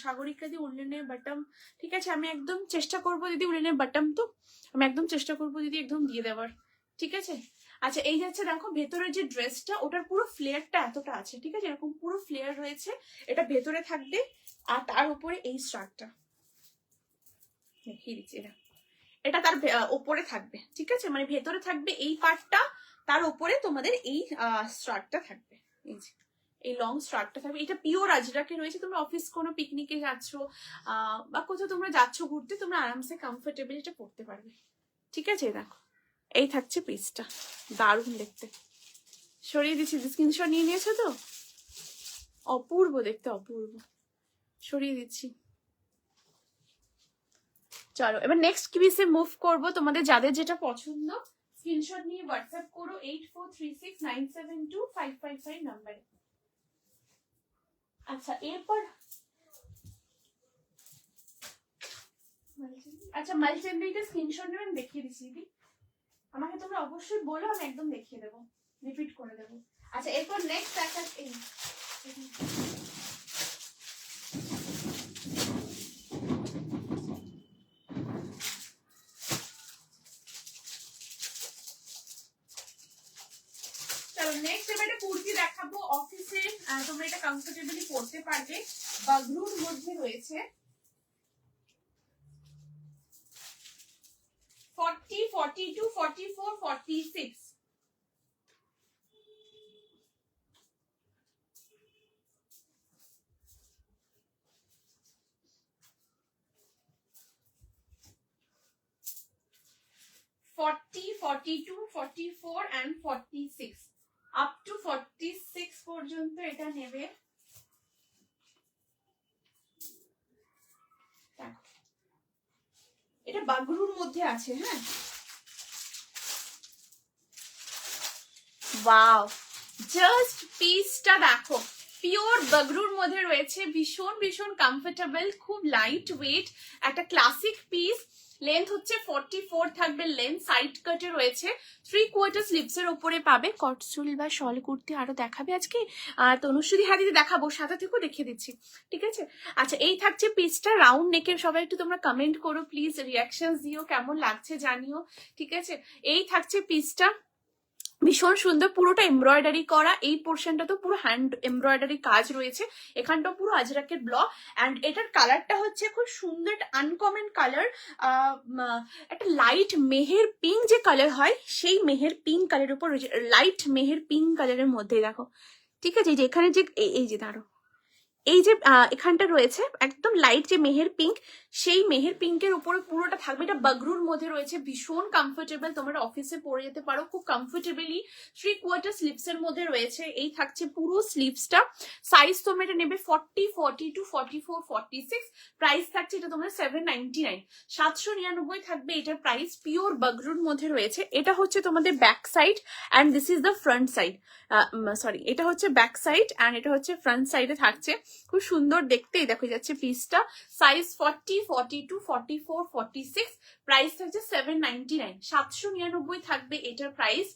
সাগরিকা দি উলেনে বাটম। ঠিক আছে, আমি একদম চেষ্টা করবো দিদি, উলেনে বাটম তো আমি একদম চেষ্টা করবো দিদি একদম দিয়ে দেওয়ার। ঠিক আছে, আচ্ছা এই যাচ্ছে দেখো ভেতরের যে ড্রেসটা, ওটার পুরো ফ্লেয়ারটা এতটা আছে। ঠিক আছে, এরকম পুরো ফ্লেয়ার রয়েছে, এটা ভেতরে থাকবে। আর তার উপরে এই স্টার্টটা দেখিয়ে দিচ্ছি, এটা তার ওপরে থাকবে। ঠিক আছে, মানে ভেতরে থাকবে এই পার্টটা, তার উপরে তোমাদের এই স্টার্টটা থাকবে। এই যে এই লং স্টার্টটা থাকবে, এটা পিওর আজরাকে রয়েছে। তোমরা অফিস কোনো পিকনিকে যাচ্ছ বা কোথাও তোমরা যাচ্ছ ঘুরতে, তোমরা আরামসে কমফোর্টেবল এটা পড়তে পারবে। ঠিক আছে, দেখো এই থাকছে পিসটা, দারুণ দেখতে। সরিয়ে দিচ্ছি, স্ক্রিনশট নিয়ে নিয়েছো তো? অপূর্ব দেখতে, অপূর্ব। সরিয়ে দিচ্ছি। চলো এবার নেক্সট পিসে মুভ করবো। তোমাদের যাদের যেটা পছন্দ স্ক্রিনশট নিয়ে হোয়াটসঅ্যাপ করো 8436972555 নাম্বারে। আচ্ছা এরপর আচ্ছা মালচেন্দ্রিটা স্ক্রিনশট নেবেন, দেখিয়ে দিচ্ছি দিদি। আমাকে তোমরা অবশ্যই বলো, আমি একদম দেখিয়ে দেবো, রিপিট করে দেবো। আচ্ছা এরপর নেক্সট একটা নেক্সট এবার একটা কুর্তি দেখাবো অফিসে, তোমরা এটা কমফোর্টেবলি পরতে পারবে। বাগরুর মধ্যে রয়েছে 40, 42, 44, 46। 40, 42, 44 and 46 আপ টু 46 পর্যন্ত এটা নেবে। এটা বাগরুর মধ্যে আছে। হ্যাঁ, ওয়াও, জাস্ট পিসটা দেখো, পিওর বাগরুর মধ্যে রয়েছে, ভীষণ ভীষণ কমফোর্টেবল, খুব লাইট ওয়েট, একটা ক্লাসিক পিস। লেন্থ হচ্ছে 44 থাকবে, লেন্থ সাইড কাটে রয়েছে, 3/4 স্লিভস এর উপরে পাবে। কটচুল বা শল কুর্তি আরো দেখাবে আজকে, তনুশ্রী হাতিতে দেখাবো, সাথে থেকেও দেখিয়ে দিচ্ছি, ঠিক আছে। আচ্ছা, এই থাকছে পিসটা রাউন্ড নেকের। সবাই একটু তোমরা কমেন্ট করো প্লিজ, রিয়াকশন দিও, কেমন লাগছে জানিও, ঠিক আছে। এই থাকছে পিসটা, ভীষণ সুন্দর, পুরোটা এমব্রয়ডারি করা, এই পোর্শনটা তো পুরো হ্যান্ড এমব্রয়ডারি কাজ রয়েছে, এখানটা পুরো আজরাকের ব্লক। অ্যান্ড এটার কালারটা হচ্ছে খুব সুন্দর, একটা আনকমন কালার, একটা লাইট মেহের পিঙ্ক যে কালার হয়, সেই মেহের পিঙ্ক কালারের উপর রয়েছে, লাইট মেহের পিঙ্ক কালারের মধ্যে দেখো, ঠিক আছে। যে এখানে যে এই যে দাঁড়ো, এই যে এখানটা রয়েছে একদম লাইট যে মেহের পিঙ্ক, সেই মেহের পিঙ্কের উপরে পুরোটা থাকবে। এটা বাগরুর মধ্যে রয়েছে, ভীষণ কমফোর্টেবল, তোমরা অফিসে পরে যেতে পারো খুব কমফোর্টেবলি। 3/4 স্লিভস এর মধ্যে রয়েছে। এই থাকছে পুরো স্লিভসটা। সাইজ তোমরা এটা নেবে 40, 42, 44, 46। প্রাইস থাকছে এটা তোমার 799, 799 থাকবে এটার প্রাইস। পিওর বাগরুর মধ্যে রয়েছে। এটা হচ্ছে তোমাদের back side and this is the front side, sorry, এটা হচ্ছে ব্যাক সাইড অ্যান্ড এটা হচ্ছে ফ্রন্ট সাইডে থাকছে, খুব সুন্দর দেখতেই দেখা যাচ্ছে পিসটা। সাইজ 40, 42, 44, 46। প্রাইস থাকছে 799, 799 থাকবে এটার প্রাইস।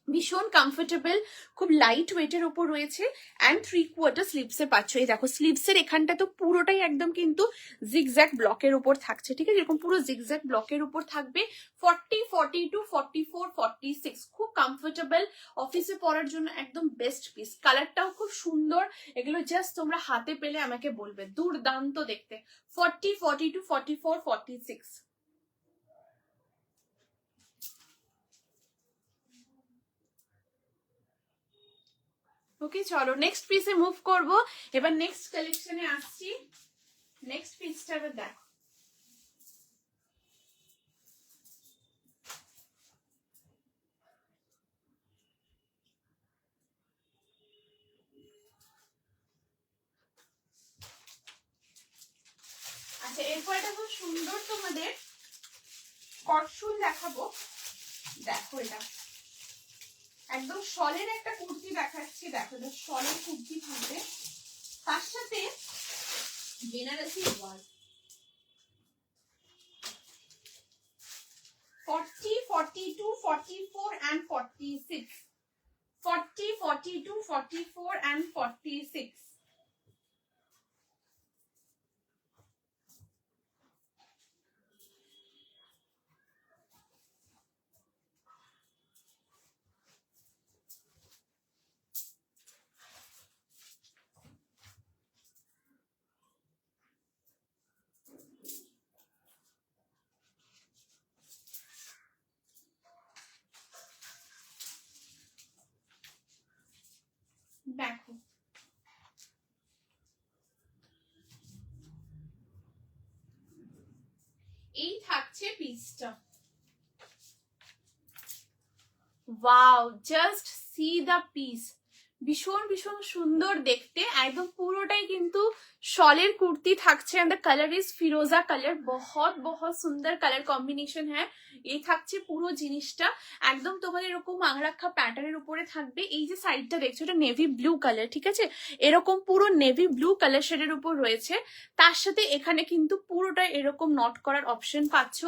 ভীষণ কমফোর্টেবল, খুব লাইট ওয়েটের উপর রয়েছে অ্যান্ড 3/4 স্লিভসে পাচ্ছ। এই দেখো স্লিভসের এখানটা তো পুরোটাই একদম কিন্তু জিগজ্যাগ ব্লকের উপর থাকছে, ঠিক আছে, এরকম পুরো জিগজ্যাগ ব্লকের উপর থাকবে। 40, 42, 44, 46 খুব কমফোর্টেবল, অফিসে পরার জন্য একদম বেস্ট পিস। কালারটাও খুব সুন্দর, এগুলো জাস্ট তোমরা হাতে পেলে আমাকে বলবে, দুর্দান্ত দেখতে। 40, 42, 44, 46। ওকে, চলো নেক্সট পিসে মুভ করব। এবার নেক্সট কালেকশনে আসছি। নেক্সট পিসটা এবার দেখো, আচ্ছা এরপর এটা খুব সুন্দর তোমাদের কটসুল দেখাবো। দেখো এটা একদম শলের একটা কুর্তি দেখাচ্ছি, দেখো এটা শলের কুর্তি থাকবে, তার সাথে বেনারসি ওয়ার্ক। 40, 42, 44 and 46। 40, 42, 44 and 46। দেখো এই থাকছে পিসটা। Wow, just see the piece, ভীষণ ভীষণ সুন্দর দেখতে, একদম পুরোটাই কিন্তু শলের কুর্তি থাকছে। এন্ড দ্য কালার ইজ ফিরোজা কালার, বহুত বহুত সুন্দর কালার কম্বিনেশন হ্যাঁ। এই থাকছে পুরো জিনিসটা, একদম তোমাদের এরকম আংরাক্ষা প্যাটার্নের উপরে থাকবে। এই যে সাইডটা দেখছো এটা নেভি ব্লু কালার, ঠিক আছে, এরকম পুরো নেভি ব্লু কালার শেডের উপর রয়েছে। তার সাথে এখানে কিন্তু পুরোটা এরকম নট করার অপশন পাচ্ছ।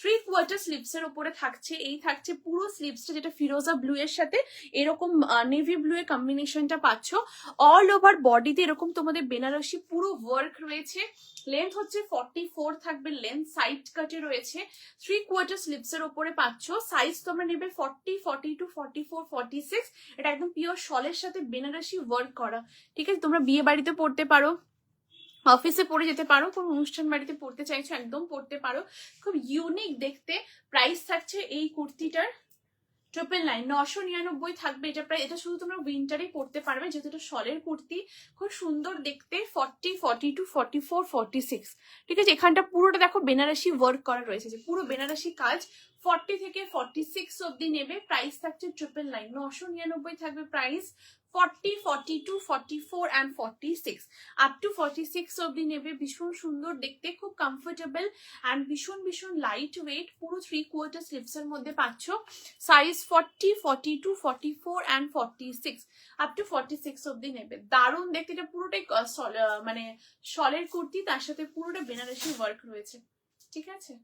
3/4 স্লিভস এর উপরে থাকছে। এই থাকছে পুরো স্লিভসটা, যেটা ফিরোজা ব্লু এর সাথে এরকম নেভি ব্লু এর কম্বিনেশনটা পাচ্ছ। অল ওভার বডিতে এরকম তোমাদের বেনারসি পুরো ওয়ার্ক রয়েছে। লেন্থ হচ্ছে 44 থাকবে, লেন্থ সাইড কাটে রয়েছে। 3/4 স্লিভস এর উপরে পাচ্ছ। সাইজ তোমরা নেবে 40, 42, 44, 46। এটা একদম পিওর শলের সাথে বেনারসি ওয়ার্ক করা, ঠিক আছে। তোমরা বিয়ে বাড়িতে পড়তে পারো, অফিসে পরে যেতে পারো, কোনো অনুষ্ঠান বাড়িতে পড়তে চাইছো একদম পড়তে পারো, খুব ইউনিক দেখতে। প্রাইস থাকছে এই কুর্তিটার 999 থাকবে এটা প্রায়। এটা শুধু তোমরা উইন্টারেই পড়তে পারবে যেহেতু এটা শলের কুর্তি, খুব সুন্দর দেখতে। 40, 42, 44, 46, ঠিক আছে। এখানটা পুরোটা দেখো বেনারসি ওয়ার্ক করা রয়েছে, যে পুরো বেনারসি কাজ। 40 থেকে 46 অব্দি নেবে, প্রাইস থাকছে 999, 999 থাকবে প্রাইস। 40, 42, 44 and 46 আপ টু 46 অব্দি নেবে। ভীষণ সুন্দর দেখতে, খুব কমফোর্টেবল অ্যান্ড ভীষণ ভীষণ লাইট ওয়েট। পুরো 3/4 স্লিভস এর মধ্যে পাচ্ছ। সাইজ 40, 42, 44 and 46 আপ টু 46 অব্দি নেবে। দারুণ দেখতে, এটা পুরোটাই মানে শলের কুর্তি, তার সাথে পুরোটা বেনারসি ওয়ার্ক রয়েছে, ঠিক আছে।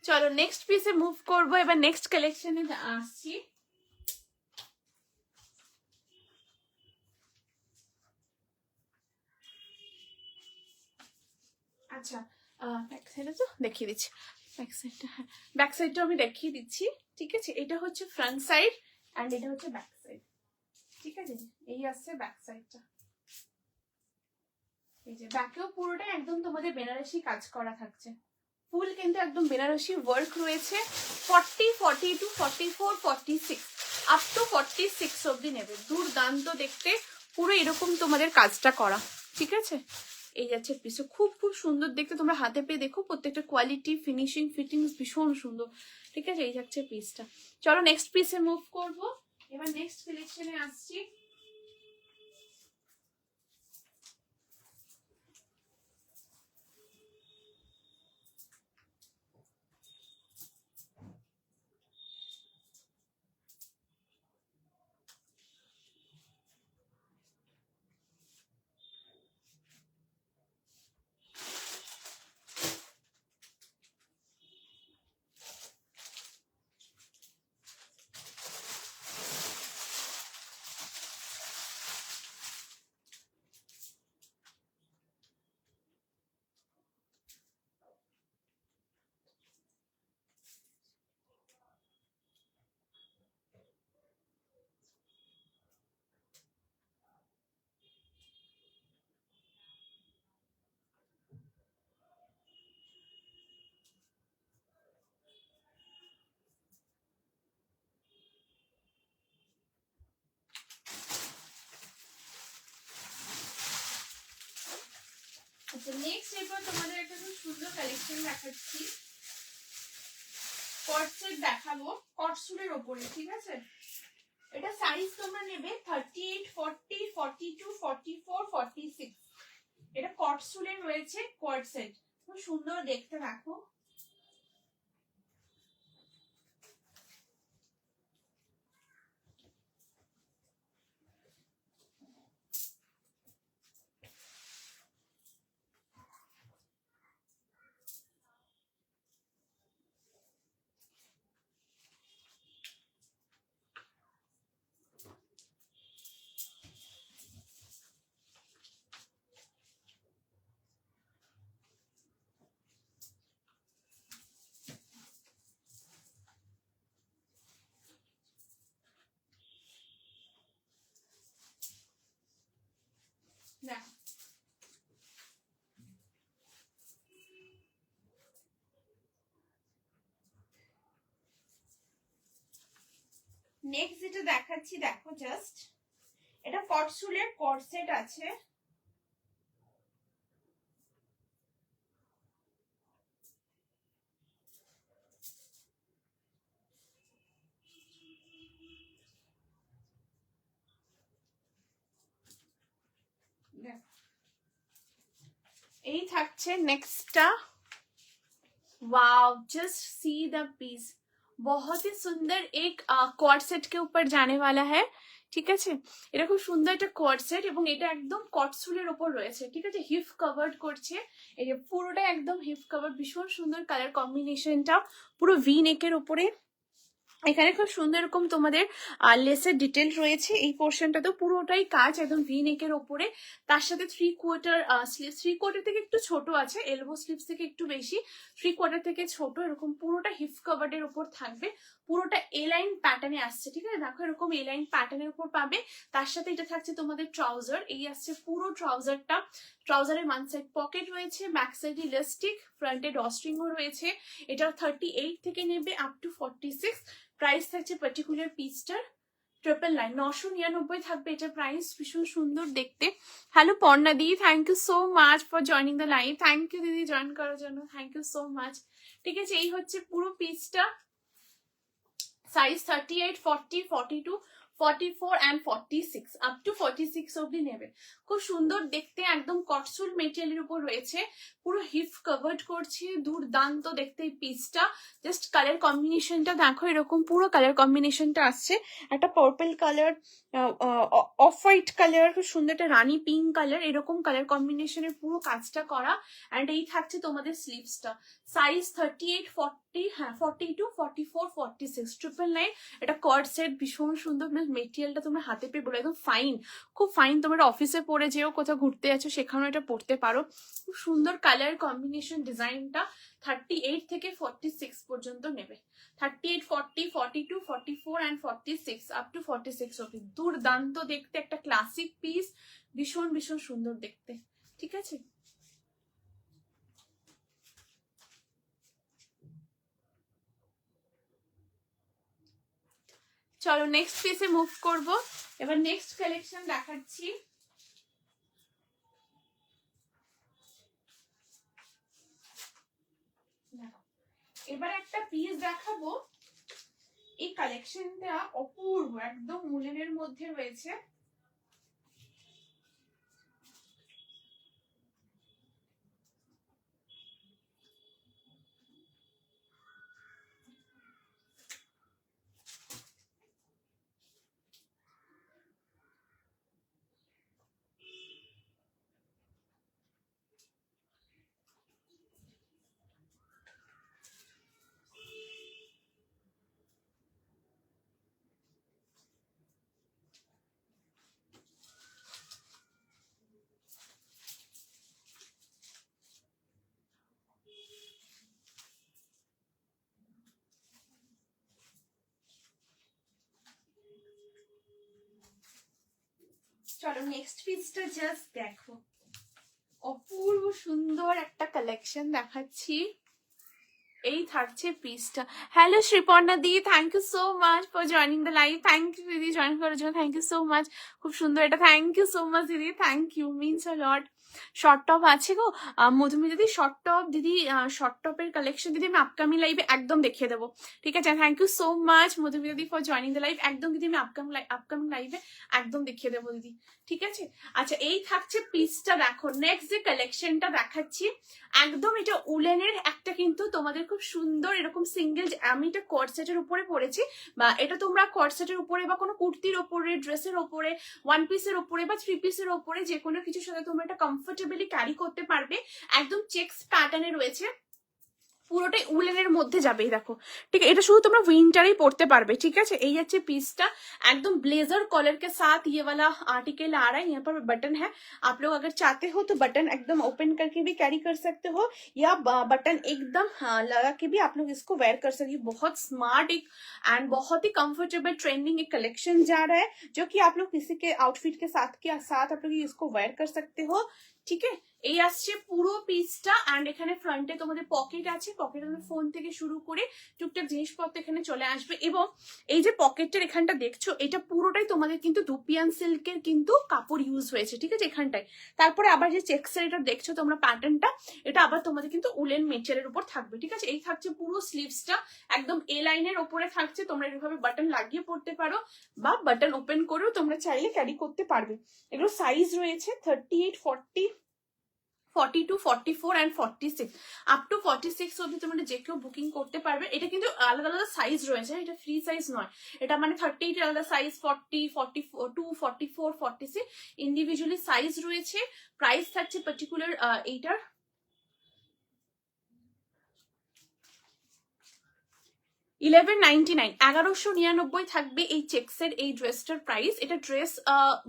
চলো নেক্সট পিসে মুভ করবো, এবার নেক্সট কালেকশনে আসছি। আচ্ছা, ব্যাক সাইডে তো দেখিয়ে দিচ্ছি, ব্যাক সাইডটা, হ্যাঁ ব্যাক সাইডটা আমি দেখিয়ে দিচ্ছি, ঠিক আছে। এটা হচ্ছে ফ্রন্ট সাইড অ্যান্ড এটা হচ্ছে ব্যাক সাইড, ঠিক আছে। এই আসছে ব্যাক সাইডটা, এই যে ব্যাকেও পুরোটা একদম তোমাদের বেনারসি কাজ করা থাকছে, ফুল কিন্তু একদম বেনারসি ওয়ার্ক রয়েছে। 40, 42, 44, 46 আপ টু 46 অব্দি নেবে। দুর্দান্ত দেখতে, পুরো এরকম তোমাদের কাজটা করা, ঠিক আছে। এই যাচ্ছে পিসে, খুব খুব সুন্দর দেখতে, তোমরা হাতে পেয়ে দেখো প্রত্যেকটা কোয়ালিটি, ফিনিশিং, ফিটিংস ভীষণ সুন্দর, ঠিক আছে। এই যাচ্ছে পিসটা। চলো নেক্সট পিসে মুভ করবো, এবার নেক্সট কালেকশনে আসছি। আচ্ছা নেক্সট এরপর তোমাদের একটা খুব সুন্দর কালেকশন দেখাচ্ছি, কট সেট দেখাবো, কট সুটের ওপরে, ঠিক আছে। এটা সাইজ তোমরা নেবে 38, 40, 42, 44, 46। এটা কট সুটের রয়েছে, কট সেট খুব সুন্দর দেখতে, রাখো। দেখো নেক্সট যেটা দেখাচ্ছি, দেখো জাস্ট এটা কট সুটের কট সেট আছে, এই থাকছে नेक्स्टটা। Wow just see the piece, बहुत ही सुंदर एक कॉर्ड सेट के ऊपर जाने वाला है, ঠিক আছে। এটা খুব সুন্দর একটা কর্ড সেট এবং এটা একদম কট সুলের উপর রয়েছে, ঠিক আছে। হিপ কভার্ড করছে, এই যে পুরোটা একদম হিপ কভার্ড, ভীষণ সুন্দর কালার কম্বিনেশনটা, পুরো ভি নেকের উপরে। এখানে খুব সুন্দর এরকম তোমাদের লেসের ডিটেল রয়েছে, এই পোর্শনটা তো পুরোটাই কাজ একদম ভি নেকের ওপরে। তার সাথে 3/4 স্লিভ, 3/4 থেকে একটু ছোট আছে, এলবো স্লিভস থেকে একটু বেশি, 3/4 থেকে ছোট, এরকম পুরোটা হিপ কভার্ডের ওপর থাকবে। পুরোটা এ লাইন প্যাটার্নে আসছে, ঠিক আছে? দেখো এরকম এ লাইন প্যাটার্নের উপর পাবে, তার সাথে এটা থাকছে তোমাদের ট্রাউজার, এই আসছে পুরো ট্রাউজারটা। ট্রাউজারের ওয়ান সাইড পকেট রয়েছে, ব্যাক সাইডে ইলাস্টিক, ফ্রন্টে ড্রস্ট্রিংও রয়েছে। এটা 38 থেকে নেবে আপ টু 46। প্রাইস থাকছে পার্টিকুলার পিসটার 999, 999 থাকবে এটা প্রাইস। ভীষণ সুন্দর দেখতে। হ্যালো পর্ণা দি, thank you so much for joining the live. Thank you দিদি জয়েন করার জন্য, থ্যাংক ইউ সো মাচ। ঠিক আছে, এই হচ্ছে পুরো পিসটা। সাইজ 38, 40, 42, 44 and 46 আপ টু 46 অব্দি নেবে। খুব সুন্দর দেখতে, একদম কটসুল মেটেরিয়ালের উপর রয়েছে, পুরো হিপ কভার্ড করছে, দুর্দান্ত দেখতে এই পিসটা। জাস্ট কালার কম্বিনেশনটা দেখো, এরকম পুরো কালার কম্বিনেশনটা আসছে। একটা purple colour, off white colour, খুব সুন্দর একটা রানী পিঙ্ক কালার, এরকম কালার কম্বিনেশনের পুরো কাজটা করা। অ্যান্ড এই থাকছে তোমাদের স্লিভসটা। সাইজ 38, 40, হ্যাঁ 42, 44, 46, 999। এটা কর্ড সেট, ভীষণ সুন্দর। মেটেরিয়ালটা তোমরা হাতে পেয়ে বলো একদম ফাইন, খুব ফাইন। তোমরা অফিসে পরে যেও, কোথাও ঘুরতে যাচ্ছ সেখানেও এটা পরতে পারো। খুব সুন্দর কালার কম্বিনেশন, ডিজাইনটা। 38 থেকে 46 পর্যন্ত নেবে। 38, 40, 42, 44 and 46 আপ টু 46 অব্দি। দুর্দান্ত দেখতে, একটা ক্লাসিক পিস, ভীষণ ভীষণ সুন্দর দেখতে। ঠিক আছে, চলো নেক্সট পিসে মুভ করব। এবার নেক্সট কালেকশন দেখাচ্ছি। এবার একটা পিস দেখাবো, এই কালেকশনটা অপূর্ব, একদম উলেনের মধ্যে রয়েছে। চলো নেক্সট পিসটা জাস্ট দেখো, অপূর্ব সুন্দর একটা কালেকশন দেখাচ্ছি। এই থাকছে পিসটা। হ্যালো শ্রীপর্ণা দি, thank you so much for joining the live. Thank you দিদি জয়েন করার জন্য, থ্যাংক ইউ সো মাচ। খুব সুন্দর এটা, থ্যাংক ইউ সো মাচ দিদি, thank you, means a lot. Short top আছে গো মধুমি দিদি, শর্ট টপ দিদি, শর্ট টপের কালেকশন দিদি আমি আপকামিং লাইভে একদম দেখিয়ে দেবো। ঠিক আছে, thank you so much Madhumi দিদি ফর জয়নিং দ্য লাইভ। একদম দিদি আমি আপকামিং লাইভে একদম দেখিয়ে দেবো দিদি। ঠিক আছে, আচ্ছা এই থাকছে পিসটা। দেখো নেক্সট যে কালেকশনটা দেখাচ্ছি, একদম এটা উলেনের একটা, কিন্তু তোমাদের খুব সুন্দর এরকম সিঙ্গেল। আমি এটা কর্ড সেটের উপরে পরেছি, বা এটা তোমরা কর্ড সেটের উপরে বা কোনো কুর্তির ওপরে, ড্রেসের ওপরে, ওয়ান পিসের ওপরে বা থ্রি পিসের ওপরে, যে কোনো কিছুর সাথে তোমরা এটা কমফোর্টেবলি ক্যারি করতে পারবে। একদম চেকস প্যাটার্নে রয়েছে, পুরোটাই উলেনের মধ্যে যাবে। দেখো ठीक है, এটা শুধু তোমরা উইন্টারেই পড়তে পারবে। ঠিক আছে, এই হচ্ছে পিসটা, एकदम ब्लेजर कॉलर के साथ ये वाला आर्टिकल आ रहा है। यहाँ पर बटन है, आप लोग अगर चाहते हो तो बटन एकदम ओपन करके भी कैरी कर सकते हो, या बटन एकदम लगा के भी आप लोग इसको वेयर कर सकते हो। बहुत स्मार्ट एक एंड बहुत ही कंफर्टेबल ट्रेंडिंग एक कलेक्शन जा रहा है, जो कि आप लोग किसी के आउटफिट के साथ आप लोग इसको वेयर कर सकते हो। ঠিক আছে, এই আসছে পুরো পিসটা। এন্ড এখানে ফ্রন্টে তোমাদের পকেট আছে, পকেটের ফোন থেকে শুরু করে টুকটাক জিনিসপত্র এখানে চলে আসবে। এবং এই যে পকেটটার এখানটা দেখছো, এটা পুরোটাই তোমাদের কিন্তু দুপিয়ান সিল্কের কিন্তু কাপড় ইউজ হয়েছে। ঠিক আছে, এখানটায়। তারপরে আবার যে চেক্সের এটা দেখছো তোমরা প্যাটার্নটা, এটা আবার তোমাদের কিন্তু উলেন মেটেরিয়ালের উপর থাকবে। ঠিক আছে, এই থাকছে পুরো স্লিভসটা, একদম এ লাইনের ওপরে থাকছে। তোমরা এভাবে বাটন লাগিয়ে পড়তে পারো, বা বাটন ওপেন করেও তোমরা চাইলে ক্যারি করতে পারবে। এগুলো সাইজ রয়েছে 38, 40, 42, 44 and 46 আপ টু 46 অবধি তোমরা যে কেউ বুকিং করতে পারবে। এটা কিন্তু আলাদা আলাদা সাইজ রয়েছে, এটা ফ্রি সাইজ নয়। এটা মানে 38 এর আলাদা সাইজ, 40, 42, 44, 46 ইন্ডিভিজুয়ালি সাইজ রয়েছে। প্রাইস থাকছে পার্টিকুলার এইটার 1199, 1199 থাকবে এই চেক্সের এই ড্রেসটার প্রাইস। এটা ড্রেস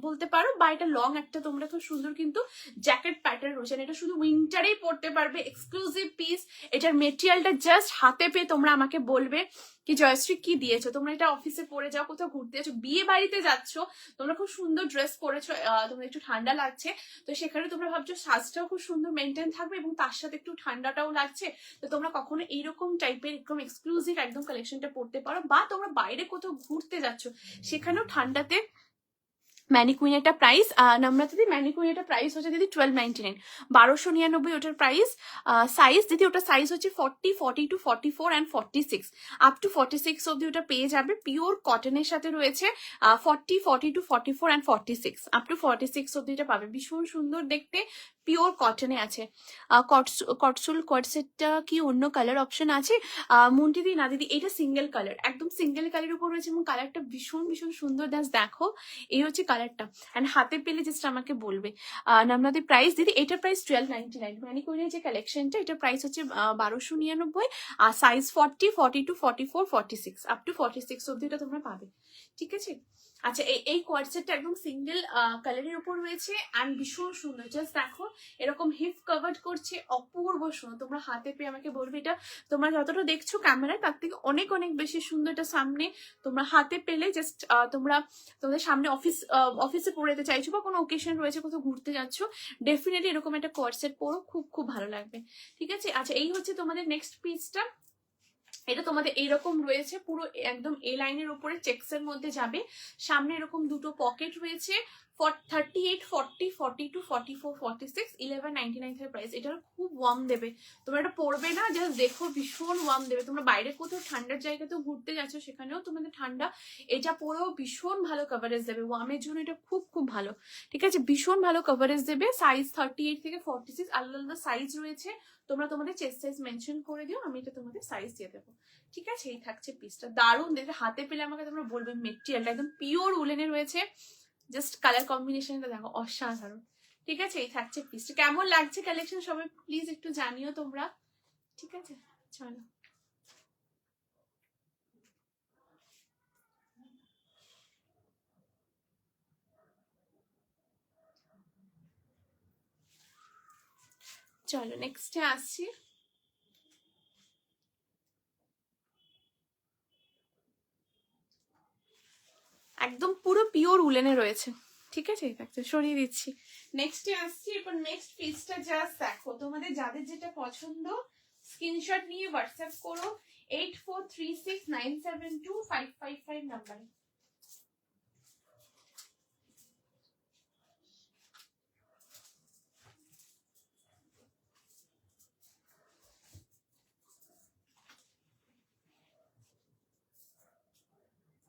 বলতে পারো, বা এটা লং একটা তোমরা খুব সুন্দর কিন্তু জ্যাকেট প্যাটার্ন রয়েছে। এটা শুধু উইন্টারেই পরতে পারবে, এক্সক্লুসিভ পিস। এটার মেটেরিয়ালটা জাস্ট হাতে পেয়ে তোমরা আমাকে বলবে কি জয়শ্রী কি দিয়েছো, তোমরা এটা অফিসে পরে যাও, কোথাও ঘুরতে যাচ্ছ, বিয়ে বাড়িতে যাচ্ছ, তোমরা খুব সুন্দর ড্রেস পরেছো, তোমরা একটু ঠান্ডা লাগছে, তো সেখানে তোমরা ভাবছো সাজটাও খুব সুন্দর মেনটেন থাকবে এবং তার সাথে একটু ঠান্ডাটাও লাগছে, তো তোমরা কখনো এইরকম টাইপের একদম এক্সক্লুসিভ একদম কালেকশনটা পরতে পারো। বা তোমরা বাইরে কোথাও ঘুরতে যাচ্ছ, সেখানেও ঠান্ডাতে ম্যানিকুইনেরটা প্রাইস, নম্রতা দিদি ম্যানিকুইনেরটা প্রাইস হচ্ছে দিদি 1299, 1299 ওটার প্রাইস। সাইজ দিদি ওটা সাইজ হচ্ছে 40, 42, 44 অ্যান্ড 46, আপ টু 46 অব্দি ওটা পেয়ে যাবে। পিওর কটনের সাথে রয়েছে 40, 42, 44 অ্যান্ড 46, আপ টু 46 অব্দি এটা পাবে। ভীষণ সুন্দর দেখতে, পিওর কটনে আছে। কটসুল কোয়াডসেটটা কি অন্য কালার অপশন আছে? মুন্টি দিদি না দিদি, এটা সিঙ্গেল কালার, একদম সিঙ্গেল কালারের উপর রয়েছে এবং কালারটা ভীষণ ভীষণ সুন্দর। দেখো এই হচ্ছে কালারটা, অ্যান্ড হাতে পেলে জাস্ট আমাকে বলবে। নম্রতাদি প্রাইস দিদি, এটার প্রাইস 1299, ম্যানিকুইনের যে কালেকশনটা এটার প্রাইস হচ্ছে 1299, আর সাইজ 40, 42, 44, 46, আপ টু 46 অব্দি এটা তোমরা পাবে, ঠিক আছে। আচ্ছা, এই কোয়াডসেটটা একদম সিঙ্গেল কালারের উপর রয়েছে অ্যান্ড ভীষণ সুন্দর। জাস্ট দেখো এরকম হিপ কভার্ড করছে, অপূর্ব সুন্দর। তোমরা হাতে পেয়ে আমাকে বলবে, এটা তোমরা যতটা দেখছো ক্যামেরায় তার থেকে অনেক অনেক বেশি সুন্দর। এটা সামনে তোমরা হাতে পেলে জাস্ট তোমরা তোমাদের সামনে অফিসে পরে যেতে চাইছো বা কোনো ওকেশন রয়েছে, কোথাও ঘুরতে যাচ্ছ, ডেফিনেটলি এরকম একটা কোয়াডসেট পরো, খুব খুব ভালো লাগবে, ঠিক আছে। আচ্ছা, এই হচ্ছে তোমাদের নেক্সট পিসটা। এটা তোমাদের এইরকম রয়েছে, পুরো একদম এ লাইনের উপরে চেক্স এর মধ্যে যাবে, সামনে এরকম দুটো পকেট রয়েছে, 38, 40, 42, 44, 46, 1199 প্রাইস। এটার খুব ওয়ার্ম দেবে, তোমরা এটা পরবে না, জাস্ট দেখো ভীষণ ওয়ার্ম দেবে। তোমরা বাইরে কোথাও ঠান্ডার জায়গাতেও ঘুরতে যাচ্ছ, সেখানেও তোমাদের ঠান্ডা, এটা পরেও ভীষণ ভালো কভারেজ দেবে। ওয়ার্মের জন্য এটা খুব খুব ভালো, ঠিক আছে, ভীষণ ভালো কভারেজ দেবে। সাইজ 38 থেকে 46 আলাদা আলাদা সাইজ রয়েছে, তোমরা তোমাদের চেস্ট সাইজ মেনশন করে দিও, আমি এটা তোমাদের সাইজ দিয়ে দেবো, ঠিক আছে। এই থাকছে পিসটা, দারুণ দেখে, হাতে পেলে আমাকে তোমরা বলবে। মেটেরিয়ালটা একদম পিওর উলেনে রয়েছে, জাস্ট কালার কম্বিনেশনটা দেখো অসাধারণ, ঠিক আছে। এই থাকছে পিসটা, কেমন লাগছে কালেকশন সবাই প্লিজ একটু জানিও তোমরা, ঠিক আছে। চলো, চলো নেক্সটে আসছি। একদম পুরো পিওর উলেনে রয়েছে, ঠিক আছে। সরিয়ে দিচ্ছি, নেক্সটে আসছি। এবার নেক্সট পিসটা জাস্ট দেখো, তোমাদের যাদের যেটা পছন্দ স্ক্রিনশট নিয়ে হোয়াটসঅ্যাপ করো 8436972555 নাম্বারে।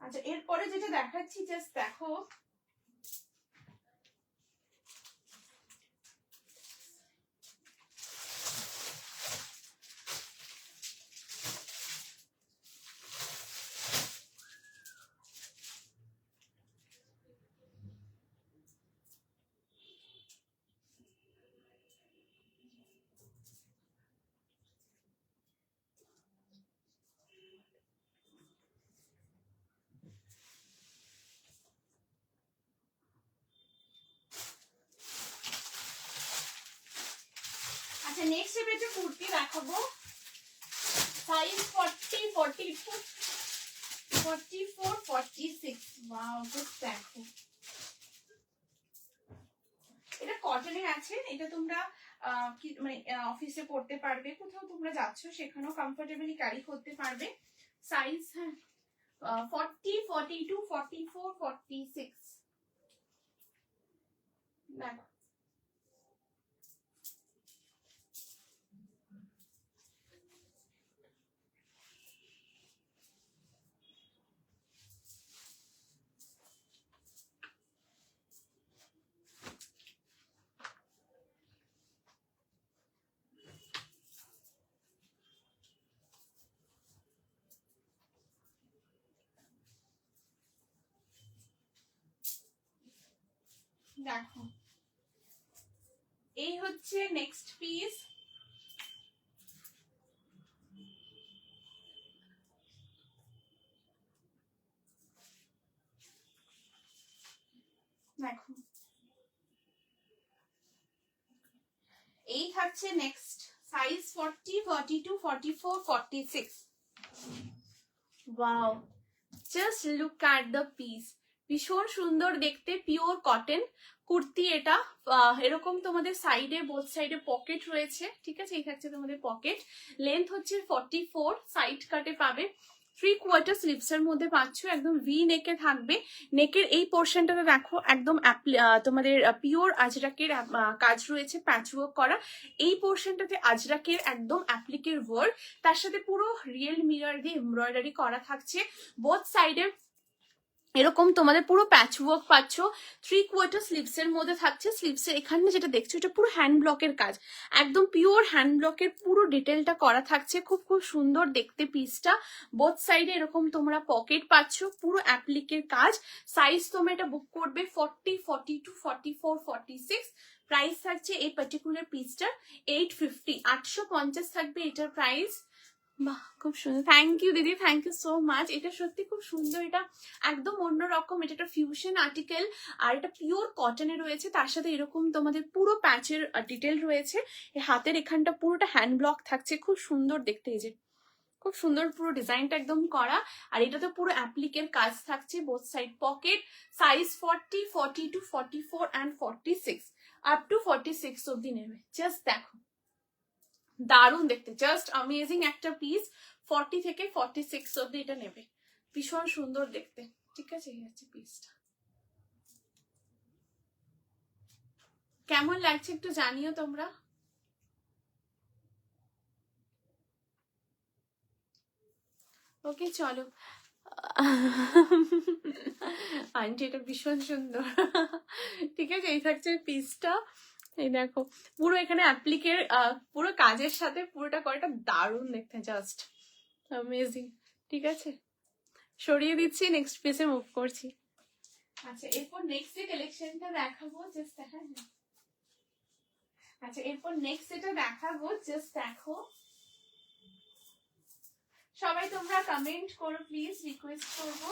আচ্ছা, এরপরে যেটা দেখাচ্ছি জাস্ট দেখো, আচ্ছা নেক্সট এবার যে কুর্তি দেখাবো, সাইজ 40, 42, 44, 46, ওয়াও জাস্ট দেখো, এটা কটনে আছে। এটা তোমরা মানে অফিসে পড়তে পারবে, কোথাও তোমরা যাচ্ছ সেখানেও কমফোর্টেবলি ক্যারি করতে পারবে। সাইজ 40, 42, 44, 46, দেখো দেখো, এই হচ্ছে নেক্সট পিস। দেখো এই থাকছে next, size 40, 42, 44, 46, wow, just look at the piece, ভীষণ সুন্দর দেখতে, পিওর কটন কুর্তি এটা। এরকম তোমাদের সাইডে বোথ সাইডে পকেট রয়েছে, ঠিক আছে, এই থাকছে তোমাদের পকেট। লেন্থ হচ্ছে 44, সাইড কাটে পাবে, 3/4 স্লিভস এর মধ্যে পাচ্ছ, একদম ভি নেকে থাকবে। নেকের এই পোর্শনটাতে দেখো একদম তোমাদের পিওর আজরাকের কাজ রয়েছে, প্যাচ ওয়ার্ক করা। এই পোর্শনটাতে আজরাকের একদম অ্যাপ্লিকের ওয়ার্ক, তার সাথে পুরো রিয়েল মিরর দিয়ে এমব্রয়ডারি করা থাকছে। বোথ সাইডে এরকম তোমাদের পুরো প্যাচ ওয়ার্ক পাচ্ছ, 3/4 স্লিভস এর মধ্যে থাকছে। স্লিভস এর এখানে যেটা দেখছো এটা পুরো হ্যান্ড ব্লকের কাজ, একদম পিওর হ্যান্ড ব্লকের পুরো ডিটেলটা করা থাকছে, খুব খুব সুন্দর দেখতে পিসটা। বোথ সাইডে এরকম তোমরা পকেট পাচ্ছ, পুরো অ্যাপ্লিকের কাজ। সাইজ তোমরা এটা বুক করবে 40, 42, 44, 46। প্রাইস থাকছে এই পার্টিকুলার পিসটার 850, 850 থাকবে এটার প্রাইস। বাহ, খুব সুন্দর, থ্যাংক ইউ দিদি, থ্যাংক ইউ সো মাচ। এটা সত্যি খুব সুন্দর, এটা একদম অন্যরকম, এটা একটা ফিউশন আর্টিকেল, আর এটা পিওর কটনে রয়েছে, তার সাথে এরকম তোমাদের পুরো প্যাচের ডিটেল রয়েছে। এই হাতের এখানটা পুরোটা হ্যান্ড ব্লক থাকছে, খুব সুন্দর দেখতে, এই যে খুব সুন্দর পুরো ডিজাইনটা একদম করা। আর এটাতে পুরো অ্যাপ্লিকের কাজ থাকছে, both side pocket. Size 40, 42, 44 and 46, up to 46 অব্দি নেবে। জাস্ট দেখো, দারুণ দেখতে, জাস্ট অ্যামেজিং একটা পিস। 40 থেকে 46 অব্দি এটা নেবে, ভীষণ সুন্দর দেখতে, ঠিক আছে। এই হচ্ছে পিসটা, কেমন লাগছে একটু জানিও তোমরা। ওকে চলো, আন্টি এটা ভীষণ সুন্দর, ঠিক আছে। এই থাকছে পিসটা, এই দেখো পুরো এখানে অ্যাপ্লিকের পুরো কাজের সাথে পুরোটা করাটা দারুণ দেখতে, জাস্ট অ্যামেজিং, ঠিক আছে। সরিয়ে দিচ্ছি, নেক্সট পিসে মুভ করছি। আচ্ছা, এরপর নেক্সট যে কালেকশনটা দেখাবো, জাস্ট হ্যাঁ, আচ্ছা এরপর নেক্সট যেটা দেখাবো, জাস্ট দেখো। সবাই তোমরা কমেন্ট করো প্লিজ, রিকোয়েস্ট করবো।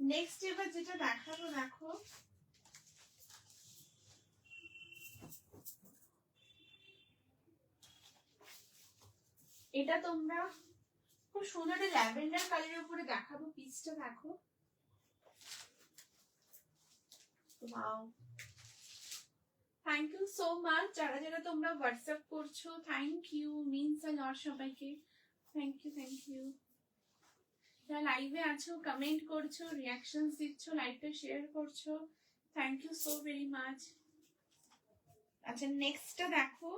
নেক্সট এবার যেটা দেখাবো, দেখো এটা তোমরা খুব সুন্দর ল্যাভেন্ডার কালারের উপরে দেখাবো পিসটা, দেখো wow. Thank you so much, যারা যারা তোমরা হোয়াটসঅ্যাপ করছো, thank you, means a lot সবাইকে, থ্যাংক ইউ থ্যাংক ইউ। যারা লাইভে আছো, কমেন্ট করছো, রিয়াকশনস দিচ্ছ, লাইভটা শেয়ার করছো, thank you so very much. আচ্ছা নেক্সটটা দেখো,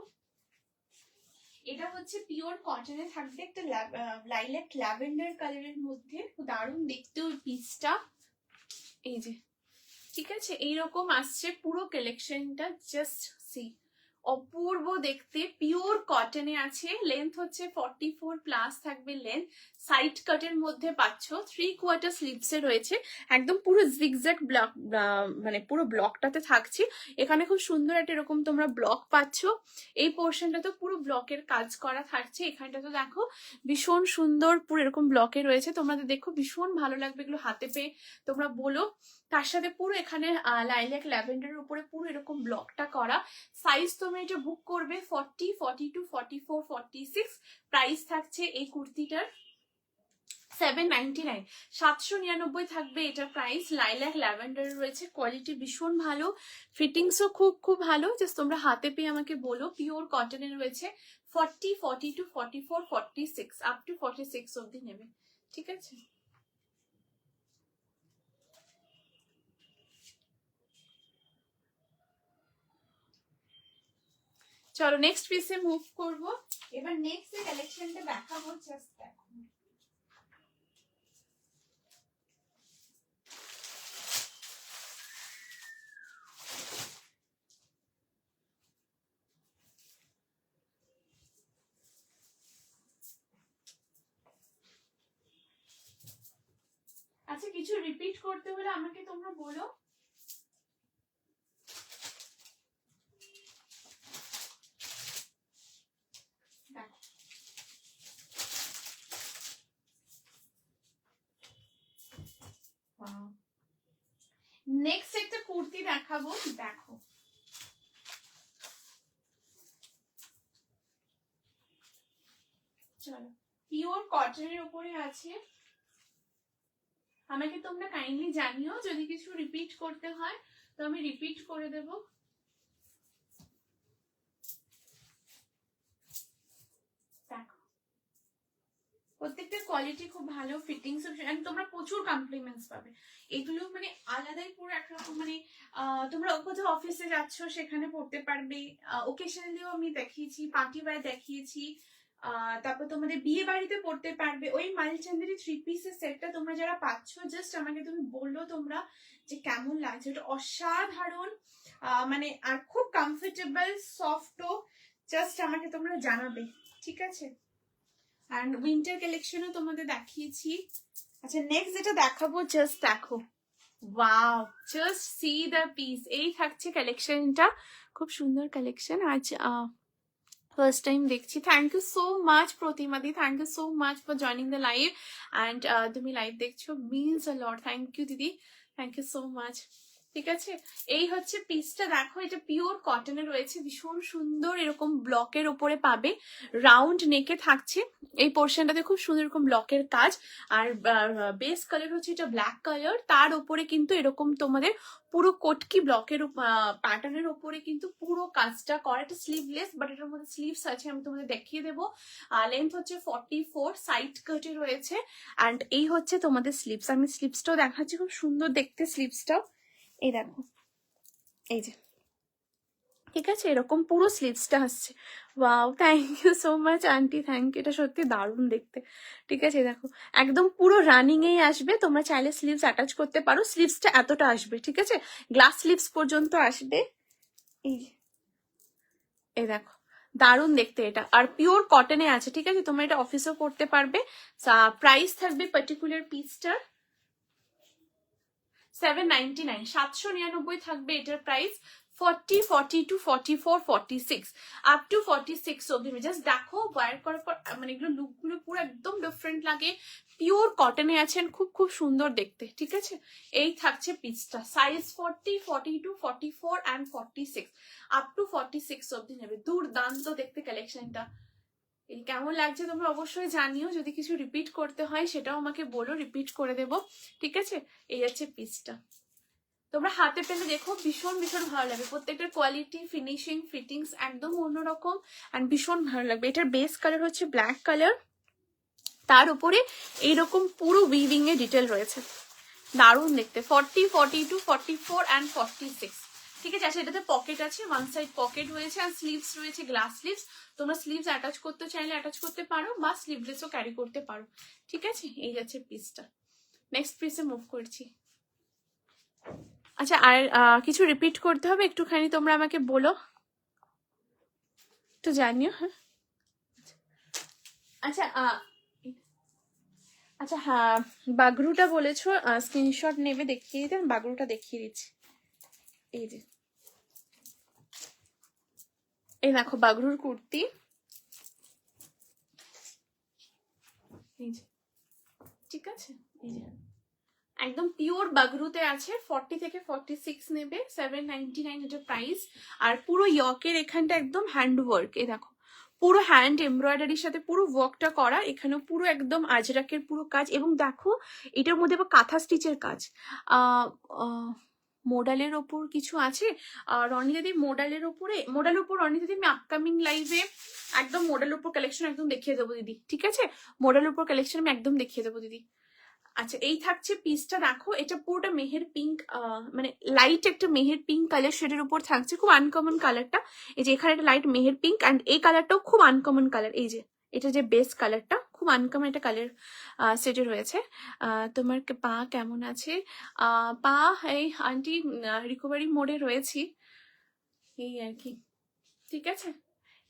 এটা হচ্ছে পিওর কটনে থাকবে, একটা লাইলাক ল্যাভেন্ডার কালারের মধ্যে, দারুণ দেখতে ওই পিসটা, এই যে, ঠিক আছে। এইরকম আসছে পুরো কালেকশনটা, জাস্ট সি, অপূর্ব দেখতে, পিওর কটনে আছে। লেন্থ হচ্ছে 44 প্লাস থাকবে লেন্থ, সাইড কাটের মধ্যে পাচ্ছ, 3/4 স্লিভসে রয়েছে, একদম পুরো জিগজ্যাগ ব্লক, মানে পুরো ব্লকটাতে থাকছে। এখানে খুব সুন্দর একটা এরকম তোমরা ব্লক পাচ্ছ, এই পোর্শনটা তো পুরো ব্লকের কাজ করা থাকছে। এখানটা তো দেখো ভীষণ সুন্দর পুরো এরকম ব্লকে রয়েছে, তোমাদের দেখো ভীষণ ভালো লাগবে এগুলো হাতে পেয়ে, তোমরা বলো। তার সাথে পুরো এখানে লাইলাক ল্যাভেন্ডারের উপরে পুরো এরকম ব্লকটা করা। সাইজ তোমরা এটা বুক করবে 40, 42, 44, 46। প্রাইস থাকছে এই কুর্তিটার 799, 799 থাকবে এটার প্রাইস। লাইলাক ল্যাভেন্ডার রয়েছে, কোয়ালিটি ভীষণ ভালো, ফিটিংসও খুব খুব ভালো, জাস্ট তোমরা হাতে পেয়ে আমাকে বলো। পিওর কটনের রয়েছে, 40, 42, 44, 46, আপ টু 46 অব্দি নেবে, ঠিক আছে। চলো নেক্সট পিসে মুভ করব। এবার নেক্সট যে কালেকশনটা দেখাবো জাস্ট দেখো। আচ্ছা কিছু রিপিট করতে হলে আমাকে তোমরা বলো। নেক্সট একটা কুর্তি দেখাবো, দেখো চলো পিওর কটনের উপরে আছে। আমাকে তোমরা কাইন্ডলি জানিও যদি কিছু রিপিট করতে হয় তো আমি রিপিট করে দেব। দেখো প্রত্যেকটা কোয়ালিটি খুব ভালো, ফিটিংস এন্ড তোমরা প্রচুর কমপ্লিমেন্টস পাবে। এগুলো মানে আলাদাই পুরো একরকম মানে তোমরা কোথাও অফিসে যাচ্ছ সেখানে পড়তে পারবে, ওকেশনালিও আমি দেখিয়েছি, পার্টি ওয়্যার দেখিয়েছি, তারপর তোমাদের বিয়ে বাড়িতে পড়তে পারবে। ওই মালচান্দেরি 3 পিসের সেটটা তোমরা যারা পাচ্ছ জাস্ট আমাকে তুমি বললো তোমরা যে কেমন লাগছে, এটা অসাধারণ মানে আর খুব কমফোর্টেবল সফটও, জাস্ট আমাকে তোমরা জানাবে, ঠিক আছে। অ্যান্ড উইন্টার কালেকশনও তোমাদের দেখিয়েছি। আচ্ছা নেক্সট যেটা দেখাবো জাস্ট দেখো, wow just see the piece. এই থাকছে কালেকশনটা, খুব সুন্দর কালেকশন। আজ ফার্স্ট টাইম দেখছি। থ্যাংক ইউ সো মাচ প্রতিমাদি, thank you so much for joining the live. And তুমি লাইভ দেখছো means a lot, thank you দিদি, থ্যাংক ইউ সো মাচ। ঠিক আছে এই হচ্ছে পিসটা, দেখো এটা পিওর কটনে রয়েছে, ভীষণ সুন্দর এরকম ব্লকের ওপরে পাবে, রাউন্ড নেকে থাকছে এই পোর্শনটাতে, খুব সুন্দর এরকম ব্লকের কাজ। আর বেস কালার হচ্ছে এটা ব্ল্যাক কালার, তার উপরে কিন্তু এরকম তোমাদের পুরো কটকি ব্লকের প্যাটার্নের ওপরে কিন্তু পুরো কাজটা করা। এটা স্লিভলেস বাট এটার মধ্যে স্লিভস আছে, আমি তোমাদের দেখিয়ে দেবো। লেন্থ হচ্ছে 44, সাইড কাটে রয়েছে। অ্যান্ড এই হচ্ছে তোমাদের স্লিভস, আমি স্লিভসটাও দেখাচ্ছি, খুব সুন্দর দেখতে স্লিভসটাও। এই দেখো এই যে, ঠিক আছে এরকম পুরো স্লিভসটা আসছে। Wow thank you so much aunty, thank you, এটা সত্যি দারুণ দেখতে। ঠিক আছে দেখো একদম পুরো রানিং এই আসবে, তোমরা চাইলে স্লিভস অ্যাটাচ করতে পারো, স্লিভসটা এতটা আসবে, ঠিক আছে গ্লাস স্লিভস পর্যন্ত আসবে। এই দেখো দারুণ দেখতে এটা, আর পিওর কটনে আছে, ঠিক আছে তোমরা এটা অফিসেও পড়তে পারবে। প্রাইস থাকবে পার্টিকুলার পিসটার 799, 799 থাকবে এটার প্রাইস। 40, 42, 44, 46 আপ টু 46 অব্দি। জাস্ট দেখো ওয়্যার করার পর মানে এগুলো লুকগুলো পুরো একদম ডিফারেন্ট লাগে, পিওর কটনে আছেন, খুব খুব সুন্দর দেখতে। ঠিক আছে এই থাকছে পিসটা, সাইজ 40, 42, 44 অ্যান্ড 46 আপ টু 46 অব্দি নেবে। দুর্দান্ত দেখতে কালেকশনটা, এই কেমন লাগছে তোমরা অবশ্যই জানিও, যদি কিছু রিপিট করতে হয় সেটাও আমাকে বলো, রিপিট করে দেবো। ঠিক আছে এই হচ্ছে পিসটা, তোমরা হাতে পেলে দেখো ভীষণ ভীষণ ভালো লাগবে, প্রত্যেকটার কোয়ালিটি ফিনিশিং ফিটিংস একদম অন্যরকম অ্যান্ড ভীষণ ভালো লাগবে। এটার বেস কালার হচ্ছে ব্ল্যাক কালার, তার উপরে এইরকম পুরো উইভিং এ ডিটেল রয়েছে, দারুণ দেখতে। 40, 42, 44 অ্যান্ড 46, ঠিক আছে। আচ্ছা এটাতে পকেট আছে, ওয়ান সাইড পকেট রয়েছে আর স্লিভস রয়েছে গ্লাস স্লিভস, তোমরা স্লিভস অ্যাটাচ করতে চাইলে অ্যাটাচ করতে পারো বা স্লিভলেসও ক্যারি করতে পারো। ঠিক আছে এই যাচ্ছে পিসটা, নেক্সট পিসে মুভ করছি। আচ্ছা আর কিছু রিপিট করতে হবে একটুখানি, তোমরা আমাকে বলো একটু জানিও। হ্যাঁ আচ্ছা আচ্ছা হ্যাঁ বাগরুটা বলেছো, স্ক্রিনশট নেবে দেখিয়ে দিতে, আমি বাগরুটা দেখিয়ে দিচ্ছি। এই যে এই দেখো বাগরুর কুর্তি, এই যে ঠিক আছে এই যে একদম পিওর বাগরুতে আছে, 40 থেকে 46 নেবে, 799 এটা প্রাইস। আর পুরো ইয়কের এখানটা একদম হ্যান্ড ওয়ার্ক, এই দেখো পুরো হ্যান্ড এমব্রয়ডারির সাথে পুরো ওয়ার্কটা করা, এখানেও পুরো একদম আজরাকের পুরো কাজ, এবং দেখো এটার মধ্যে আবার কাঁথা স্টিচের কাজ। মোডালের ওপর কিছু আছে, রনি দিদি মোডালের উপরে, মোডালের উপর রনি দিদি আমি আপকামিং লাইভে একদম মোডালের উপর কালেকশন একদম দেখিয়ে দেবো দিদি, ঠিক আছে মোডালের উপর কালেকশন আমি একদম দেখিয়ে দেবো দিদি। আচ্ছা এই থাকছে পিসটা, দেখো এটা পুরোটা মেহের পিঙ্ক, মানে লাইট একটা মেহের পিঙ্ক কালার শেডের উপর থাকছে, খুব আনকমন কালারটা। এই যে এখানে একটা লাইট মেহের পিঙ্ক, অ্যান্ড এই কালারটাও খুব আনকমন কালার। এই যে এটা যে বেস কালারটা খুব আনকমন একটা কালার সেটে রয়েছে। তোমার পা কেমন আছে? পা এই আন্টি রিকভারি মোডে রয়েছি, এই আর কি। ঠিক আছে,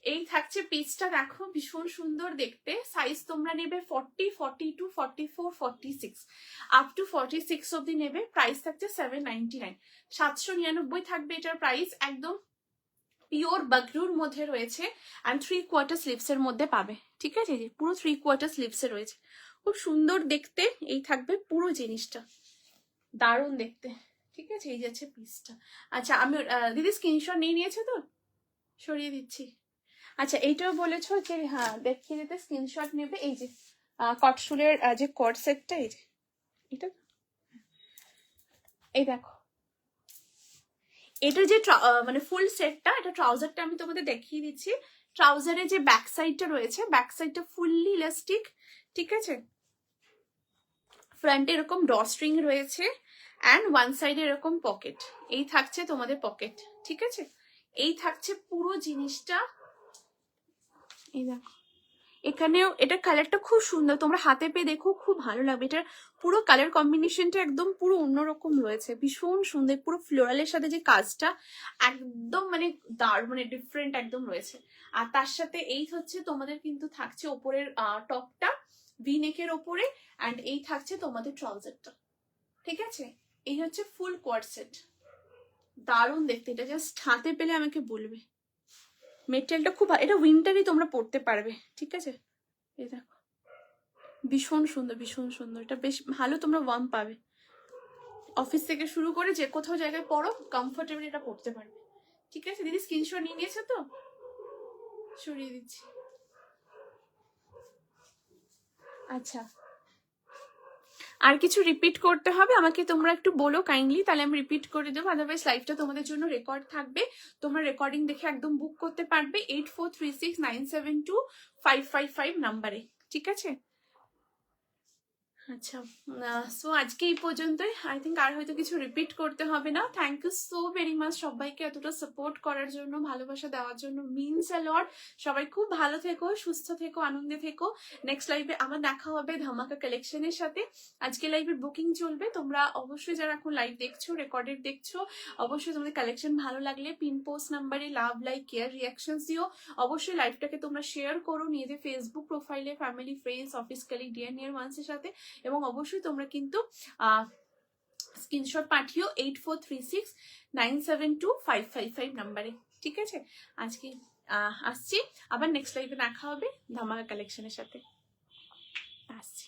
এই থাকছে পিসটা, দেখো ভীষণ সুন্দর দেখতে। সাইজ তোমরা নেবে 40, 42, 44, 46 আপ টু 46 অব্দি নেবে। প্রাইস থাকছে 799, 799 থাকবে এটার প্রাইস। একদম পিওর বাগরুর মধ্যে রয়েছে, অ্যান্ড 3/4 স্লিভস এর মধ্যে পাবে। ঠিক আছে, যে পুরো 3/4 স্লিভস এ রয়েছে, খুব সুন্দর দেখতে। এই থাকবে পুরো জিনিসটা, দারুণ দেখতে। ঠিক আছে, এই যাচ্ছে পিসটা। আচ্ছা আমি দিদি স্ক্রিনশট নিয়ে নিয়েছে তো, সরিয়ে দিচ্ছি। আচ্ছা এইটাও বলেছো যে হ্যাঁ দেখিয়ে দিতে, স্ক্রিনশট নেবে। এই যে কটসুলের যে কট সেটটা, এই যে এটা, এই দেখো এটা যে মানে ফুল সেটটা, এটা ট্রাউজারটা আমি তোমাদের দেখিয়ে দিচ্ছি। ট্রাউজারের যে ব্যাক সাইডটা রয়েছে, ব্যাক সাইডটা ফুললি ইলাস্টিক। ঠিক আছে, ফ্রন্টে এরকম ড্রস্ট্রিং রয়েছে, অ্যান্ড ওয়ান সাইডে এরকম পকেট। এই থাকছে তোমাদের পকেট। ঠিক আছে, এই থাকছে পুরো জিনিসটা। এই দেখো এখানেও এটা কালারটা খুব সুন্দর, তোমরা হাতে পেয়ে দেখো, খুব ভালো লাগবে। এটার পুরো কালার কম্বিনেশনটা একদম পুরো অন্যরকম রয়েছে, ভীষণ সুন্দর। পুরো ফ্লোরালের সাথে যে কাজটা একদম মানে মানে ডিফারেন্ট একদম রয়েছে। আর তার সাথে এই হচ্ছে তোমাদের কিন্তু থাকছে ওপরের টপটা ভি নেকের ওপরে, অ্যান্ড এই থাকছে তোমাদের ট্রাউজারটা। ঠিক আছে, এই হচ্ছে ফুল কোয়ার্ড সেট, দারুণ দেখতে। এটা জাস্ট হাতে পেলে আমাকে বলবে। মেটেরিয়ালটা খুব ভালো, এটা উইন্টারই তোমরা পরতে পারবে। ঠিক আছে, এই দেখো ভীষণ সুন্দর, ভীষণ সুন্দর। এটা বেশ ভালো, তোমরা ওয়ার্ম পাবে। অফিস থেকে শুরু করে যে কোথাও জায়গায় পড়ো, কমফোর্টেবল এটা পড়তে পারবে। ঠিক আছে দিদি, স্ক্রিনশট নিয়ে নিয়েছো তো, সরিয়ে দিচ্ছি। আচ্ছা আর কিছু রিপিট করতে হবে আমাকে, তোমরা একটু বলো কাইন্ডলি, তাহলে আমি রিপিট করে দেবো। আদারওয়াইজ লাইভটা তোমাদের জন্য রেকর্ড থাকবে, তোমরা রেকর্ডিং দেখে একদম বুক করতে পারবে 8436972555 নাম্বারে। ঠিক আছে, আচ্ছা সো আজকে এই পর্যন্তই। আই থিঙ্ক আর হয়তো কিছু রিপিট করতে হবে না। Thank you so very much সবাইকে এতটা সাপোর্ট করার জন্য, ভালোবাসা দেওয়ার জন্য, মিনস আ লট। সবাই খুব ভালো থেকো, সুস্থ থেকো, আনন্দে থেকো। নেক্সট লাইভে আমার দেখা হবে ধামাকা কালেকশনের সাথে। আজকে লাইভের বুকিং চলবে, তোমরা অবশ্যই যারা এখন লাইভ দেখছো, রেকর্ডেড দেখছো, অবশ্যই তোমাদের কালেকশন ভালো লাগলে পিন পোস্ট নাম্বারে লাভ, লাইক, কেয়ার, রিয়াকশনস দিও। অবশ্যই লাইভটাকে তোমরা শেয়ার করো নিজেদের ফেসবুক প্রোফাইলে, family, friends, office colleague, dear near ওয়ান্সের সাথে। এবং অবশ্যই তোমরা কিন্তু স্ক্রিনশট পাঠিও 8436972555 নাম্বারে। ঠিক আছে, আজকে আসছি, আবার নেক্সট লাইভে দেখা হবে ধামাকা কালেকশনের সাথে। আসছি।